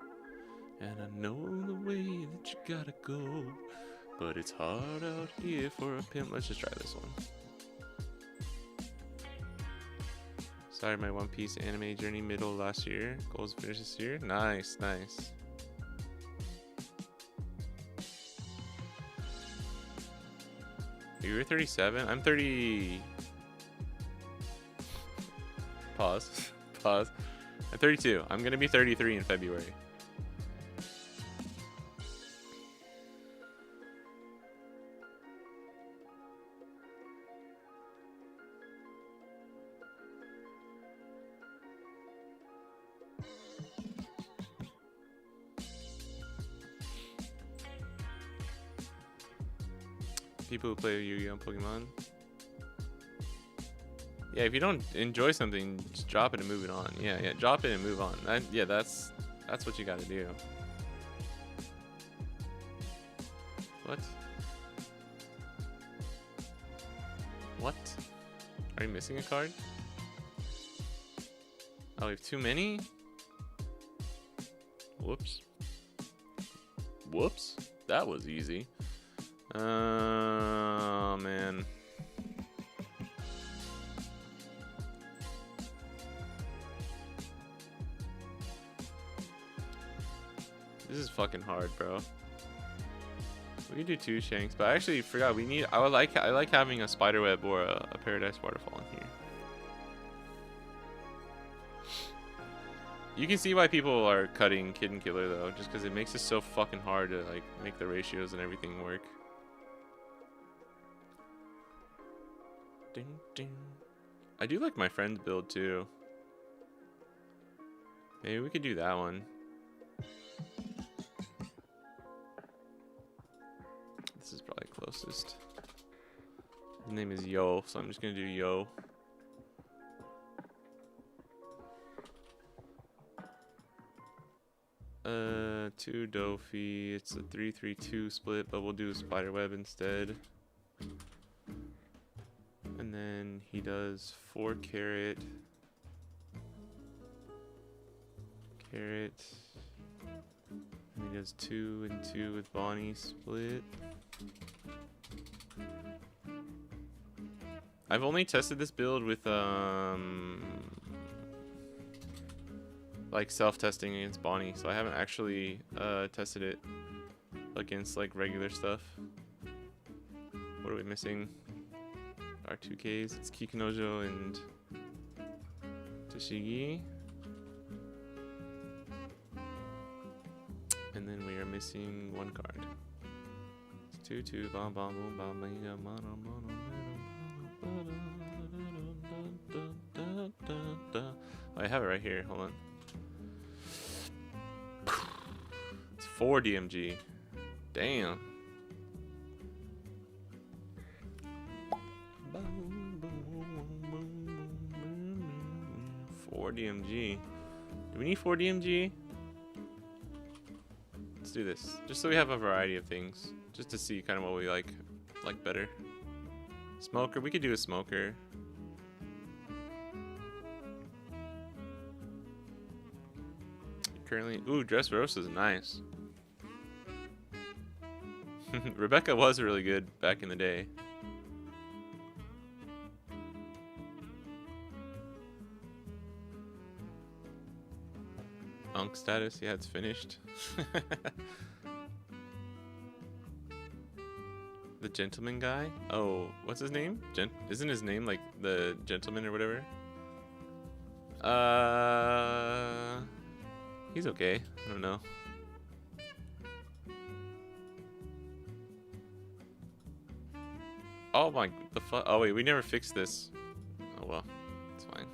and I know the way that you gotta go, but it's hard out here for a pimp. Let's just try this one. Started my One Piece anime journey middle last year. Goals finished this year. Nice, nice. You were 37? I'm 30. Pause. Pause. I'm 32. I'm gonna be 33 in February. People who play Yu-Gi-Oh! Pokemon. Yeah, if you don't enjoy something, just drop it and move it on. Yeah, drop it and move on. That's what you gotta do. What? What? Are you missing a card? Oh, we have too many? Whoops. Whoops. That was easy. Oh, man. This is fucking hard, bro. We can do 2 Shanks, but I actually forgot we need. I like having a spiderweb or a paradise waterfall in here. You can see why people are cutting Kid and Killer though, just because it makes it so fucking hard to like make the ratios and everything work. Ding, ding. I do like my friend's build too. Maybe we could do that one. This is probably closest. His name is Yo, so I'm just gonna do Yo. Two Dofi. It's a 3-3-2 split, but we'll do a spiderweb instead. And then he does 4 carrot. And he does 2 and 2 with Bonnie split. I've only tested this build with like self-testing against Bonnie, so I haven't actually tested it against like regular stuff. What are we missing? Our 2Ks. It's Kikunojo and Toshigi. And then we are missing 1 card. It's 2-2. I have it right here. Hold on. It's 4 DMG. Damn. DMG. Do we need 4 DMG? Let's do this. Just so we have a variety of things. Just to see kind of what we like better. Smoker. We could do a smoker. Currently, ooh, Dressrosa is nice. Rebecca was really good back in the day. Unk status, yeah, it's finished. The gentleman guy? Oh, what's his name? Isn't his name like the gentleman or whatever? He's okay. I don't know. Oh my, the fuck? Oh wait, we never fixed this. Oh well, it's fine.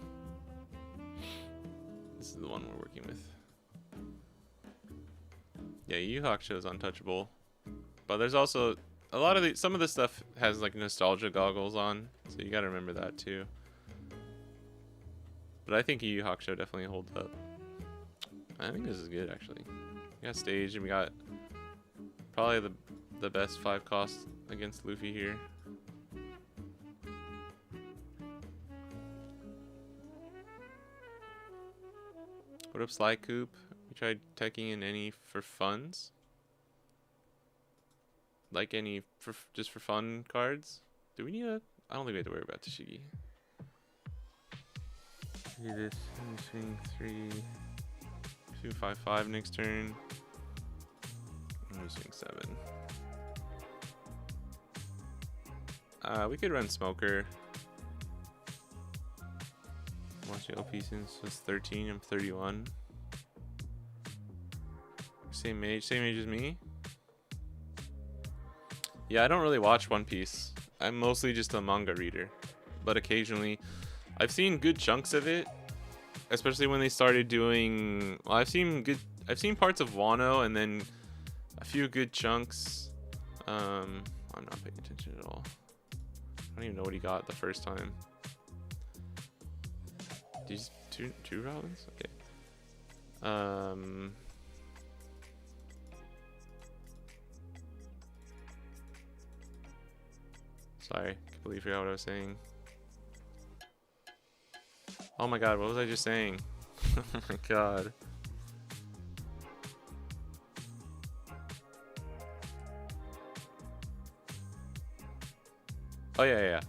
This is the one we're working with. Yeah, Yu Hakusho is untouchable, but there's also a lot of some of the stuff has like nostalgia goggles on, so you gotta remember that too. But I think Yu Hakusho definitely holds up. I think this is good actually. We got stage and we got probably the best 5 cost against Luffy here. What up, Sly Coop? We tried teching in any for funds? Like any just for fun cards? Do we need a? I don't think we have to worry about Toshigi. Do this. Swing 3, 2, 5, 5 next turn. I'm gonna swing 7. We could run Smoker. Watch the OP since was 13. I'm 31. Same age as me. Yeah, I don't really watch One Piece. I'm mostly just a manga reader, but occasionally I've seen good chunks of it, especially when they started doing. Well, I've seen parts of Wano and then a few good chunks. I'm not paying attention at all. I don't even know what he got the first time. These two Robins? Okay. Sorry, completely forgot what I was saying. Oh my god, what was I just saying? Oh my god. Oh yeah.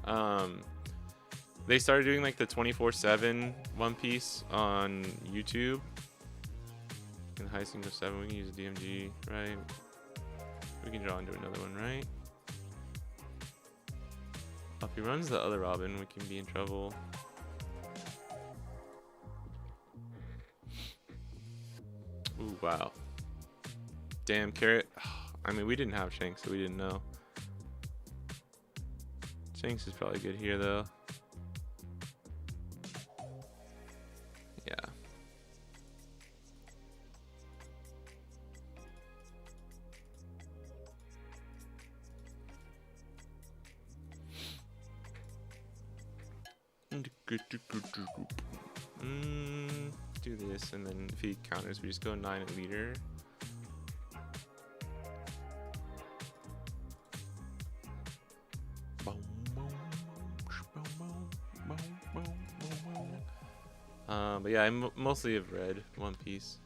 They started doing like the 24/7 One Piece on YouTube. In high single 7, we can use a DMG, right? We can draw into another one, right? If he runs the other Robin, we can be in trouble. Ooh, wow. Damn, Carrot. I mean, we didn't have Shanks, so we didn't know. Shanks is probably good here, though. Yeah. Do this, and then if he counters, we just go 9 at leader. But yeah, I mostly have read One Piece.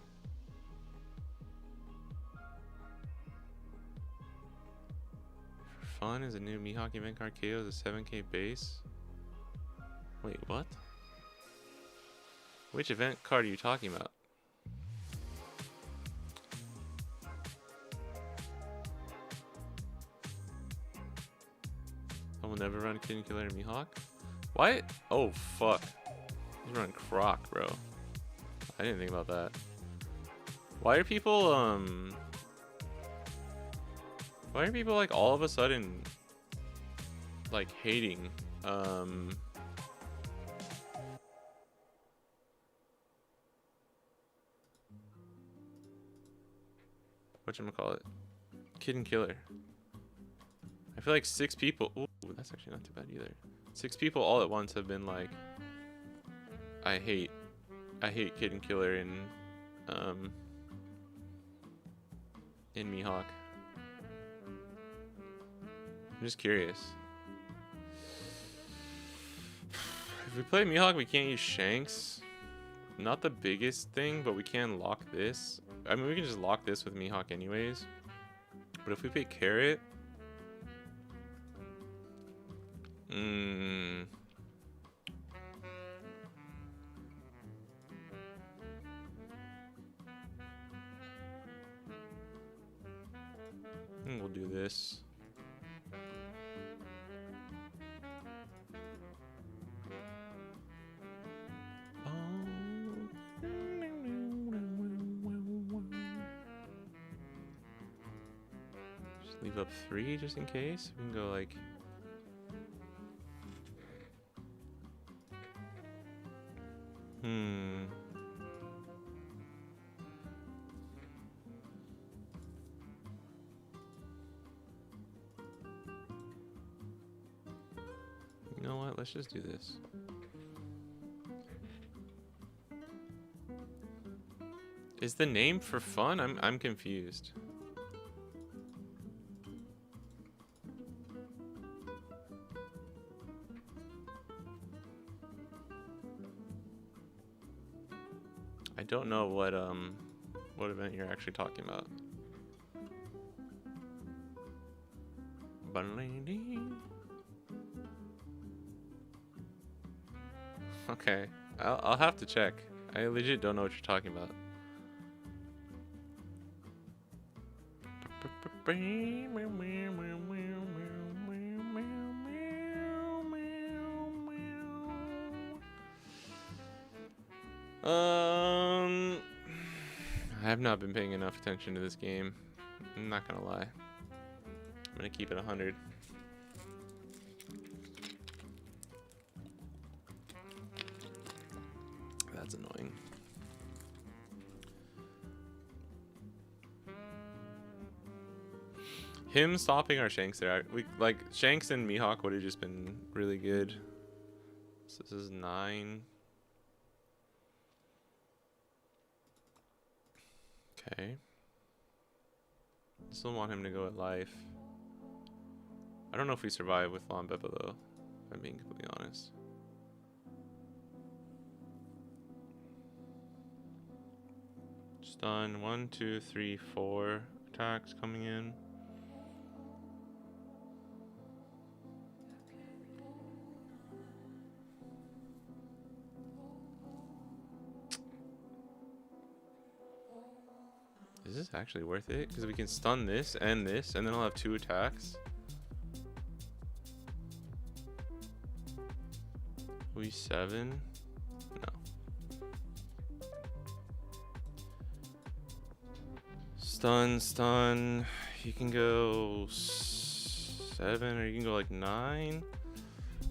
For fun, is a new Mihawk event card KO is a 7k base. Wait, what? Which event card are you talking about? I will never run Kid Killer and Mihawk. Why? Oh fuck. He's running Croc, bro. I didn't think about that. Why are people like all of a sudden like hating whatchamacallit? Kid and Killer. I feel like 6 people. Ooh, that's actually not too bad either. 6 people all at once have been like, I hate Kid and Killer in Mihawk. I'm just curious. If we play Mihawk, we can't use Shanks. Not the biggest thing, but we can lock this. I mean, we can just lock this with Mihawk anyways. But if we play Carrot... we'll do this. Just leave up 3 just in case. We can go like... You know what? Let's just do this. Is the name for fun? I'm confused. I don't know what event you're actually talking about. Okay, I'll have to check. I legit don't know what you're talking about. I have not been paying enough attention to this game. I'm not gonna lie. I'm gonna keep it 100. That's annoying. him stopping our Shanks there, we like Shanks and Mihawk would have just been really good. So this is 9. Okay. Still want him to go at life. I don't know if we survive with Lon Beppo though, if I'm being completely honest. Stun 1, 2, 3, 4 attacks coming in. Is this actually worth it? Because we can stun this, and then I'll have 2 attacks. We 7? No. Stun. You can go 7, or you can go like 9.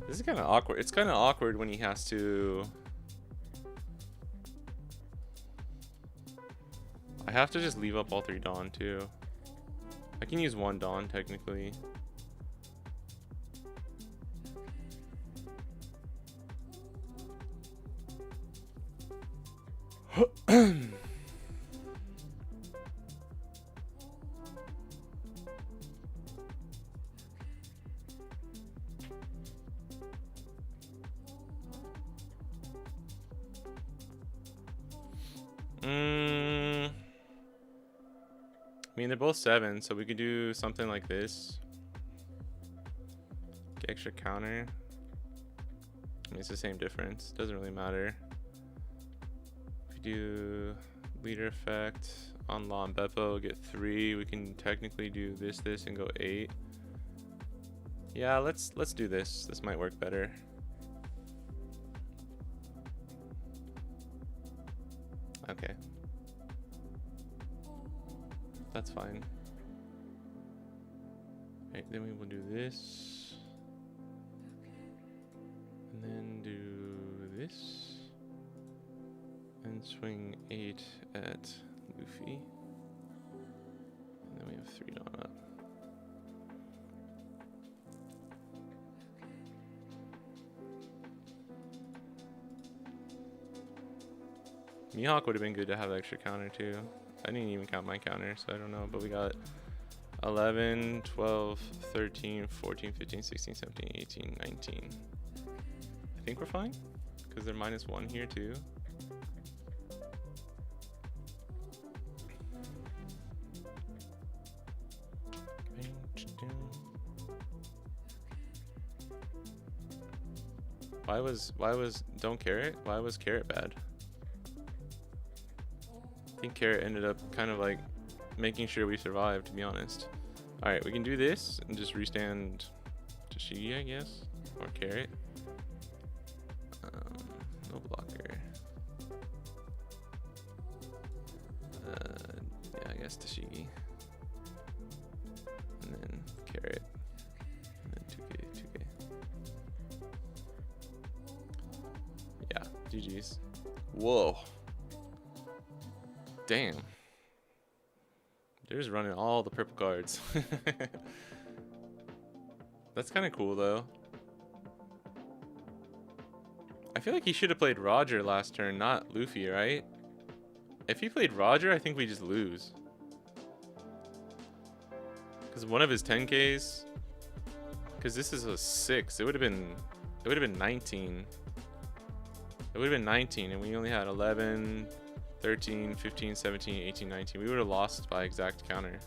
This is kind of awkward. It's kind of awkward when he has to... I have to just leave up all 3 Dawn too. I can use 1 Dawn technically. I mean, they're both 7, so we could do something like this. Get extra counter. I mean, it's the same difference. Doesn't really matter. If we do leader effect on Lon Beppo, get 3. We can technically do this, and go 8. Yeah, let's do this. This might work better. Okay. That's fine. Right, then we will do this. And then do this. And swing 8 at Luffy. And then we have 3 Dawn up. Mihawk would have been good to have extra counter too. I didn't even count my counter, so I don't know. But we got 11, 12, 13, 14, 15, 16, 17, 18, 19. I think we're fine, because they're -1 here too. Why was don't carrot? Why was carrot bad? I think carrot ended up kind of like making sure we survived, to be honest. All right, we can do this and just restand Tashigi, I guess, or carrot. No blocker. Yeah, I guess Tashigi. And then carrot. And then 2K. Yeah, GG's. Whoa. Damn. They're just running all the purple cards. That's kind of cool, though. I feel like he should have played Roger last turn, not Luffy, right? If he played Roger, I think we just lose. Because one of his 10Ks... Because this is a 6. It would have been 19. It would have been 19, and we only had 11... 13, 15, 17, 18, 19. We would have lost by exact counter.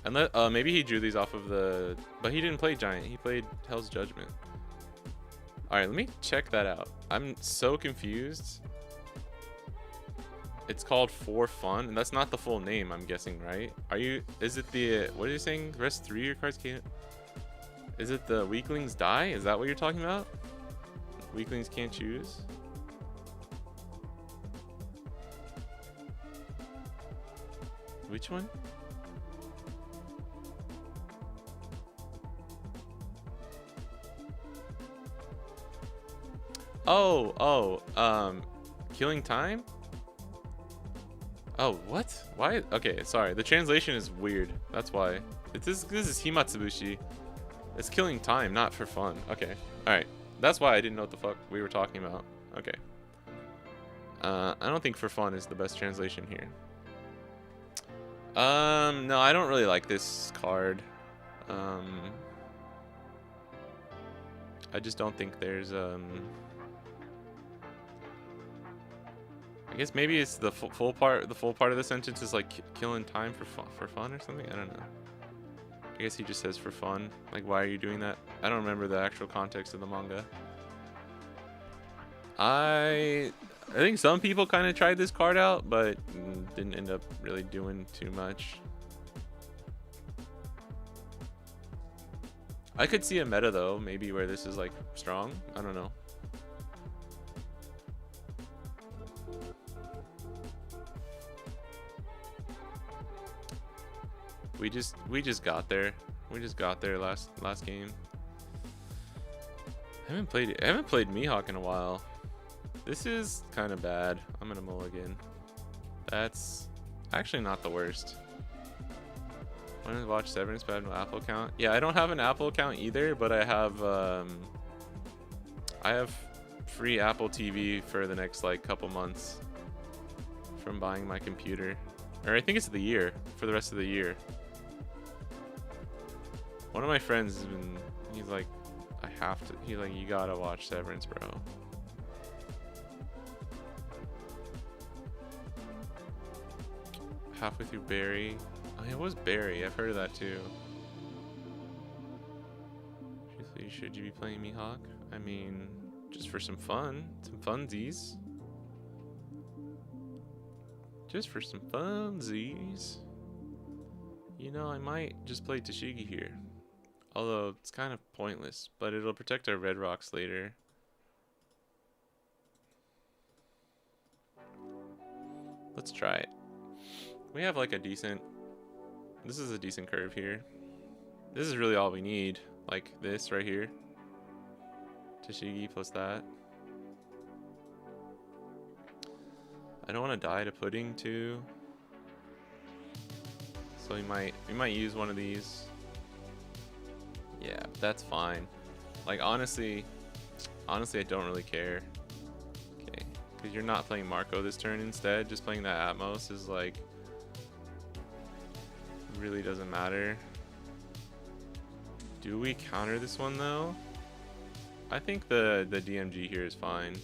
Unless, maybe he drew these off of the... But he didn't play Giant. He played Hell's Judgment. Alright, let me check that out. I'm so confused. It's called For Fun, and that's not the full name, I'm guessing, right? Is it the... What are you saying? Rest 3 of your cards can't... Is it the Weaklings die? Is that what you're talking about? Weaklings can't choose? Which one? Killing time? Oh, what? Why? Okay, sorry. The translation is weird. That's why. This is Himatsubushi. It's killing time, not for fun. Okay. Alright. That's why I didn't know what the fuck we were talking about. Okay. I don't think for fun is the best translation here. No, I don't really like this card. I just don't think there's, I guess maybe it's the full part of the sentence is like killing time for fun or something. I don't know. I guess he just says for fun. Like, why are you doing that? I don't remember the actual context of the manga. I think some people kind of tried this card out, but didn't end up really doing too much. I could see a meta though, maybe where this is like strong. I don't know. We just got there. We just got there last game. I haven't played Mihawk in a while. This is kind of bad. I'm gonna mulligan. That's actually not the worst. Want to watch Severance but I have no Apple account? Yeah, I don't have an Apple account either, but I have free Apple TV for the next like couple months from buying my computer. Or I think it's the year, for the rest of the year. One of my friends has been, he's like, he's like, you gotta watch Severance, bro. Halfway through Barry. Oh, yeah, it was Barry. I've heard of that too. Should you be playing Mihawk? I mean, just for some fun. Some funsies. Just for some funsies. You know, I might just play Tashigi here. Although, it's kind of pointless. But it'll protect our red rocks later. Let's try it. We have like a decent... This is a decent curve here. This is really all we need. Like this right here. Tashigi plus that. I don't want to die to Pudding too. So we might use one of these. Yeah, that's fine. Like honestly I don't really care. Okay, because you're not playing Marco this turn instead. Just playing that Atmos is like really doesn't matter. Do we counter this one though? I think the DMG here is fine.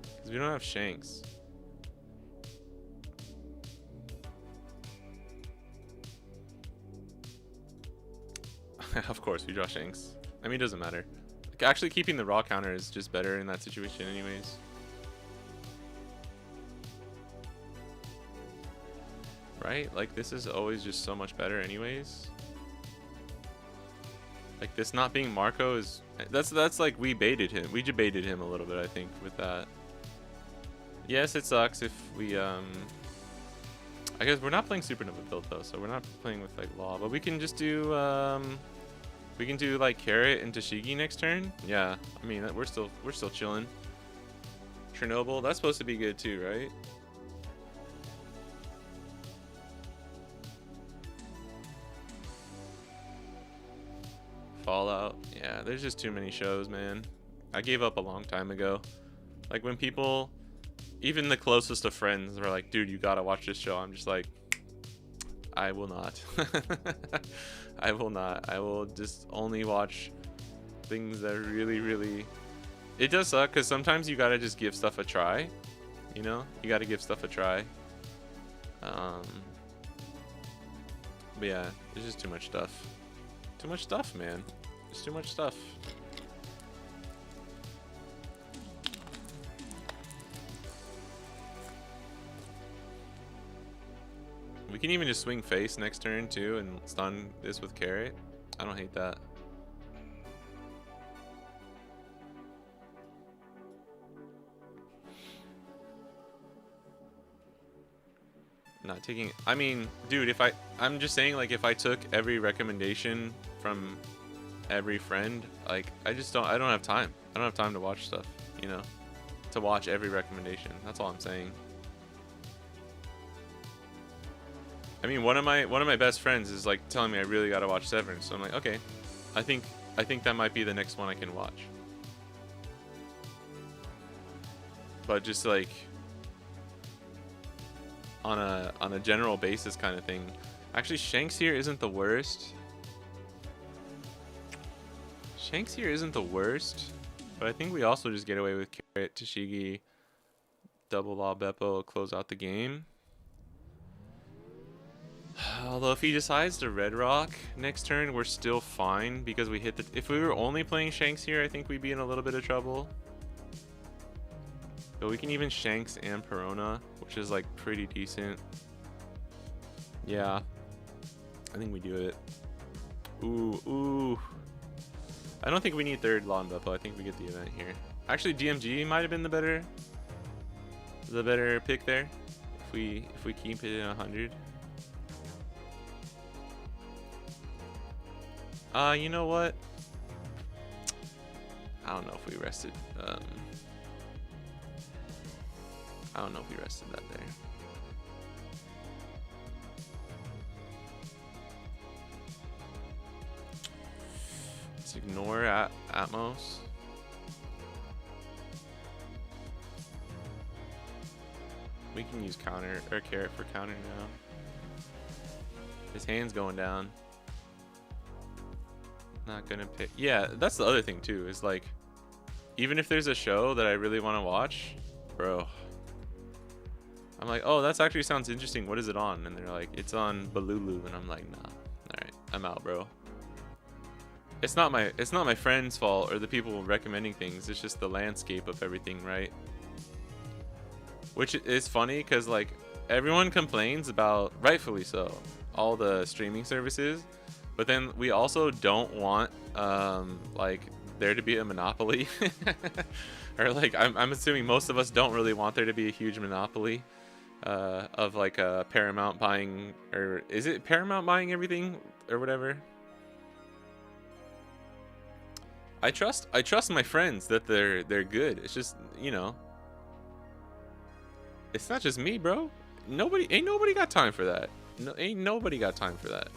Because we don't have Shanks. Of course, we draw Shanks. I mean, it doesn't matter. Like, actually, keeping the raw counter is just better in that situation anyways. Right? Like, this is always just so much better anyways. Like, this not being Marco is... That's like, we baited him. We debated him a little bit, I think, with that. Yes, it sucks if we, I guess we're not playing Supernova build, though, so we're not playing with, like, Law. But we can just do, we can do, like, Carrot and Tashigi next turn. Yeah, I mean, we're still chilling. Chernobyl, that's supposed to be good, too, right? Fallout. Yeah, there's just too many shows, man. I gave up a long time ago. Like, when people, even the closest of friends, are like, dude, you gotta watch this show. I'm just like, I will not. I will not. I will just only watch things that really, really... It does suck, because sometimes you gotta just give stuff a try. You know? You gotta give stuff a try. But yeah, there's just too much stuff. Too much stuff, man. There's too much stuff. We can even just swing face next turn too and stun this with Carrot. I don't hate that. Not taking, I mean, dude, if I'm just saying, like, if I took every recommendation from every friend, like, I don't have time. I don't have time to watch stuff, you know, to watch every recommendation. That's all I'm saying. I mean, one of my best friends is like telling me I really gotta watch Severance. So I'm like, okay, I think that might be the next one I can watch. But just like on a general basis kind of thing. Actually, Shanks here isn't the worst. Shanks here isn't the worst, but I think we also just get away with Carrot, Tashigi, double law Beppo, close out the game. Although if he decides to Red Rock next turn, we're still fine because we hit the... If we were only playing Shanks here, I think we'd be in a little bit of trouble. But we can even Shanks and Perona, which is like pretty decent. Yeah. I think we do it. Ooh. I don't think we need third Law and Beppo. I think we get the event here. Actually, DMG might have been the better pick there. If we keep it in 100. You know what? I don't know if we rested. I don't know if we rested that there. Let's ignore Atmos. We can use counter or Carrot for counter now. His hand's going down. Not gonna pick. Yeah, that's the other thing too, is like, even if there's a show that I really want to watch, bro, I'm like, oh, that's actually sounds interesting. What is it on? And they're like, it's on Balulu, and I'm like, nah. All right, I'm out, bro. It's not my friend's fault or the people recommending things. It's just the landscape of everything, right? Which is funny because like everyone complains about, rightfully so, all the streaming services, but then we also don't want like there to be a monopoly, or like I'm assuming most of us don't really want there to be a huge monopoly of like Paramount buying, or is it Paramount buying everything or whatever? I trust my friends that they're good. It's just, you know, it's not just me, bro. Ain't nobody got time for that. No, ain't nobody got time for that.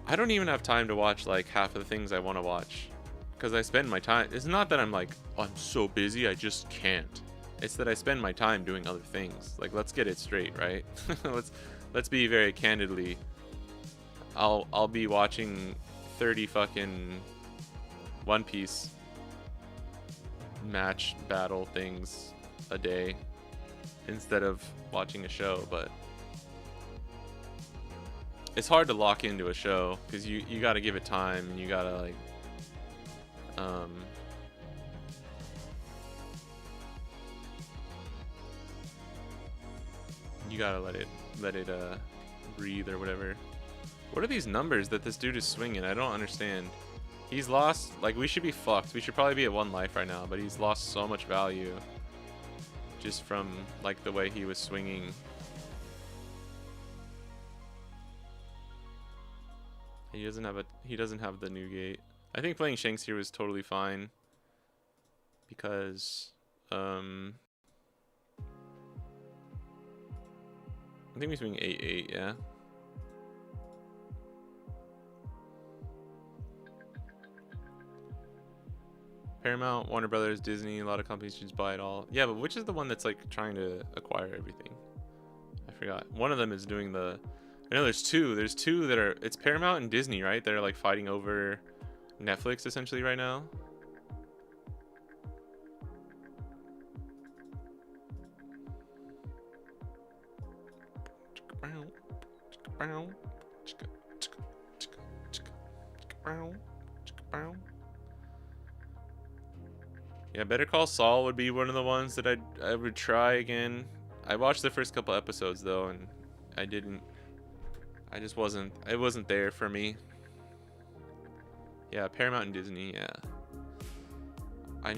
I don't even have time to watch like half of the things I want to watch because I spend my time. It's not that I'm like, oh, I'm so busy I just can't. It's that I spend my time doing other things. Like, let's get it straight, right? let's be very candidly. I'll be watching 30 fucking One Piece match battle things a day instead of watching a show, but it's hard to lock into a show because you got to give it time, and you got to like you got to let it breathe or whatever. What are these numbers that this dude is swinging? I don't understand. He's lost, like, we should be fucked. We should probably be at 1 life right now, but he's lost so much value just from like the way he was swinging. He doesn't have the new gate. I think playing Shanks here was totally fine because I think we swing 8-8, yeah. Paramount, Warner Brothers, Disney, a lot of companies just buy it all. Yeah, but which is the one that's like trying to acquire everything? I forgot. One of them is doing the... I know there's two. There's two that are... It's Paramount and Disney, right? They're like fighting over Netflix essentially right now. Yeah, Better Call Saul would be one of the ones that I would try again. I watched the first couple episodes though, and it wasn't there for me. Yeah, Paramount and Disney, yeah. I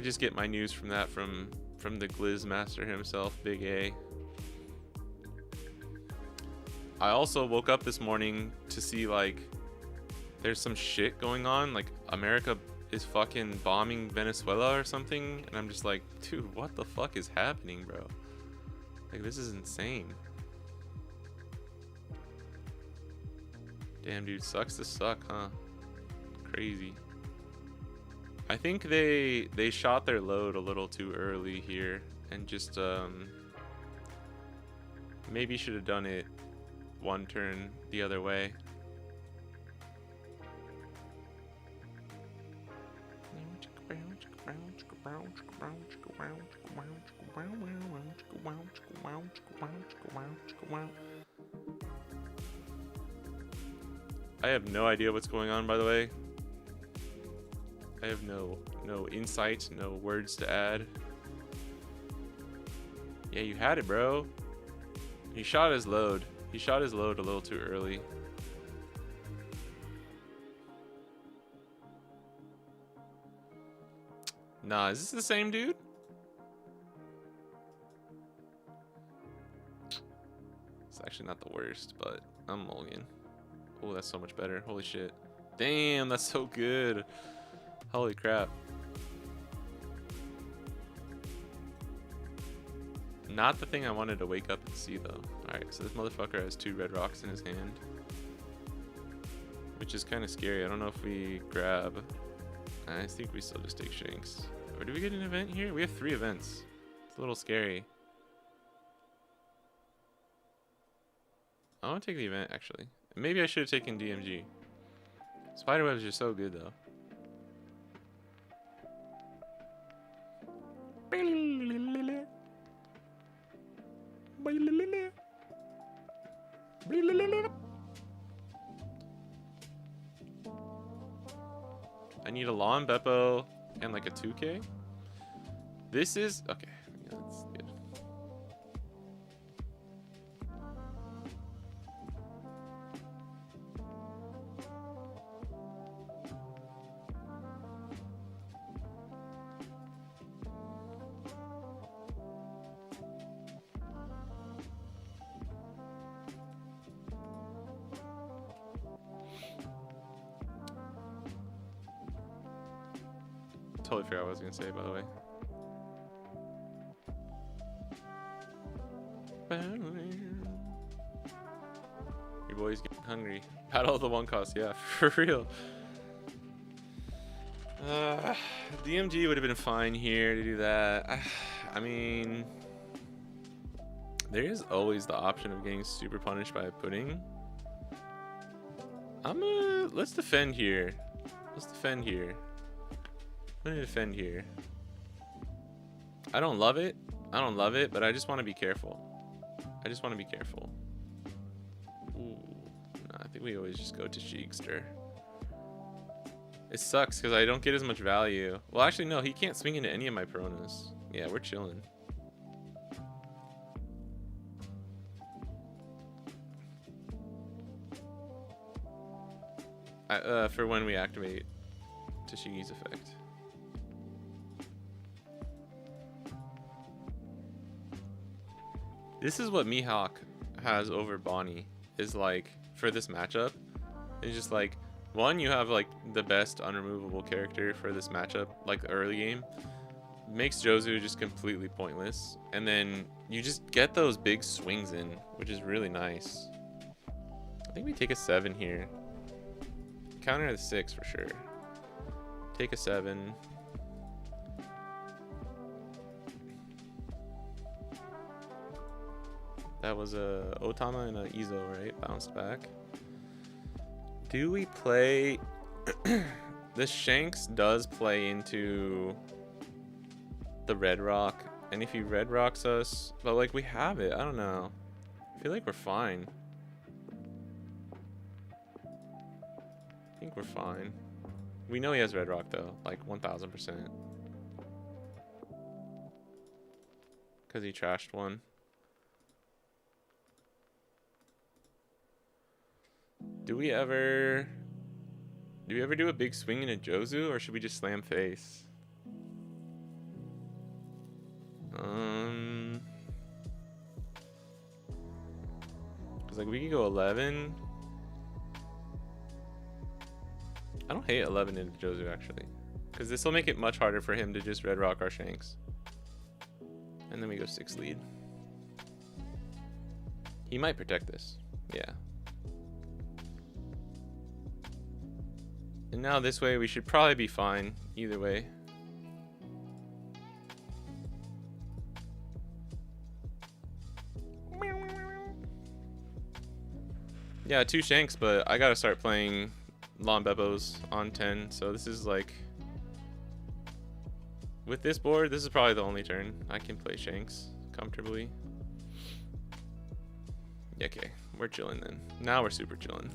just get my news from that from the Glizz master himself, Big A. I also woke up this morning to see like there's some shit going on, like America is fucking bombing Venezuela or something, and I'm just like, dude, what the fuck is happening, bro? Like, this is insane. Damn, dude, sucks to suck, huh? Crazy. I think they shot their load a little too early here and just maybe should have done it one turn the other way. I have no idea what's going on, by the way. I have no insight, no words to add. Yeah, you had it, bro. He shot his load. He shot his load a little too early. Nah, is this the same dude? It's actually not the worst, but I'm mulligan. Oh, that's so much better. Holy shit. Damn, that's so good. Holy crap. Not the thing I wanted to wake up and see, though. Alright, so this motherfucker has 2 red rocks in his hand. Which is kind of scary. I don't know if we grab. I think we still just take Shanks. Or do we get an event here? We have 3 events. It's a little scary. I want to take the event, actually. Maybe I should have taken DMG. Spiderwebs are so good, though. I need a Lawn Beppo and like a 2K. This is okay. Yeah, that's good. Totally forgot what I was gonna say, by the way. Your boy's getting hungry. Battle of the one cost, yeah, for real. DMG would have been fine here to do that. I mean, there is always the option of getting super punished by a pudding. Let's defend here. Let's defend here. I'm gonna defend here. I don't love it. I don't love it, but I just want to be careful. I just want to be careful. Ooh, nah, I think we always just go to Sheikster. It sucks because I don't get as much value. Well, actually, no, he can't swing into any of my Peronas. Yeah, we're chilling. For when we activate Tashigi's effect. This is what Mihawk has over Bonnie, is like, for this matchup. It's just like, one, you have like the best unremovable character for this matchup, like the early game. Makes Jozu just completely pointless. And then you just get those big swings in, which is really nice. I think we take a 7 here. Counter the 6 for sure. Take a 7. That was a Otama and a Izo, right? Bounced back. Do we play... This Shanks does play into the Red Rock. And if he Red Rocks us... But like, we have it. I don't know. I feel like we're fine. I think we're fine. We know he has Red Rock, though. Like, 1000%. Because he trashed one. Do we ever do a big swing in a Jozu, or should we just slam face? Cause like we could go 11. I don't hate 11 in Jozu actually, cause this will make it much harder for him to just Red Rock our Shanks. And then we go 6 lead. He might protect this. Yeah. And now this way we should probably be fine either way. Yeah, 2 Shanks, but I gotta start playing Lon Bebos on 10, so this is like... With this board, this is probably the only turn I can play Shanks comfortably. Okay, we're chilling then. Now we're super chilling.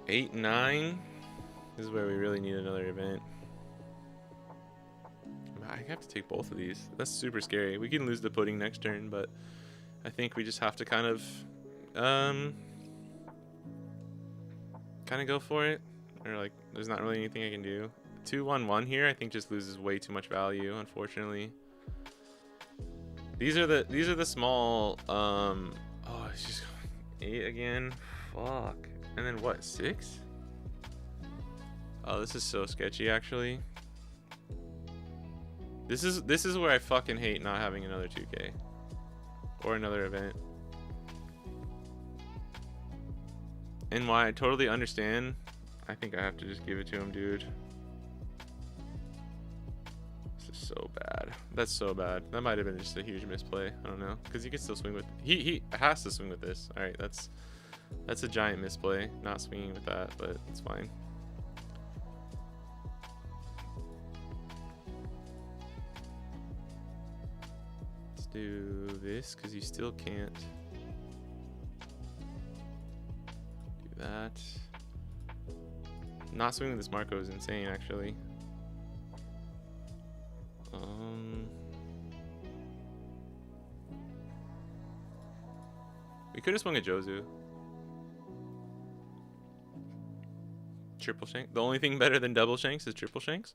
Eight, 9. This is where we really need another event. I have to take both of these. That's super scary. We can lose the pudding next turn, but I think we just have to kind of go for it. Or like, there's not really anything I can do. 2-1-1 here, I think just loses way too much value, unfortunately. These are the small oh, it's just 8 again. Fuck. And then what, 6? Oh, this is so sketchy actually. This is where I fucking hate not having another 2K. Or another event. And why I totally understand. I think I have to just give it to him, dude. This is so bad. That's so bad. That might have been just a huge misplay. I don't know. Because he can still swing with... He has to swing with this. Alright, that's a giant misplay. Not swinging with that, but it's fine. Let's do this, because you still can't do that. Not swinging this Marco is insane, actually. We could have swung a Jozu. Triple Shank. The only thing better than double Shanks is triple Shanks.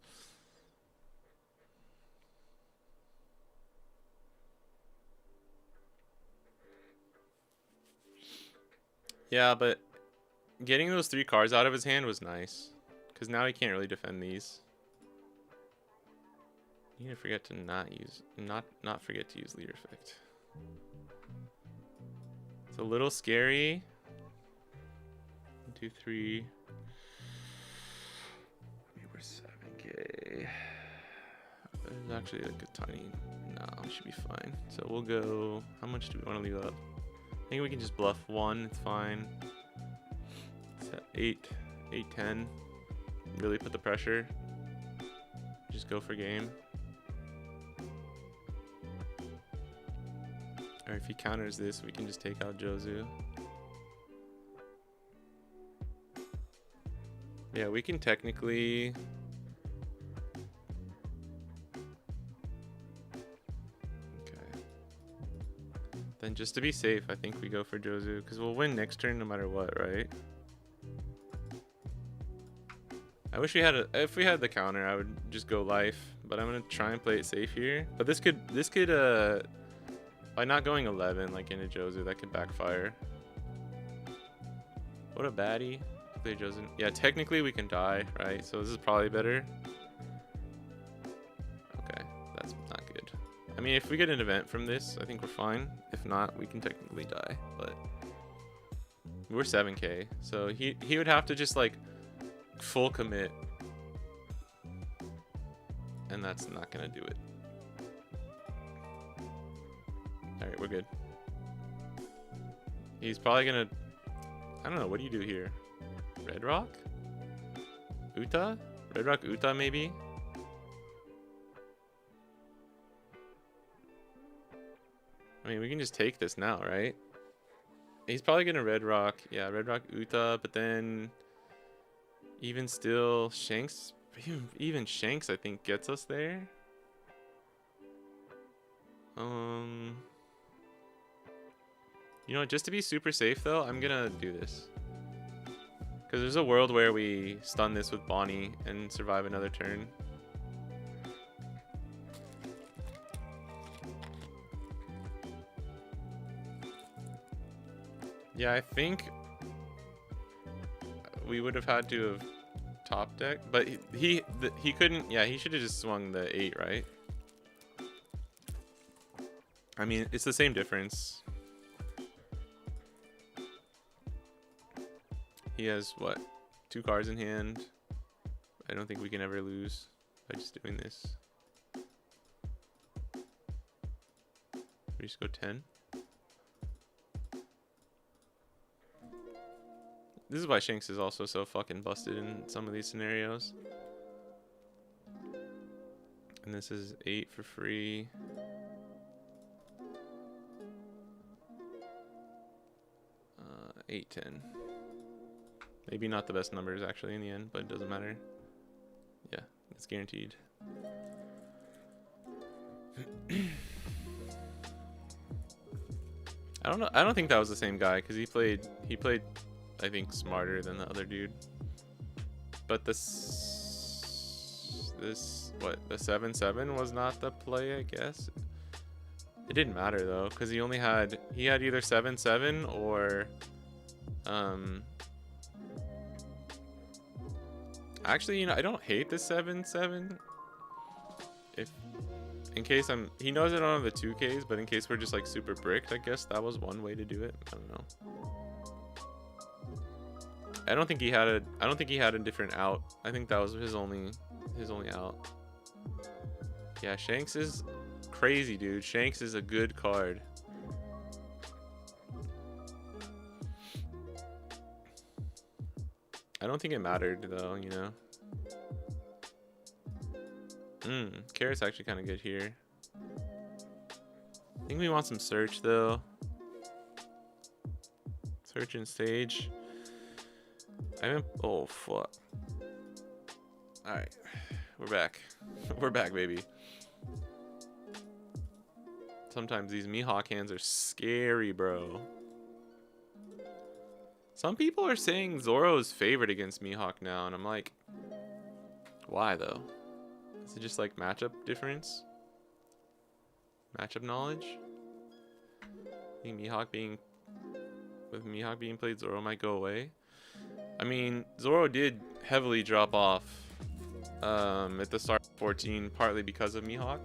Yeah, but getting those 3 cards out of his hand was nice, because now he can't really defend these. You need to forget to not forget to use leader effect. It's a little scary. 1, 2, 3. We're 7K. There's actually like a tiny. No, we should be fine. So we'll go. How much do we want to leave up? I think we can just bluff 1. It's fine. It's at 8, 10. Really put the pressure. Just go for game. Or if he counters this, we can just take out Jozu. Yeah, we can technically... Okay. Then just to be safe, I think we go for Jozu, because we'll win next turn no matter what, right? I wish we had if we had the counter, I would just go life, but I'm gonna try and play it safe here. But this could by not going 11 like into Jozu, that could backfire. What a baddie. Play Jozu. Yeah, technically we can die, right? So this is probably better. Okay, that's not good. I mean, if we get an event from this, I think we're fine. If not, we can technically die, but we're 7K, so he would have to just like full commit, and that's not gonna do it. All right, we're good. He's probably gonna, I don't know, what do you do here? Red Rock? Uta? Red Rock Uta maybe? I mean, we can just take this now, right? He's probably gonna Red Rock. Yeah, Red Rock Uta, but then even still, Shanks, even Shanks I think gets us there. You know, just to be super safe though, I'm gonna do this. Because there's a world where we stun this with Bonnie and survive another turn. Yeah, I think we would have had to have top deck, but he couldn't. Yeah, he should have just swung the 8, right? I mean, it's the same difference. He has what, 2 cards in hand. I don't think we can ever lose by just doing this. We just go 10. This is why Shanks is also so fucking busted in some of these scenarios. And this is 8 for free. 8, 10. Maybe not the best numbers actually in the end, but it doesn't matter. Yeah, it's guaranteed. I don't know. I don't think that was the same guy because he played I think smarter than the other dude. But this what, the 7/7 was not the play, I guess. It didn't matter though, because he had either 7/7 or actually, you know, I don't hate the 7/7. If in case he knows I don't have the 2Ks, but in case we're just like super bricked, I guess that was one way to do it. I don't know. I don't think he had a different out. I think that was his only out. Yeah, Shanks is crazy, dude. Shanks is a good card. I don't think it mattered though, you know. Carrot's actually kind of good here. I think we want some search though. Search and stage. Oh fuck. Alright. We're back. We're back, baby. Sometimes these Mihawk hands are scary, bro. Some people are saying Zoro's favorite against Mihawk now, and I'm like, why though? Is it just like matchup difference? Matchup knowledge? I think Mihawk being played, Zoro might go away. I mean, Zoro did heavily drop off at the start of 14, partly because of Mihawk.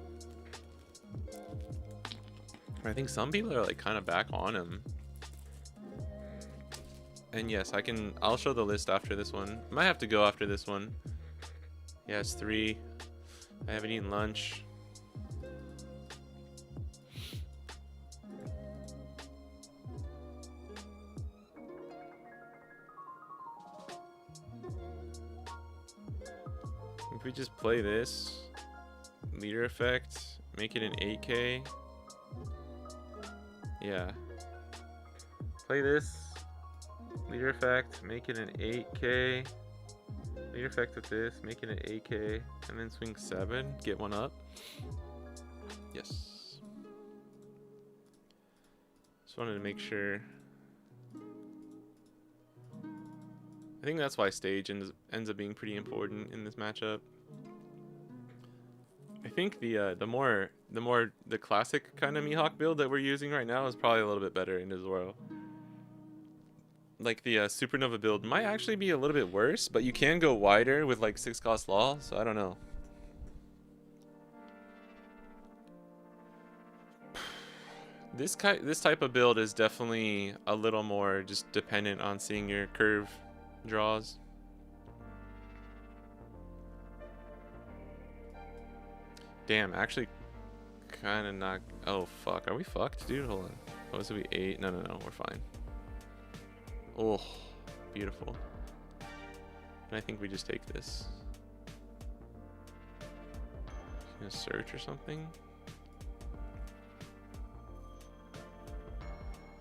I think some people are like kind of back on him. And yes, I'll show the list after this one. Might have to go after this one. Yeah, it's 3. I haven't eaten lunch. If we just play this leader effect, make it an 8K. Yeah. Play this leader effect, make it an 8K. Leader effect with this, make it an 8K, and then swing 7, get one up. Yes. Just wanted to make sure. I think that's why stage ends up being pretty important in this matchup. I think the classic kind of Mihawk build that we're using right now is probably a little bit better in Zoro. Like the Supernova build might actually be a little bit worse, but you can go wider with like 6-cost law, so I don't know. This type of build is definitely a little more just dependent on seeing your curve draws. Damn, actually kind of not. Oh fuck, are we fucked, dude? Hold on. Oh, this will be 8. No, we're fine. Oh, beautiful. And I think we just take this. Gonna search or something.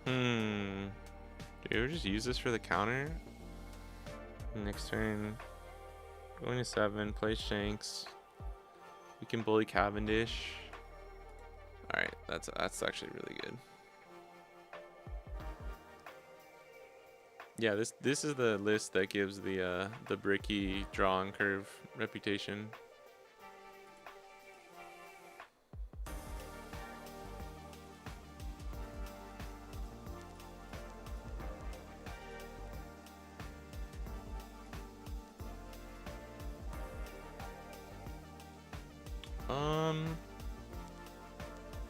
Do we ever just use this for the counter? Next turn, going to 7, play Shanks. We can bully Cavendish. All right, that's actually really good. Yeah, this is the list that gives the bricky draw and curve reputation.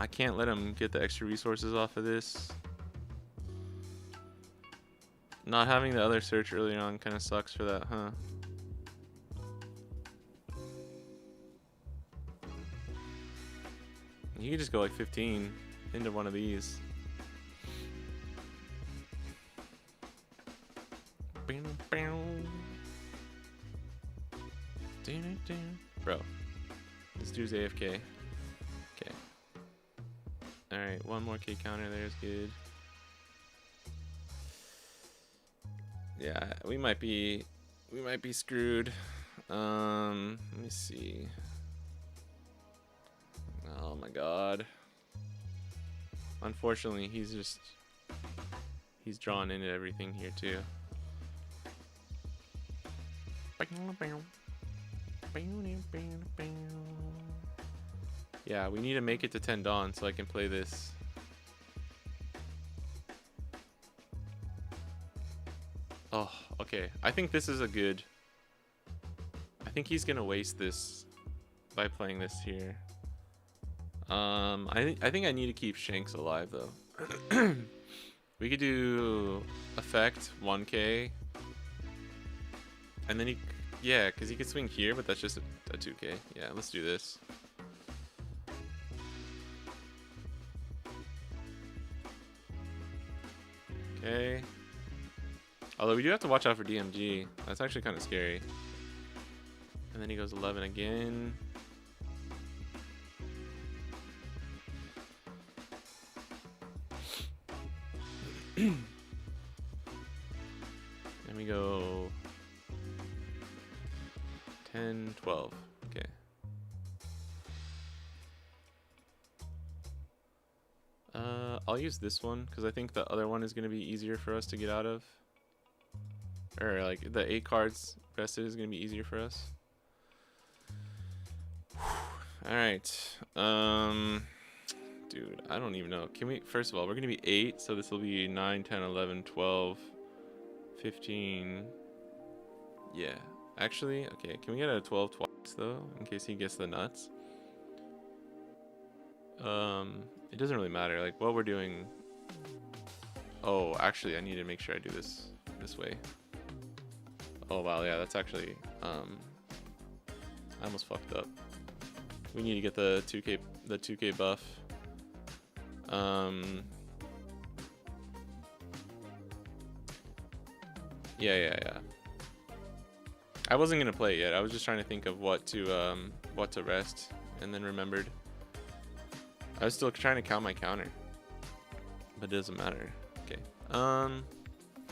I can't let him get the extra resources off of this. Not having the other search early on kind of sucks for that, huh? You could just go like 15 into one of these. Bro, this dude's AFK. Okay. Alright, one more K counter there is good. Yeah, we might be screwed. Let me see. Oh my god. Unfortunately, he's drawn into everything here too. Yeah, we need to make it to 10 dawn so I can play this. Oh, okay. I think this is a good... I think he's gonna waste this by playing this here. I think I need to keep Shanks alive though. We could do effect 1k, and then yeah, because he could swing here, but that's just a 2k. Yeah, let's do this. Okay. Although we do have to watch out for DMG. That's actually kind of scary. And then he goes 11 again. And we go 10, 12. Okay. I'll use this one because I think the other one is going to be easier for us to get out of. Or like the 8 cards rested is going to be easier for us. All right. Dude, I don't even know. Can we, first of all, we're going to be 8, so this will be 9, 10, 11, 12, 15. Yeah. Actually, okay, can we get a 12 twice though, in case he gets the nuts? It doesn't really matter, like what we're doing. Oh, actually, I need to make sure I do this way. Oh wow, yeah, that's actually, I almost fucked up. We need to get the 2k buff. Yeah. I wasn't gonna play it yet. I was just trying to think of what to rest, and then remembered. I was still trying to count my counter, but it doesn't matter. Okay. I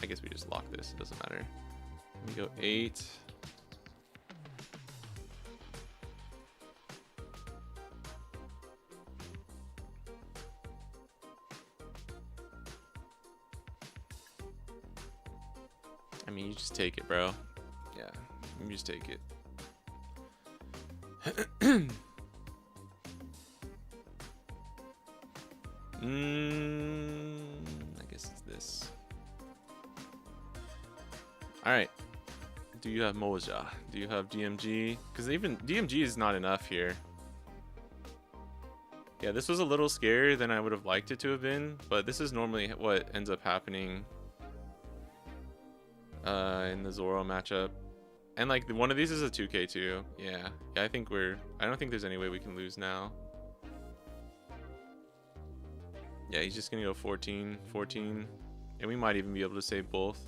guess we just lock this. It doesn't matter. We go 8. I mean, you just take it, bro. Yeah, you just take it. I guess it's this. Alright. Do you have Moja? Do you have DMG? Because even DMG is not enough here. Yeah, this was a little scarier than I would have liked it to have been, but this is normally what ends up happening in the Zoro matchup. And like one of these is a 2k too. Yeah, I think I don't think there's any way we can lose now. Yeah, he's just gonna go 14, and we might even be able to save both.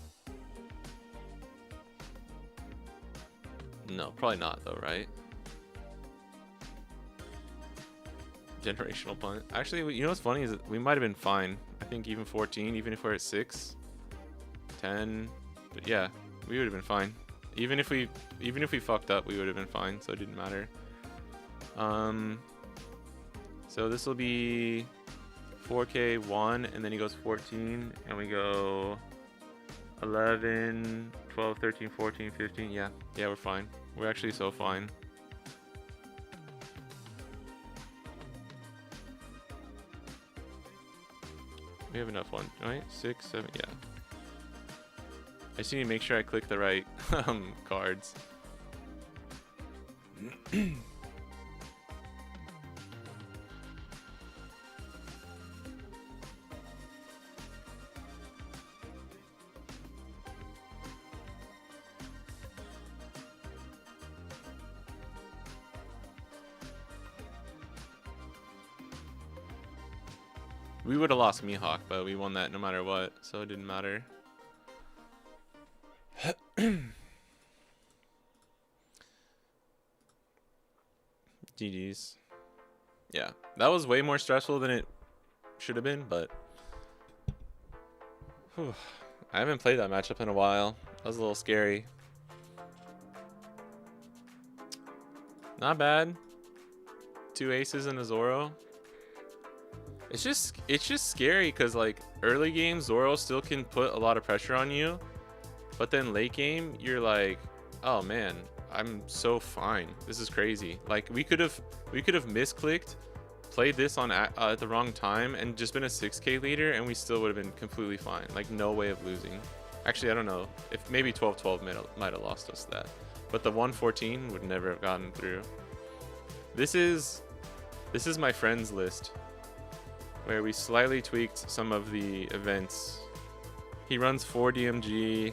No, probably not though, right? Generational punt. Actually, you know what's funny is that we might have been fine. I think even 14, even if we're at 6, 10, but yeah, we would have been fine. Even if we fucked up, we would have been fine, so it didn't matter. So this will be 4k 1, and then he goes 14, and we go 11, 12, 13, 14, 15. Yeah, we're fine. We're actually so fine. We have enough one, right? 6, 7, yeah. I just need to make sure I click the right cards. We would have lost Mihawk, but we won that no matter what, so it didn't matter. GG's. Yeah, that was way more stressful than it should have been, but whew, I haven't played that matchup in a while. That was a little scary. Not bad. 2 aces and a Zoro. It's just scary because like early game Zoro still can put a lot of pressure on you, but then late game you're like, oh man, I'm so fine. This is crazy. Like we could have misclicked, played this on at the wrong time, and just been a 6K leader, and we still would have been completely fine. Like no way of losing. Actually, I don't know if maybe 12-12 might have lost us that, but the 114 would never have gotten through. This is my friends list, where we slightly tweaked some of the events. He runs 4 DMG,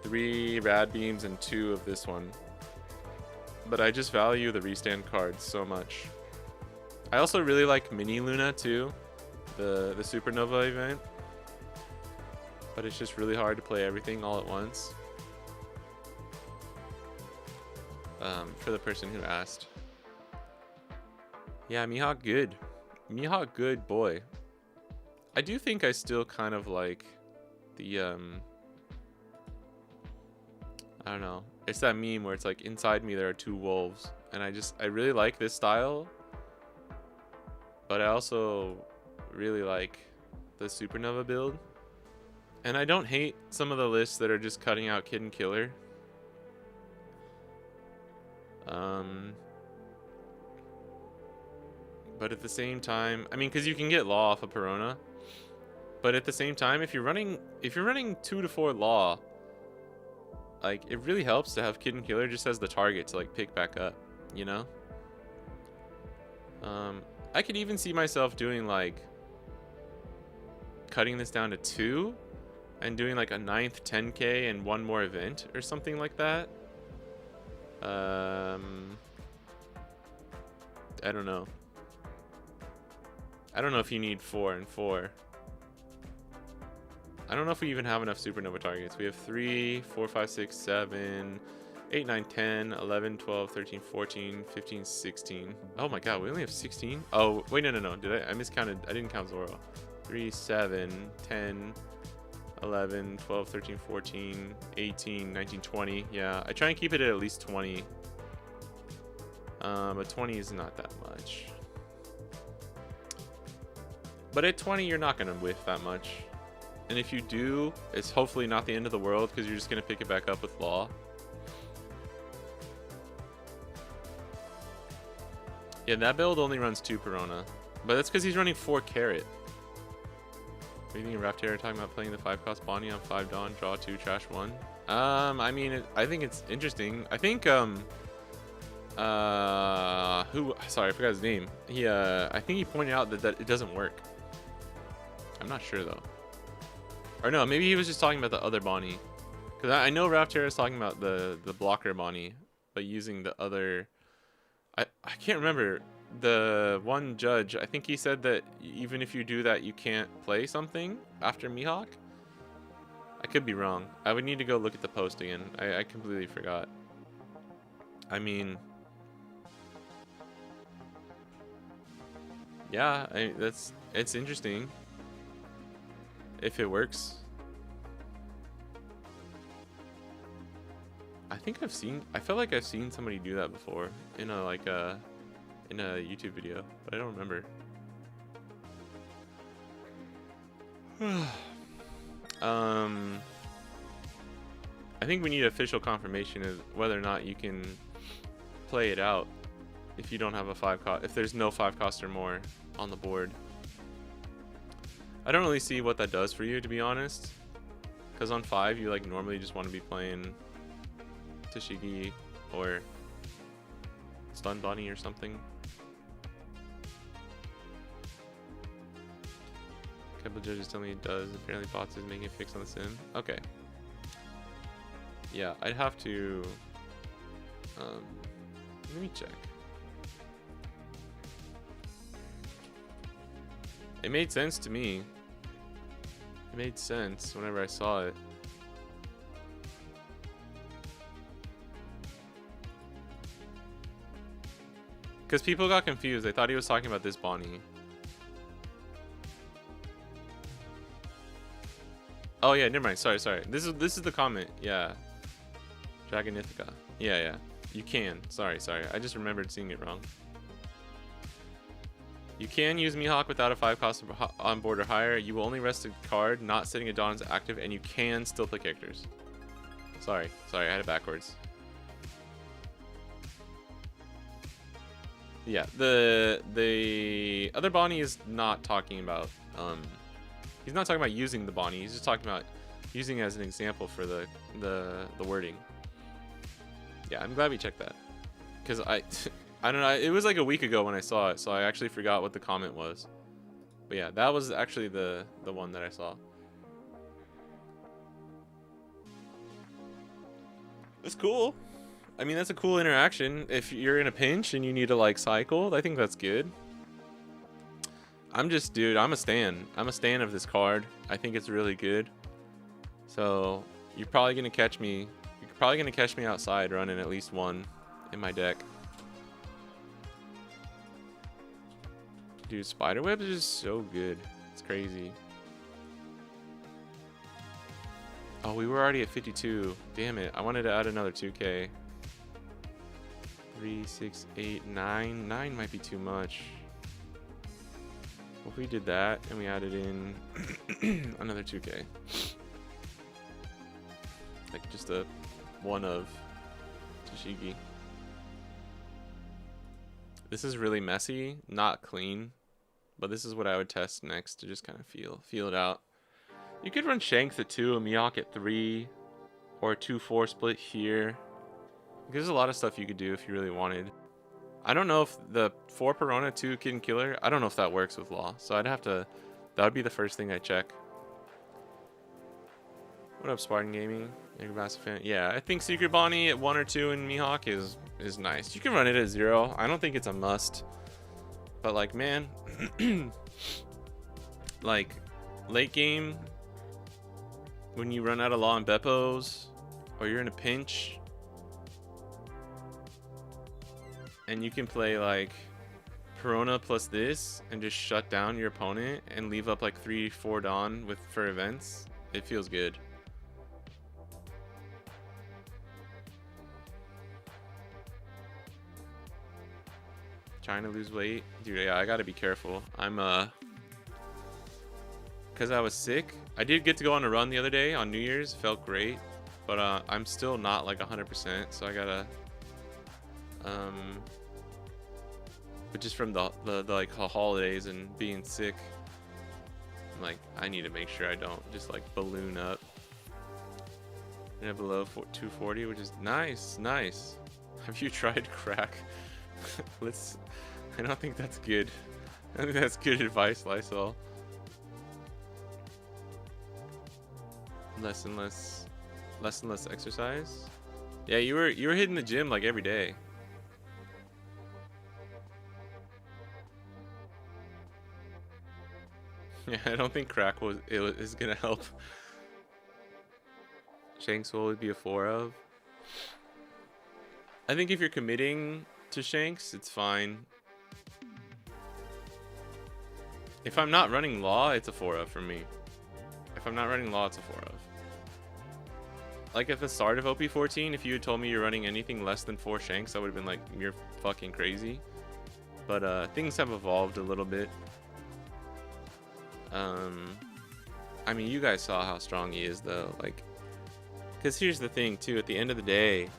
3 rad beams, and 2 of this one. But I just value the restand cards so much. I also really like Mini Luna too, the Supernova event. But it's just really hard to play everything all at once. For the person who asked. Yeah, Mihawk good. Mihawk good boy. I do think I still kind of like the I don't know. It's that meme where it's like inside me there are 2 wolves, and I really like this style. But I also really like the Supernova build. And I don't hate some of the lists that are just cutting out Kid and Killer. But at the same time, I mean, because you can get Law off of Perona. But at the same time, if you're running 2 to 4 Law, like it really helps to have Kid and Killer just as the target to like pick back up, you know? I could even see myself doing like cutting this down to 2 and doing like a 9th 10K and 1 more event or something like that. I don't know. I don't know if you need 4 and 4. I don't know if we even have enough Supernova targets. We have 3, 4, 5, 6, 7, 8, 9, 10, 11, 12, 13, 14, 15, 16. Oh my god, we only have 16? Oh, wait, no. I miscounted. I didn't count Zoro. 3, 7, 10, 11, 12, 13, 14, 18, 19, 20. Yeah, I try and keep it at least 20. But 20 is not that much. But at 20, you're not going to whiff that much. And if you do, it's hopefully not the end of the world because you're just going to pick it back up with Law. Yeah, that build only runs 2 Perona. But that's because he's running 4 Carrot. What do you think of Raptor talking about playing the 5-cost Bonnie on 5 Dawn, draw 2, trash 1? I mean, I think it's interesting. I think, sorry, I forgot his name. I think he pointed out that it doesn't work. I'm not sure though. Or no, maybe he was just talking about the other Bonnie. Because I know Raptor is talking about the blocker Bonnie, but using the other... I can't remember. The one judge, I think he said that even if you do that, you can't play something after Mihawk. I could be wrong. I would need to go look at the post again. I completely forgot. I mean... Yeah, it's interesting. If it works. I feel like I've seen somebody do that before in a YouTube video, but I don't remember. I think we need official confirmation of whether or not you can play it out if you don't have a 5-cost, if there's no 5-cost or more on the board. I don't really see what that does for you, to be honest, because on 5 you like normally just want to be playing Tashigi or Stun Bunny or something. A couple judges tell me it does. Apparently bots is making a fix on the sim. Okay. Yeah, I'd have to let me check. It made sense to me. It made sense whenever I saw it. Because people got confused. They thought he was talking about this Bonnie. Oh yeah, never mind. Sorry. This is the comment. Yeah. Dragonithica. Yeah. You can. Sorry. I just remembered seeing it wrong. You can use Mihawk without a 5 cost on board or higher. You will only rest a card, not setting a Dawn as active, and you can still play characters. Sorry, I had it backwards. Yeah, the other Bonnie is not talking about he's not talking about using the Bonnie. He's just talking about using it as an example for the wording. Yeah, I'm glad we checked that, because I don't know, it was like a week ago when I saw it, so I actually forgot what the comment was. But yeah, that was actually the one that I saw. It's cool. I mean, that's a cool interaction. If you're in a pinch and you need to like cycle, I think that's good. I'm a stan. I'm a stan of this card. I think it's really good. So you're probably gonna catch me. You're probably gonna catch me outside running at least one in my deck. Dude, Spiderweb is just so good. It's crazy. Oh, we were already at 52. Damn it. I wanted to add another 2K. 3, 6, 8, 9. 9 might be too much. Well, if we did that and we added in another 2K. Like just a one of Tashigi. This is really messy, not clean, but this is what I would test next to just kind of feel it out. You could run Shanks at 2, a Mihawk at 3, or a 2-4 split here. There's a lot of stuff you could do if you really wanted. I don't know if the 4 Perona, 2 Kid and Killer, I don't know if that works with Law, so I'd have to, that would be the first thing I check. What up, Spartan Gaming? You're a massive fan. Yeah, I think Secret Bonnie at 1 or 2 in Mihawk is nice. You can run it at 0. I don't think it's a must. But like, man, like late game, when you run out of Law and Beppos, or you're in a pinch, and you can play like Perona plus this and just shut down your opponent and leave up like 3-4 Dawn for events, it feels good. Trying to lose weight, dude. Yeah, I gotta be careful. I'm because I was sick. I did get to go on a run the other day on New Year's, felt great, but I'm still not like 100%, so I gotta but just from the like holidays and being sick, I'm like, I need to make sure I don't just like balloon up. And below 240, which is nice. Have you tried crack? I don't think that's good. I think that's good advice, Lysol. Less and less exercise. Yeah, you were hitting the gym like every day. Yeah, I don't think crack is gonna help. Shanks will always be a 4 of. I think if you're committing to Shanks, it's fine. If I'm not running Law, it's a 4 of for me. If I'm not running Law, it's a 4 of. Like at the start of OP14, if you had told me you're running anything less than 4 Shanks, I would have been like, you're fucking crazy. But things have evolved a little bit. I mean, you guys saw how strong he is though, like, because here's the thing too, at the end of the day,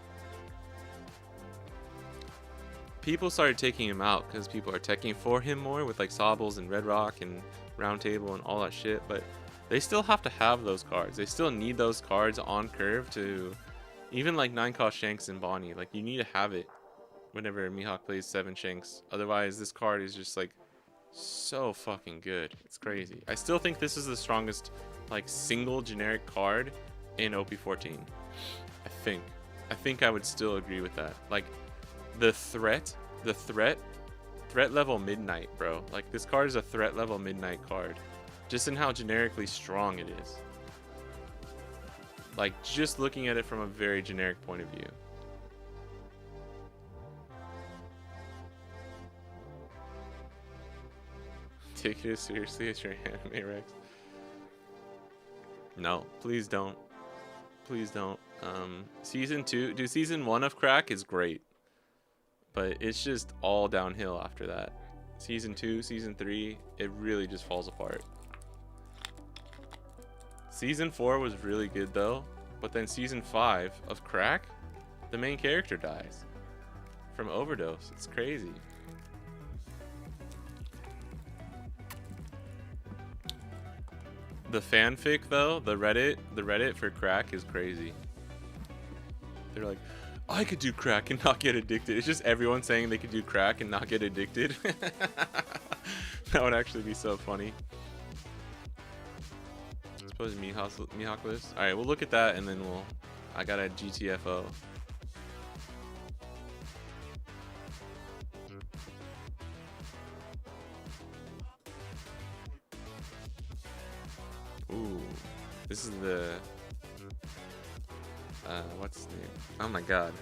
people started taking him out because people are teching for him more with like Sobbles and Red Rock and Round Table and all that shit, but they still have to have those cards. They still need those cards on curve to, even like 9-cost Shanks and Bonnie, like you need to have it whenever Mihawk plays 7 Shanks. Otherwise, this card is just like so fucking good. It's crazy. I still think this is the strongest like single generic card in OP14. I think I would still agree with that. Like the threat threat level midnight, bro. Like, this card is a threat level midnight card. Just in how generically strong it is. Like, just looking at it from a very generic point of view. Take it as seriously as your anime, Rex. No, please don't. Please don't. Season 2, dude, season 1 of Crack is great. But it's just all downhill after that. Season 2, season 3, it really just falls apart. Season 4 was really good though, but then season 5 of Crack, the main character dies from overdose. It's crazy. The fanfic though, the Reddit for Crack is crazy. They're like, I could do crack and not get addicted. It's just everyone saying they could do crack and not get addicted. That would actually be so funny. I suppose Mihawk list. All right, we'll look at that and then I got a GTFO. Ooh, this is the what's his name? Oh my god,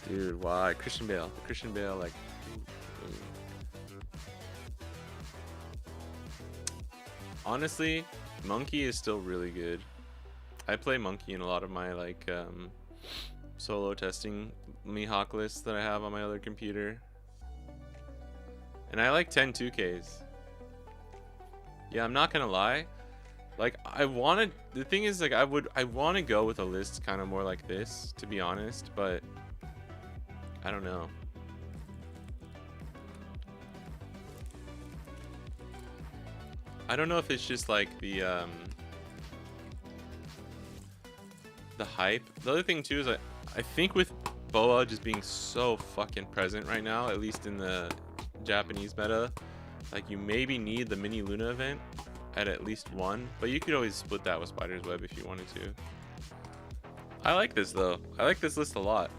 dude, why Christian Bale? Christian Bale, like, ooh. Honestly, Monkey is still really good. I play Monkey in a lot of my like solo testing Mihawk lists that I have on my other computer, and I like 10 2Ks. Yeah, I'm not gonna lie. Like, the thing is, like, I want to go with a list kind of more like this, to be honest, but I don't know. I don't know if it's just like the hype. The other thing too is I think with Boa just being so fucking present right now, at least in the Japanese meta, like, you maybe need the mini Luna event at least one, but you could always split that with Spider's Web if you wanted to. I like this though. I like this list a lot.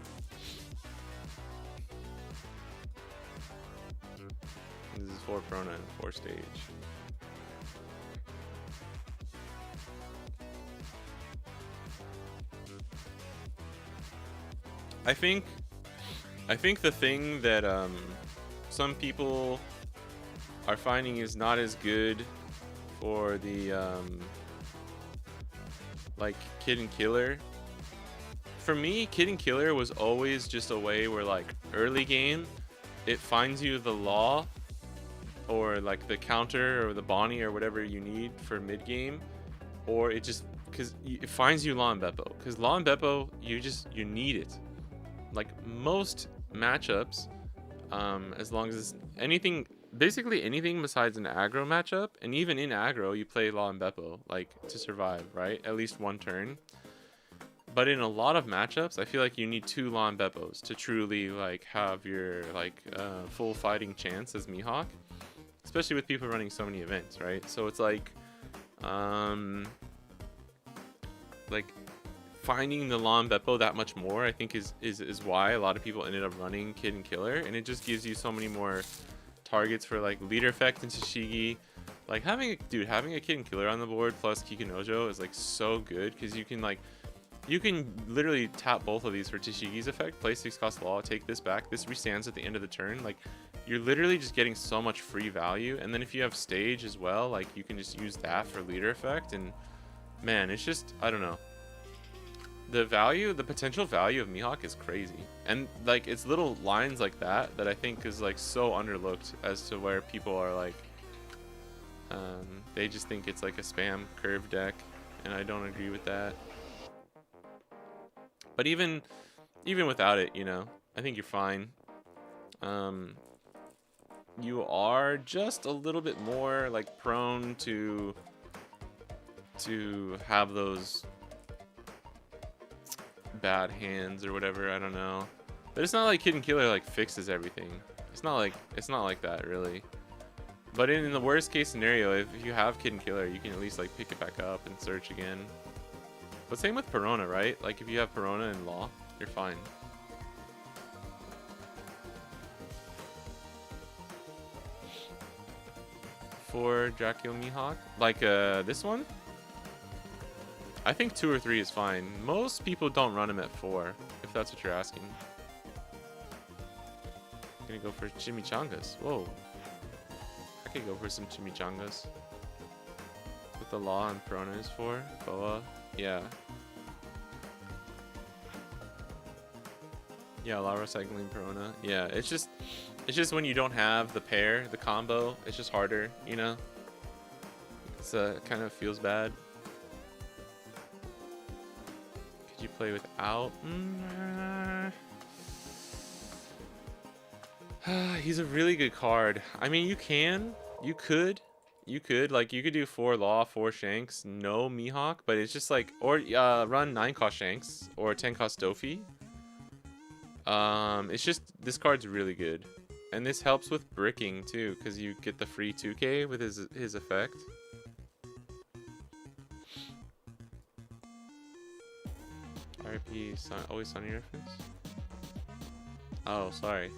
This is 4 Prona and 4 stage. I think the thing that some people are finding is not as good for the like Kid and Killer. For me, Kid and Killer was always just a way where, like, early game it finds you the law or like the counter or the Bonnie or whatever you need for mid game, or it just because it finds you Law and Beppo, because Law and Beppo you need it. Like most matchups, as long as it's anything, basically anything besides an aggro matchup, and even in aggro you play Law and Beppo, like, to survive, right? At least one turn. But in a lot of matchups, I feel like you need 2 Law and Beppos to truly, like, have your, like, full fighting chance as Mihawk, especially with people running so many events, right? So it's like finding the Law and Beppo that much more, I think is why a lot of people ended up running Kid and Killer, and it just gives you so many more targets for, like, leader effect and Tashigi. Like, having a Kid and Killer on the board plus Kikunojo is, like, so good, because you can literally tap both of these for Tashigi's effect, play 6 cost Law, take this back, this restands at the end of the turn. Like, you're literally just getting so much free value, and then if you have stage as well, like, you can just use that for leader effect, and man, it's just, I don't know. The potential value of Mihawk is crazy, and, like, it's little lines like that I think is, like, so underlooked as to where people are like, they just think it's like a spam curve deck, and I don't agree with that. But even without it, you know, I think you're fine. You are just a little bit more, like, prone to have those bad hands or whatever, I don't know. But it's not like Kid and Killer, like, fixes everything. It's not like that, really. But in the worst case scenario, if you have Kid and Killer, you can at least, like, pick it back up and search again. But same with Perona, right? Like, if you have Perona and Law, you're fine. for Dracula Mihawk. Like this one? I think 2 or 3 is fine. Most people don't run him at 4, if that's what you're asking. I'm gonna go for chimichangas. Whoa. I could go for some chimichangas. With the Law and Perona is for. Boa. Yeah. Yeah, Law recycling Perona. Yeah, it's just when you don't have the pair, the combo, it's just harder, you know? It's it kind of feels bad. Could you play without? He's a really good card. I mean, you could like you could do 4 Law, 4 Shanks, no Mihawk, but it's just like, or run 9 cost Shanks or 10 cost Dofi. It's just this card's really good, and this helps with bricking too, because you get the free 2K with his effect. RP always Sunny reference. Oh, sorry.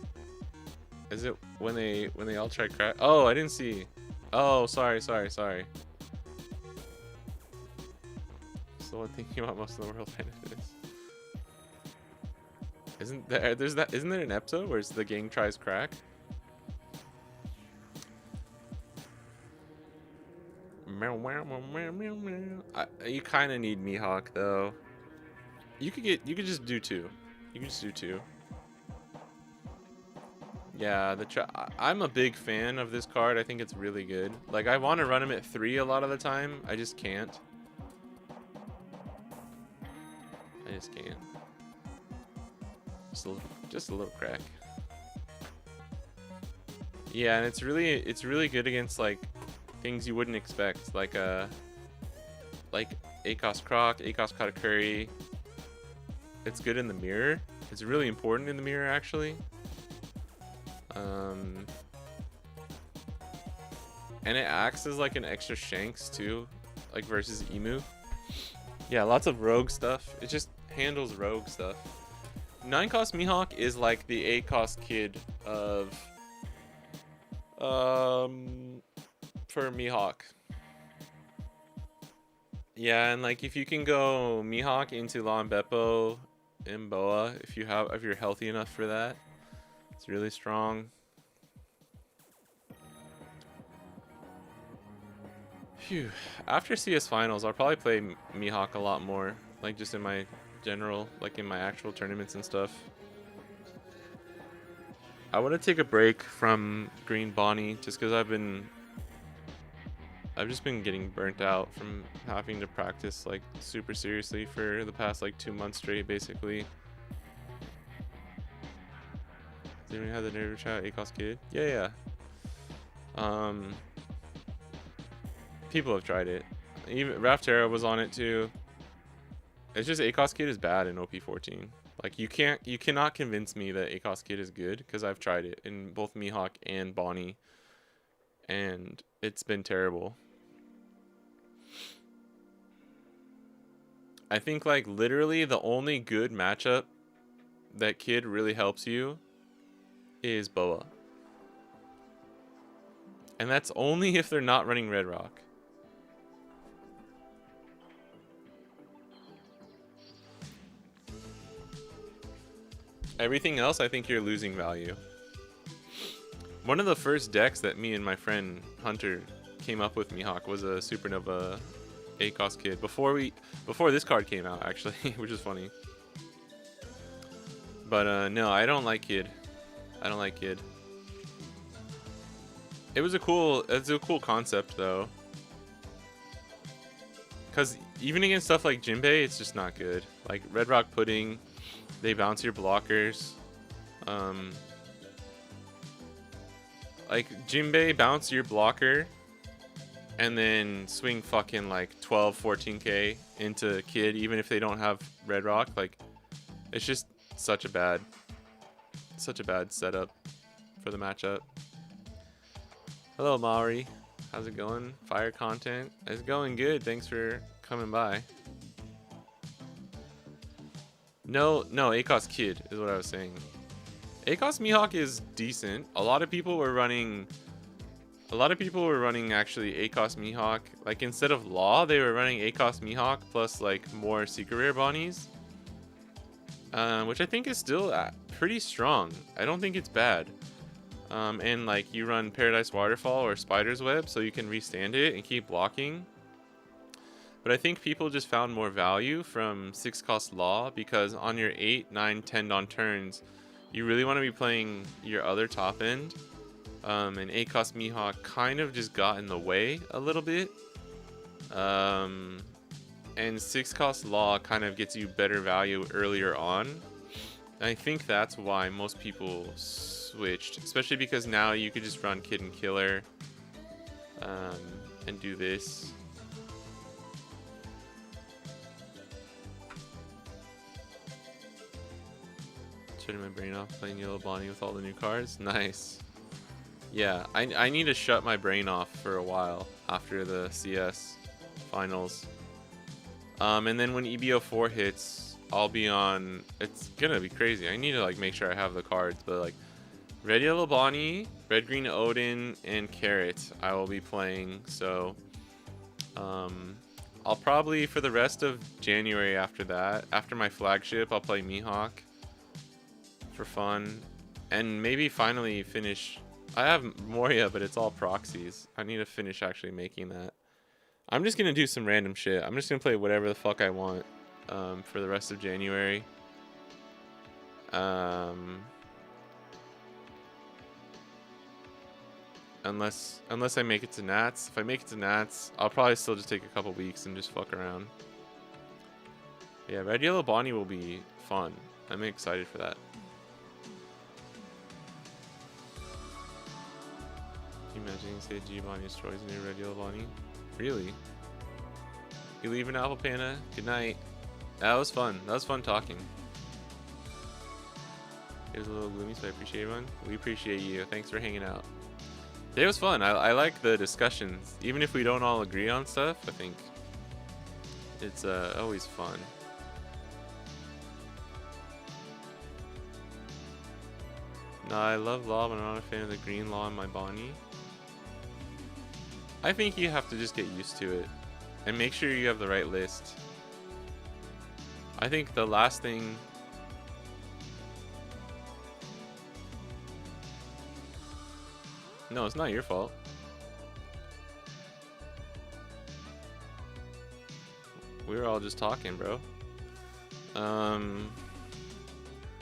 Is it when they all try crack? Oh, I didn't see. Oh, sorry. Still thinking about most of the world benefits. Isn't there an Epto where the gang tries crack? You kind of need Mihawk though. You could just do 2. You could just do 2. Yeah, I'm a big fan of this card. I think it's really good. Like, I want to run him at 3 a lot of the time. I just can't. Just a little crack. Yeah, and it's really good against like things you wouldn't expect, like ACOS Croc, ACOS Katakuri. It's good in the mirror. It's really important in the mirror, actually. And it acts as like an extra Shanks too, like versus Emu. Yeah, lots of rogue stuff. It just handles rogue stuff. 9 cost Mihawk is like the 8 cost kid of for Mihawk. Yeah, and like if you can go Mihawk into Law and Beppo and Boa, if you're healthy enough for that, it's really strong. Phew. After CS finals, I'll probably play Mihawk a lot more, like just in my general, like in my actual tournaments and stuff. I want to take a break from Green Bonnie just because I've just been getting burnt out from having to practice like super seriously for the past like 2 months straight, basically. Did anyone have the nerve to try ACOS Kid? Yeah. People have tried it. Even Raftera was on it too. It's just ACOS Kid is bad in OP14. Like you cannot convince me that ACOS Kid is good because I've tried it in both Mihawk and Bonnie, and it's been terrible. I think like literally the only good matchup that Kid really helps you is Boa. And that's only if they're not running Red Rock. Everything else, I think you're losing value. One of the first decks that me and my friend Hunter came up with Mihawk was a Supernova ACOS Kid before this card came out, actually, which is funny. But no, I don't like Kid. It's a cool concept though. Cause even against stuff like Jinbei, it's just not good. Like Red Rock Pudding, they bounce your blockers. Like Jinbei bounce your blocker and then swing fucking like 12, 14k into Kid, even if they don't have Red Rock. Like it's just such a bad setup for the matchup. Hello Maori, how's it going? Fire content, it's going good. Thanks for coming by. No, ACOS Kid is what I was saying. ACOS Mihawk is decent. A lot of people were running A lot of people were running actually ACOS Mihawk. Like instead of Law, they were running ACOS Mihawk plus like more secret rare bonnies. Which I think is still pretty strong. I don't think it's bad. And like you run Paradise Waterfall or Spider's Web so you can restand it and keep blocking. But I think people just found more value from 6-cost Law because on your 8, 9, 10 on turns, you really want to be playing your other top end. And 8-cost Mihawk kind of just got in the way a little bit. And 6-cost Law kind of gets you better value earlier on. And I think that's why most people switched, especially because now you could just run Kid and Killer and do this. Turning my brain off playing Yellow Bonnie with all the new cards. Nice. Yeah, I need to shut my brain off for a while after the CS finals. And then when EBO4 hits, I'll be on. It's gonna be crazy. I need to like make sure I have the cards, but like Red Yellow Bonnie, Red Green Odin, and Carrot I will be playing. So I'll probably for the rest of January after that, after my flagship, I'll play Mihawk for fun, and maybe finally finish. I have Moria, but it's all proxies. I need to finish actually making that. I'm just gonna do some random shit. I'm just gonna play whatever the fuck I want for the rest of January. Unless I make it to Nats. If I make it to Nats, I'll probably still just take a couple weeks and just fuck around. Yeah, Red Yellow Bonnie will be fun. I'm excited for that. Can you imagine say G Bonnie destroys a new Red Yellow Bonnie? Really? You leaving, Apple Panda? Good night. That was fun. That was fun talking. It was a little gloomy, so I appreciate everyone. We appreciate you. Thanks for hanging out. Today was fun. I like the discussions. Even if we don't all agree on stuff, I think it's always fun. No, I love Law, but I'm not a fan of the green Law in my Bonnie. I think you have to just get used to it and make sure you have the right list. I think the last thing... No, it's not your fault. We were all just talking, bro.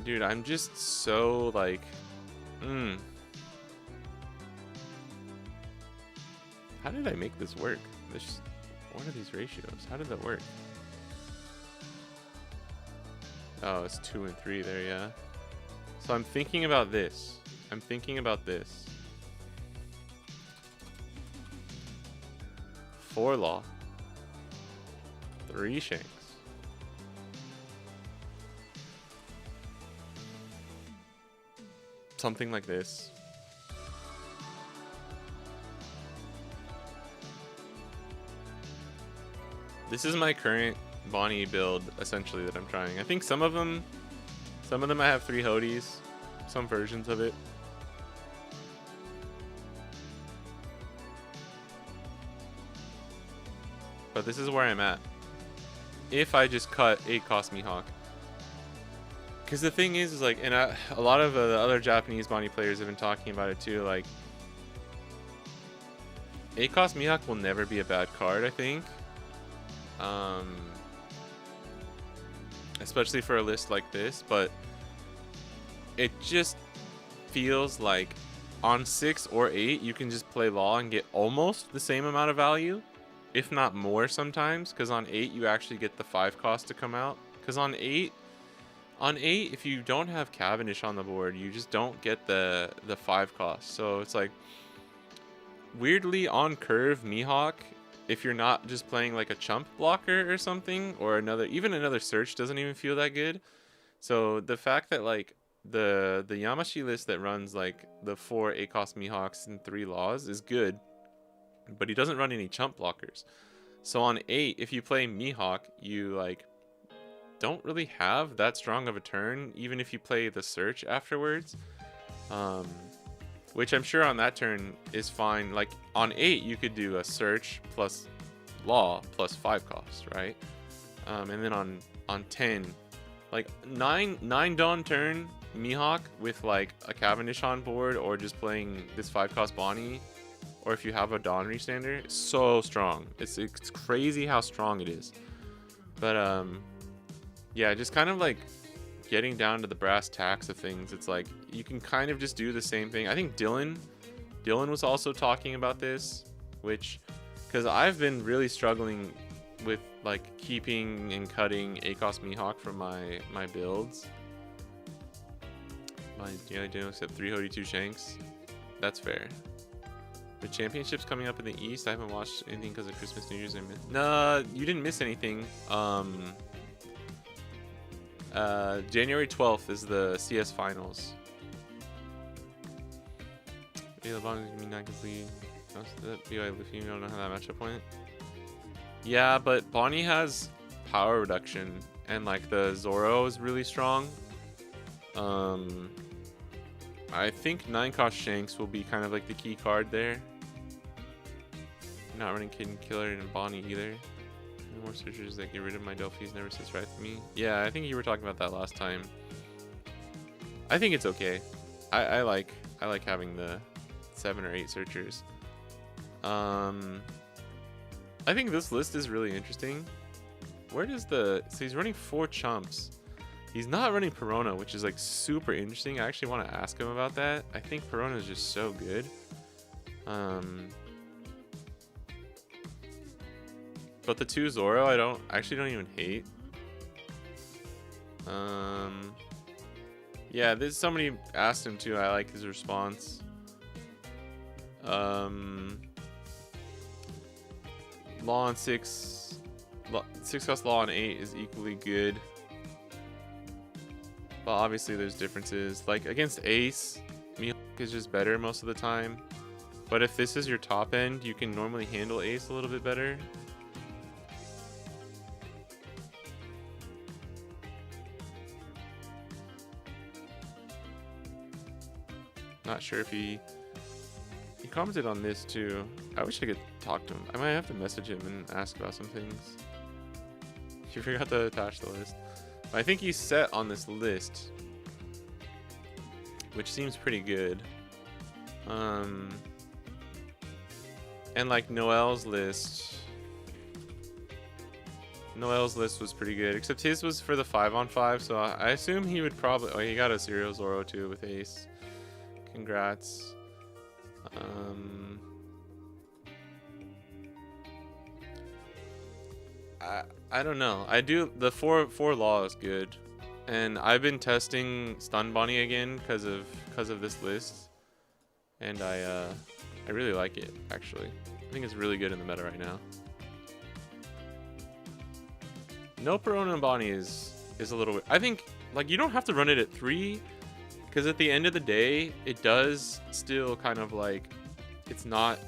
Dude, I'm just so like... How did I make this work? What are these ratios? How did that work? Oh, it's 2 and 3 there, yeah. So I'm thinking about this. 4 Law. 3 Shanks. Something like this. This is my current Bonnie build, essentially, that I'm trying. I think some of them I have 3 Hodies, some versions of it. But this is where I'm at. If I just cut 8-cost Mihawk. Because the thing is like, and a lot of the other Japanese Bonnie players have been talking about it too, like, 8-cost Mihawk will never be a bad card, I think. Especially for a list like this, but it just feels like on 6 or 8 you can just play Law and get almost the same amount of value, if not more sometimes, because on 8 you actually get the 5 cost to come out. Because on 8 if you don't have Cavendish on the board, you just don't get the 5 cost. So it's like, weirdly on curve Mihawk, if you're not just playing like a chump blocker or something, or even another search doesn't even feel that good. So the fact that like the Yamashi list that runs like the 4 8-cost Mihawks and 3 Laws is good, but he doesn't run any chump blockers. So on 8, if you play Mihawk, you like don't really have that strong of a turn, even if you play the search afterwards. which I'm sure on that turn is fine. Like on 8, you could do a search plus law plus 5 cost, right? And then on 10, like 9 Dawn turn Mihawk with like a Cavendish on board, or just playing this 5 cost Bonnie, or if you have a Dawn restander, it's so strong. It's crazy how strong it is. But yeah, just kind of like getting down to the brass tacks of things. It's like you can kind of just do the same thing. I think Dylan was also talking about this, which, because I've been really struggling with like keeping and cutting ACOS Mihawk from my builds. I do except 3 Hody 2 Shanks. That's fair. The championships coming up in the East. I haven't watched anything because of Christmas, New Year's. No, you didn't miss anything. January 12th is the CS finals. Yeah, the bottom is gonna be not complete. BY Luffy, you don't know how that matchup went. Yeah, but Bonnie has power reduction, and like the Zoro is really strong. I think 9 cost Shanks will be kind of like the key card there. Not running Kid and Killer and Bonnie either. No more searchers that get rid of my Delphis never sits right with me. Yeah, I think you were talking about that last time. I think it's okay. I like having the 7 or 8 searchers. I think this list is really interesting. Where does so he's running 4 chumps. He's not running Perona, which is like super interesting. I actually want to ask him about that. I think Perona is just so good. But the 2 Zoro, I don't even hate. Yeah, somebody asked him too. I like his response. Law on 6 cost Law on 8 is equally good. But obviously there's differences. Like against Ace, Mihawk is just better most of the time. But if this is your top end, you can normally handle Ace a little bit better. Not sure if he commented on this too. I wish I could talk to him. I might have to message him and ask about some things. You forgot to attach the list. I think he's set on this list, which seems pretty good. And like Noel's list was pretty good, except his was for the 5-on-5, so I assume he would probably... Oh, he got a Serial Zoro too with Ace. Congrats. I don't know. I do the 4 Law is good, and I've been testing Stun Bonnie again because of this list, and I really like it actually. I think it's really good in the meta right now. No Perona and Bonnie is a little weird. I think like you don't have to run it at 3, because at the end of the day, it does still kind of like it's not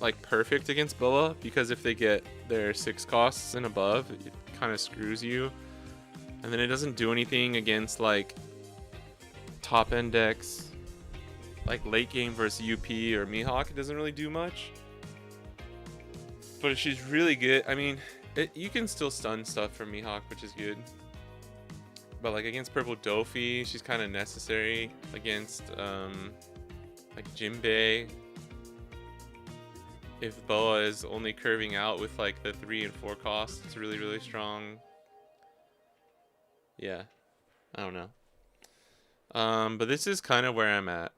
like perfect against Boa, because if they get their 6 costs and above, it kind of screws you. And then it doesn't do anything against like top end decks, like late game versus UP or Mihawk. It doesn't really do much. But she's really good. I mean, you can still stun stuff from Mihawk, which is good. But like against Purple Dofi, she's kind of necessary. Against like Jinbei, if Boa is only curving out with like the 3 and 4 costs, it's really, really strong. Yeah, I don't know. But this is kind of where I'm at.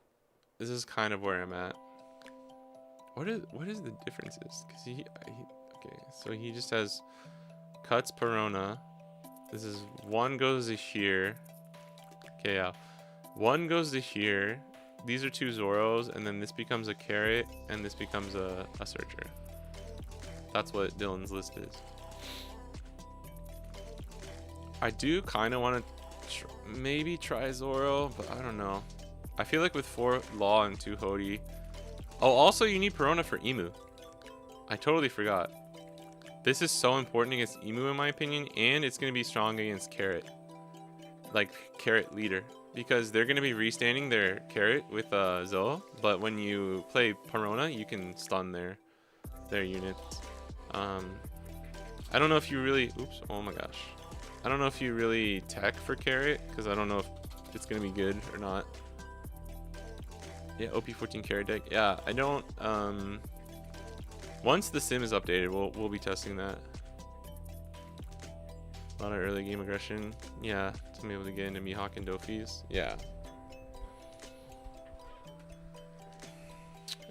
What is the differences? Because okay, so he just has cuts Perona. This is 1 goes to here. Okay, yeah. 1 goes to here. These are 2 Zoros, and then this becomes a Carrot, and this becomes a Searcher. That's what Dylan's list is. I do kind of want to maybe try Zoro, but I don't know. I feel like with 4 Law and 2 Hody. Oh, also you need Perona for Emu. I totally forgot. This is so important against Emu in my opinion, and it's going to be strong against Carrot. Like Carrot leader. because they're gonna be restanding their carrot with Zoa, but when you play Perona, you can stun their units. I don't know if you really, oops, oh my gosh. I don't know if you really tech for carrot, because I don't know if it's gonna be good or not. Yeah, OP14 carrot deck. Yeah, I don't, once the sim is updated, we'll be testing that. A lot of early game aggression. Yeah, to be able to get into Mihawk and Dofis. Yeah.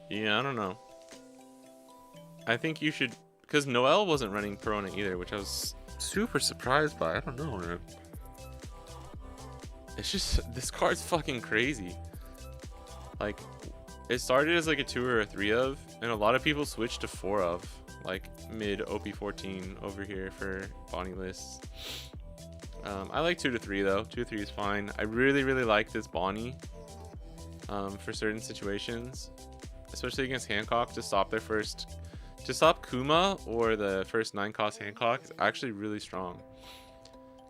Yeah, I don't know. I think you should, because Noel wasn't running Perona either, which I was super surprised by. I don't know, man. It's just, this card's fucking crazy. Like, it started as like a 2 or a 3 of, and a lot of people switched to 4 of, like mid OP14 over here for Bonnie lists. I like 2 to 3 though. 2 to 3 is fine. I really like this Bonnie for certain situations, especially against Hancock, to stop their first, to stop Kuma or the first 9-cost Hancock is actually really strong.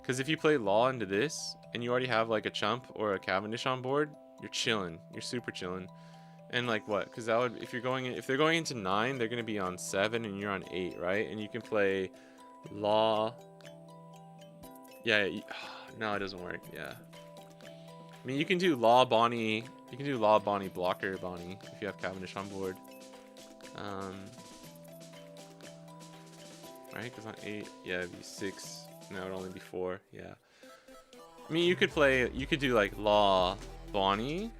Because if you play Law into this and you already have like a Chump or a Cavendish on board, you're chilling. You're super chilling. And like what? Because that would, if they're going into 9, they're gonna be on 7 and you're on 8, right? And you can play Law. Yeah. No, it doesn't work. Yeah. I mean, you can do Law Bonnie. You can do Law Bonnie Blocker Bonnie if you have Cavendish on board. Right? Because on 8, yeah, it'd be 6. Now it'd only be 4. Yeah. I mean, you could do like Law Bonnie,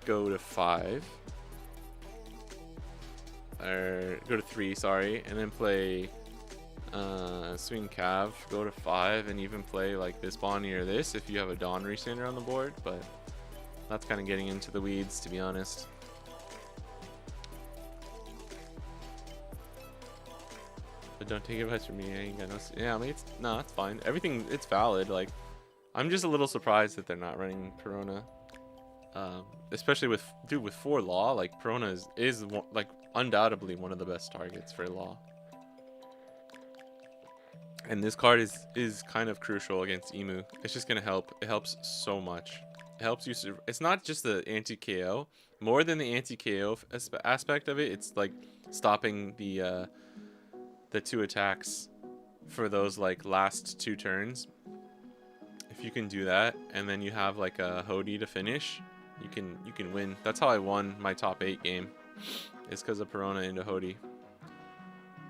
go to 5. Or go to 3, sorry, and then play Swing Cav, go to 5, and even play like this Bonnie or this if you have a Dawn Restander on the board, but that's kind of getting into the weeds, to be honest. But don't take advice from me, I ain't got no, yeah, I mean, it's fine. Everything, it's valid. Like, I'm just a little surprised that they're not running Perona. Especially with 4 Law, like Perona is like undoubtedly one of the best targets for Law. And this card is kind of crucial against Emu. It's just gonna help. It helps so much. It helps you. It's not just the anti-KO. More than the anti-KO aspect of it, it's like stopping the 2 attacks for those like last 2 turns. If you can do that, and then you have like a Hody to finish, you can win. That's how I won my top 8 game. It's because of Perona into Hody.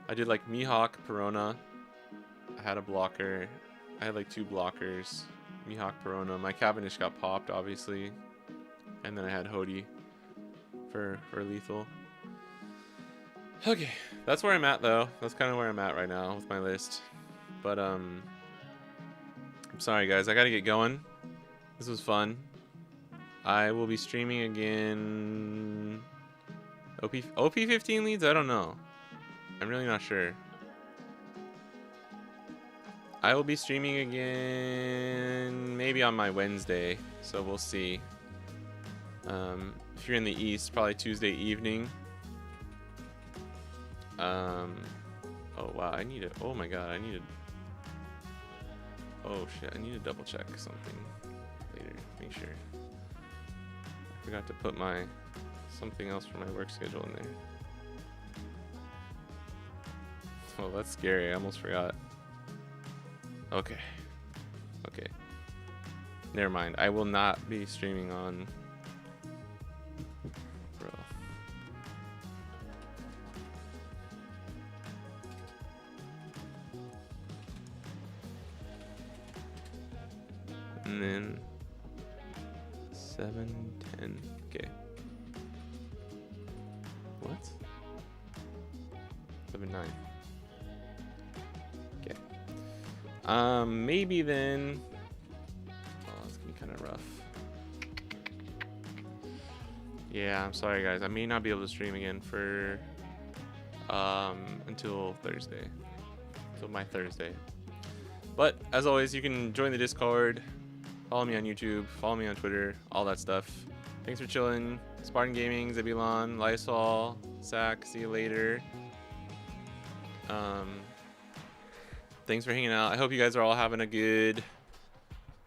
I did like Mihawk, Perona. I had a blocker. I had like 2 blockers. Mihawk, Perona. My Cavendish got popped, obviously. And then I had Hody for lethal. Okay, that's where I'm at though. That's kind of where I'm at right now with my list. But I'm sorry guys, I gotta get going. This was fun. I will be streaming again. OP 15 leads? I don't know. I'm really not sure. I will be streaming again maybe on my Wednesday, so we'll see. If you're in the East, probably Tuesday evening. Oh wow, I need to, oh my god, I need to, oh shit, I need to double check something later, make sure. I forgot to put my something else for my work schedule in there. Oh, that's scary, I almost forgot. Okay. Okay. Never mind. I will not be streaming on... Bro. And then... 7, 10. Okay. What? 7, 9. Maybe then. Oh, it's gonna be kind of rough. Yeah, I'm sorry guys. I may not be able to stream again for until Thursday. Until my Thursday. But as always, you can join the Discord, follow me on YouTube, follow me on Twitter, all that stuff. Thanks for chilling. Spartan Gaming, Zebulon, Lysol, Sack. See you later. Thanks for hanging out. I hope you guys are all having a good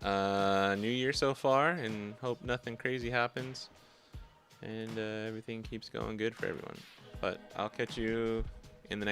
New year so far, and hope nothing crazy happens, and everything keeps going good for everyone. But I'll catch you in the next